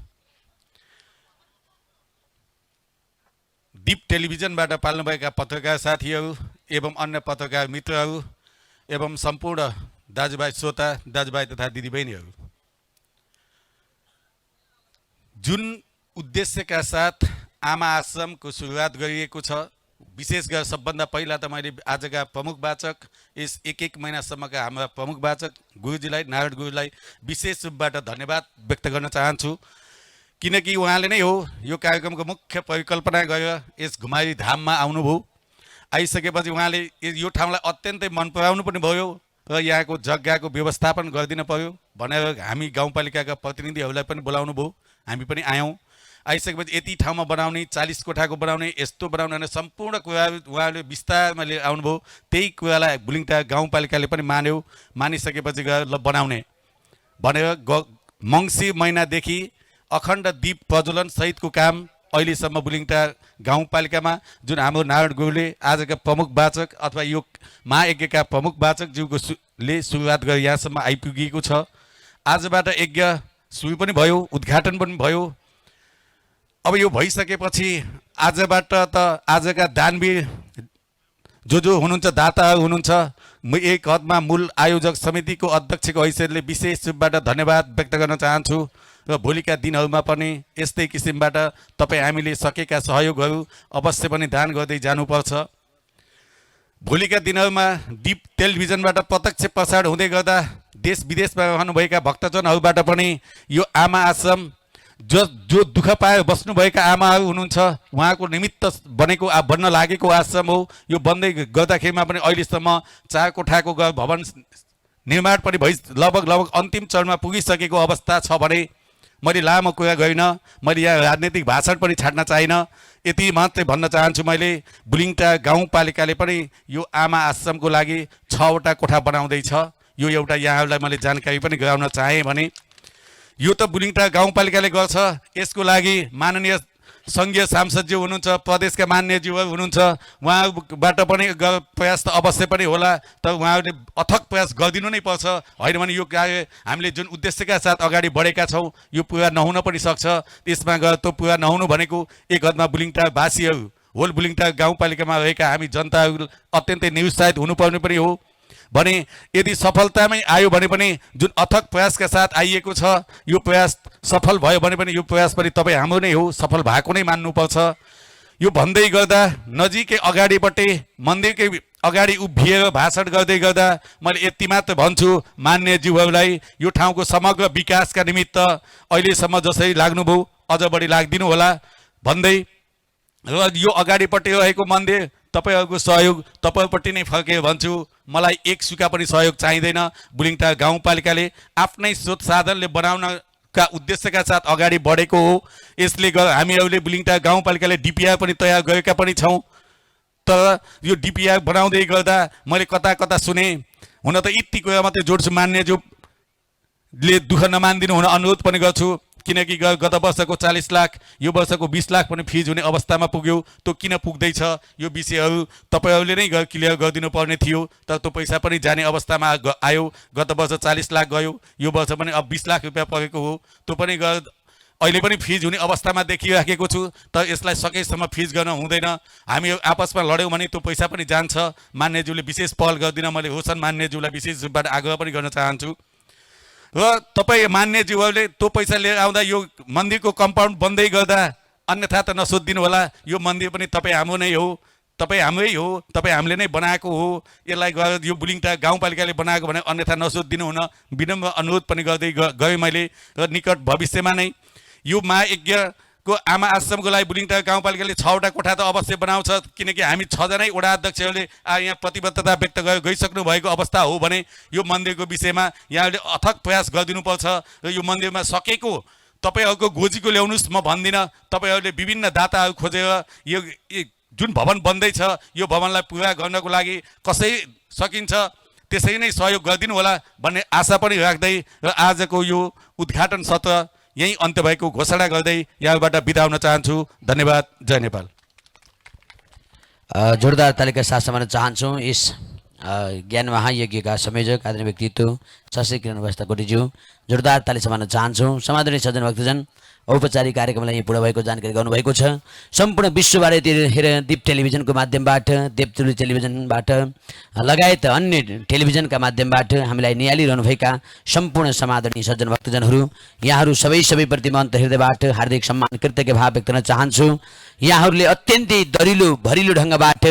दीप टेलिभिजनबाट पाल्नुभएका पत्रकार साथीहरू एवं अन्य पत्रकार मित्रहरू एवं सम्पूर्ण दाजुभाइ श्रोता दाजुभाइ तथा दिदीबहिनीहरू, जुन उद्देश्यका साथ आमा आश्रमको सुरुवात गरिएको छ, विशेष गरेर सबभन्दा पहिला त मैले आजका प्रमुख वाचक, यस एक महिनासम्मका हाम्रा प्रमुख वाचक गुरुजीलाई, नारायण गुरुलाई विशेष रूपबाट धन्यवाद व्यक्त गर्न चाहन्छु। किनकि उहाँले नै हो यो कार्यक्रमको मुख्य परिकल्पना गरेर यस घुमारी धाममा आउनुभयो। आइसकेपछि उहाँले यो ठाउँलाई अत्यन्तै मन पराउनु पनि भयो र यहाँको जग्गाको व्यवस्थापन गरिदिनु पर्यो भनेर हामी गाउँपालिकाका प्रतिनिधिहरूलाई पनि बोलाउनु भयो। हामी पनि आयौँ। आइसकेपछि यति ठाउँमा बनाउने, 40 कोठाको बनाउने, यस्तो बनाउने भने सम्पूर्ण कुराहरू उहाँहरूले विस्तारमा लिएर आउनुभयो। त्यही कुरालाई बुलिङटार गाउँपालिकाले पनि मान्यो। मानिसकेपछि गएर ल बनाउने भनेर मङ्सिर महिनादेखि अखण्ड दीप प्रज्वलन सहितको काम अहिलेसम्म बुलिङटार गाउँपालिकामा जुन हाम्रो नारायण गुरुले आजका प्रमुख वाचक अथवा यो महायज्ञका प्रमुख वाचकज्यूको ले सुरुवात गरेर यहाँसम्म आइपुगेको छ। आजबाट यज्ञ सुरु पनि भयो, उद्घाटन पनि भयो। अब यो भइसकेपछि आजबाट त आजका दानवीर जो हुनुहुन्छ, दाताहरू हुनुहुन्छ, म एक हदमा मूल आयोजक समितिको अध्यक्षको हैसियतले विशेष रूपबाट धन्यवाद व्यक्त गर्न चाहन्छु। र भोलिका दिनहरूमा पनि यस्तै किसिमबाट तपाईँ हामीले सकेका सहयोगहरू अवश्य पनि दान गर्दै जानुपर्छ। भोलिका दिनहरूमा दीप टेलिभिजनबाट प्रत्यक्ष प्रसारण हुँदै गर्दा देश विदेशमा रहनुभएका भक्तजनहरूबाट पनि यो आमा आश्रम जो दुःख पाएर बस्नुभएका आमाहरू हुनुहुन्छ, उहाँको निमित्त बन्न लागेको आश्रम हो। यो बन्दै गर्दाखेरिमा पनि अहिलेसम्म 4 कोठाको भवन निर्माण पनि लगभग अन्तिम चरणमा पुगिसकेको अवस्था छ भने मैले लामो कुरा गरिनँ। मैले यहाँ राजनीतिक भाषण पनि छाड्न चाहिनँ। यति मात्रै भन्न चाहन्छु, मैले बुलिङटार गाउँपालिकाले पनि यो आमा आश्रमको लागि 6वटा कोठा बनाउँदैछ। यो एउटा यहाँहरूलाई मैले जानकारी पनि गराउन चाहेँ भने यो त बुलिङटार गाउँपालिकाले गर्छ। यसको लागि माननीय सङ्घीय सांसदज्यू हुनुहुन्छ, प्रदेशका मान्यज्यूहरू हुनुहुन्छ, उहाँबाट पनि प्रयास त अवश्य पनि होला, तर उहाँहरूले अथक प्रयास गरिदिनु नै पर्छ। होइन भने यो कार्य हामीले जुन उद्देश्यका साथ अगाडि बढेका छौँ यो पुरा नहुन पनि सक्छ। त्यसमा गएर त्यो पुरा नहुनु भनेको एक हदमा बुलिङटार वासीहरू, होल बुलिङटार गाउँपालिकामा रहेका हामी जनताहरू अत्यन्तै निरुत्साहित हुनुपर्ने पनि हो। भने यदि सफलतामै आयो भने पनि जुन अथक प्रयासका साथ आइएको छ यो प्रयास सफल भयो भने पनि यो प्रयास पनि तपाईँ हाम्रो नै हो, सफल भएको नै मान्नुपर्छ। यो भन्दै गर्दा नजिकै अगाडिपट्टि मन्दिरकै अगाडि उभिएर भाषण गर्दै गर्दा मैले यति मात्र भन्छु मान्यज्यूहरूलाई, यो ठाउँको समग्र विकासका निमित्त अहिलेसम्म जसरी लाग्नुभयो अझ बढी लाग्दिनु होला भन्दै र यो अगाडिपट्टि रहेको मन्दिर तपाईँहरूको सहयोग तपाईँपट्टि नै फर्केर भन्छु। मलाई एक सुका पनि सहयोग चाहिँदैन। बुलिङटार गाउँपालिकाले आफ्नै स्रोत साधनले बनाउनका उद्देश्यका साथ अगाडि बढेको हो। यसले गर्दा हामीहरूले बुलिङटार गाउँपालिकाले डिपिआर पनि तयार गरेका पनि छौँ। तर यो डिपिआर बनाउँदै गर्दा मैले कता कता सुने, हुन त यति कुरा मात्रै जोड्छु, मान्यज्यूले दुःख नमानिदिनु हुन अनुरोध पनि गर्छु। किनकि गत वर्षको 40 लाख यो वर्षको 20 लाख पनि फिज हुने अवस्थामा पुग्यो। त्यो किन पुग्दैछ यो विषयहरू तपाईँहरूले नै क्लियर गरिदिनु पर्ने थियो, तर त्यो पैसा पनि जाने अवस्थामा आयो। गत वर्ष 40 लाख गयो, यो वर्ष पनि अब 20 लाख रुपियाँ परेको हो। त्यो पनि अहिले पनि फिज हुने अवस्थामा देखिराखेको छु, तर यसलाई सकेसम्म फिज गर्न हुँदैन। हामी आपसमा लड्यौँ भने त्यो पैसा पनि जान्छ। मान्यज्यूले विशेष पहल गरिदिन मैले होसन मान्यज्यूलाई विशेष रूपबाट आग्रह पनि गर्न चाहन्छु। र तपाईँ मान्यज्यूहरूले त्यो पैसा लिएर आउँदा यो मन्दिरको कम्पाउन्ड बन्दै गर्दा अन्यथा त नसोधिदिनु होला। यो मन्दिर पनि तपाईँ हाम्रो नै हो, तपाईँ हाम्रै हो, तपाईँ हामीले नै बनाएको हो। यसलाई गएर यो बुलिङटार गाउँपालिकाले बनाएको भने अन्यथा नसोधिदिनु हुन विनम्र अनुरोध पनि गर्दै गएँ मैले। र निकट भविष्यमा नै यो महायज्ञको आमा आश्रमको लागि बुलिङटार गाउँपालिकाले 6वटा कोठा त अवश्य बनाउँछ। किनकि हामी 6 जनै वडा अध्यक्षहरूले यहाँ प्रतिबद्धता व्यक्त गरिसक्नु भएको अवस्था हो भने यो मन्दिरको विषयमा यहाँहरूले अथक प्रयास गरिदिनुपर्छ। र यो मन्दिरमा सकेको तपाईँहरूको गोजीको ल्याउनुहोस् म भन्दिनँ। तपाईँहरूले विभिन्न दाताहरू खोजेर यो जुन भवन बन्दैछ यो भवनलाई पुरा गर्नको लागि कसै सकिन्छ त्यसरी नै सहयोग गरिदिनु होला भन्ने आशा पनि राख्दै र आजको यो उद्घाटन सत्र यही अन्त्य भएको घोषणा गर्दै यहाँबाट बिदा हुन चाहन्छु। धन्यवाद। जय नेपाल।
जोरदार तालिका साथ समान्न चाहन्छु यस ज्ञान महायज्ञका संयोजक आदरणीय व्यक्तित्व शशी किरण अवस्था कोटीज्यू जोरदार ताली समान्न चाहन्छु। समादरणीय सज्जन भक्तजन, औपचारिक कार्यक्रमलाई यहाँ पुरा भएको जानकारी गर्नुभएको छ। सम्पूर्ण विश्वबाट हेर दीप टेलिभिजनको माध्यमबाट, देवतुली टेलिभिजनबाट लगायत अन्य टेलिभिजनका माध्यमबाट हामीलाई निहालिरहनुभएका सम्पूर्ण समादरणीय सज्जन भक्तजनहरू, यहाँहरू सबैप्रति म अन्त हृदयबाट हार्दिक सम्मान कृतज्ञ भाव व्यक्त गर्न चाहन्छु। यहाँहरूले अत्यन्तै दरिलो भरिलो ढङ्गबाट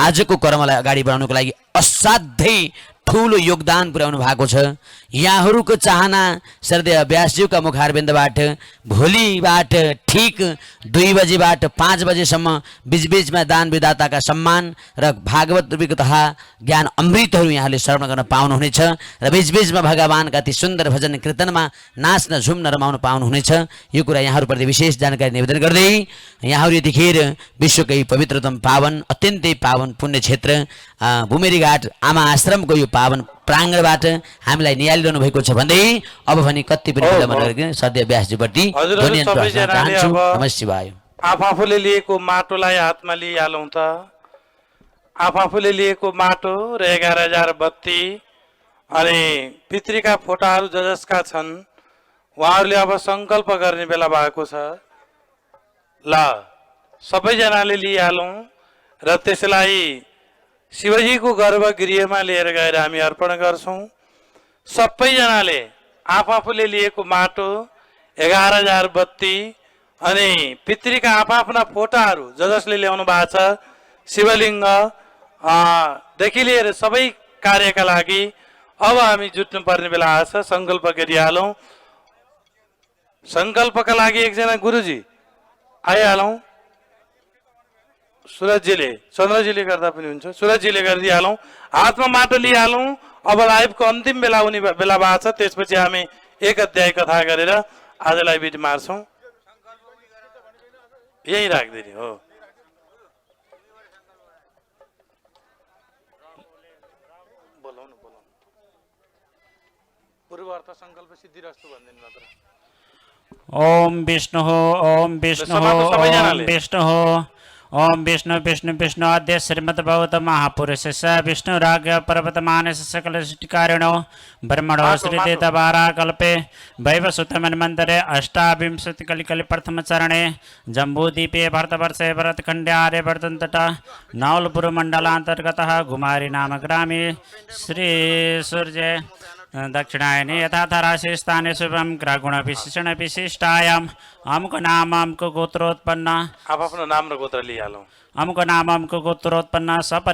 आजको कर्मलाई अगाडि बढाउनको लागि असाध्यै ठुलो योगदान पुर्याउनु भएको छ। यहाँहरूको चाहना श्रद्धेय व्यासज्यूका मुखारबिन्दबाट भोलिबाट ठिक 2 बजेबाट 5 बजेसम्म बिचबिचमा दान विदाताका सम्मान र भागवत रूपीको तथा ज्ञान अमृतहरू यहाँले श्रवण गर्न पाउनुहुनेछ र बिचबिचमा भगवानका ती सुन्दर भजन कीर्तनमा नाच्न झुम्न रमाउन पाउनुहुनेछ। यो कुरा यहाँहरूप्रति विशेष जानकारी निवेदन गर्दै यहाँहरू यतिखेर विश्वकै पवित्रतम पावन अत्यन्तै पावन पुण्य क्षेत्र भूमेरीघाट आमा आश्रमको यो पावन प्राङ्गणबाट हामीलाई निहालिरहनु भएको छ भन्दै अब भने कति पनि विलम्ब नगरिकन सध्य व्यासजीप्रति
हजुरहरू
धन्यवाद दिन
सबैजनाले
चाहन्छु।
अब
नमः शिवाय।
आफूले लिएको माटोलाई हातमा लिइहालौँ त। आफूले लिएको माटो र 11,000 बत्ती अनि पितृका फोटाहरू जसका छन् उहाँहरूले अब सङ्कल्प गर्ने बेला भएको छ। ल सबैजनाले लिइहालौँ र त्यसलाई शिवजीको गर्भगृहमा लिएर गएर हामी अर्पण गर्छौँ। सबैजनाले आफूले लिएको माटो 11,000 बत्ती अनि पितृका आफ्ना फोटाहरू जसले ल्याउनु भएको छ शिवलिङ्ग देखि लिएर सबै कार्यका लागि अब हामी जुट्नु पर्ने बेला आछ। सङ्कल्प गरिहालौँ। सङ्कल्पका लागि एकजना गुरुजी आइहालौँ। सुरजजीले चन्द्रजीले गर्दा पनि हुन्छ। सुरजजीले गरिदिइहालौँ। हातमा माटो लिइहालौँ। अब लाइभको अन्तिम बेला हुने बेला भएको छ। त्यसपछि हामी 1 अध्याय कथा गरेर आजलाई बिट मार्छौँ। यही राख्दिने हो। पूर्वार्थ सङ्कल्प सिद्धिरस्तु भन्दिनु मात्र।
ओम विष्णु ओम विष्णु
सभाको सबैजनाले।
ओम विष्णु ओम विष्णु विष्णु विष्णु आद्य श्रीमद्भगवत महापुरुष विष्णु राग पर्वत मानस सकल सृष्टिकारिणो ब्रह्मणो श्रीदेतवारा कल्पे वैवसुत मन्वन्तरे अष्टाविंशति कलिकलि प्रथम चरणे जम्बूद्वीपे भरतवर्षे भरतखण्डे आर्यवर्तन्तट नवलपुर मण्डलान्तर्गतः गुमारी नाम ग्रामे श्री सूर्य दक्षिणायने यथा राशि स्थाने शुभम ग्रहगुण विशेषण विशिष्टायाम अमुक नाम अमुक गोत्रोत्पन्न
आफ्नो नाम र गोत्र लिइहालौँ।
अमुक नाम अमुक गोत्रोत्पन्न सप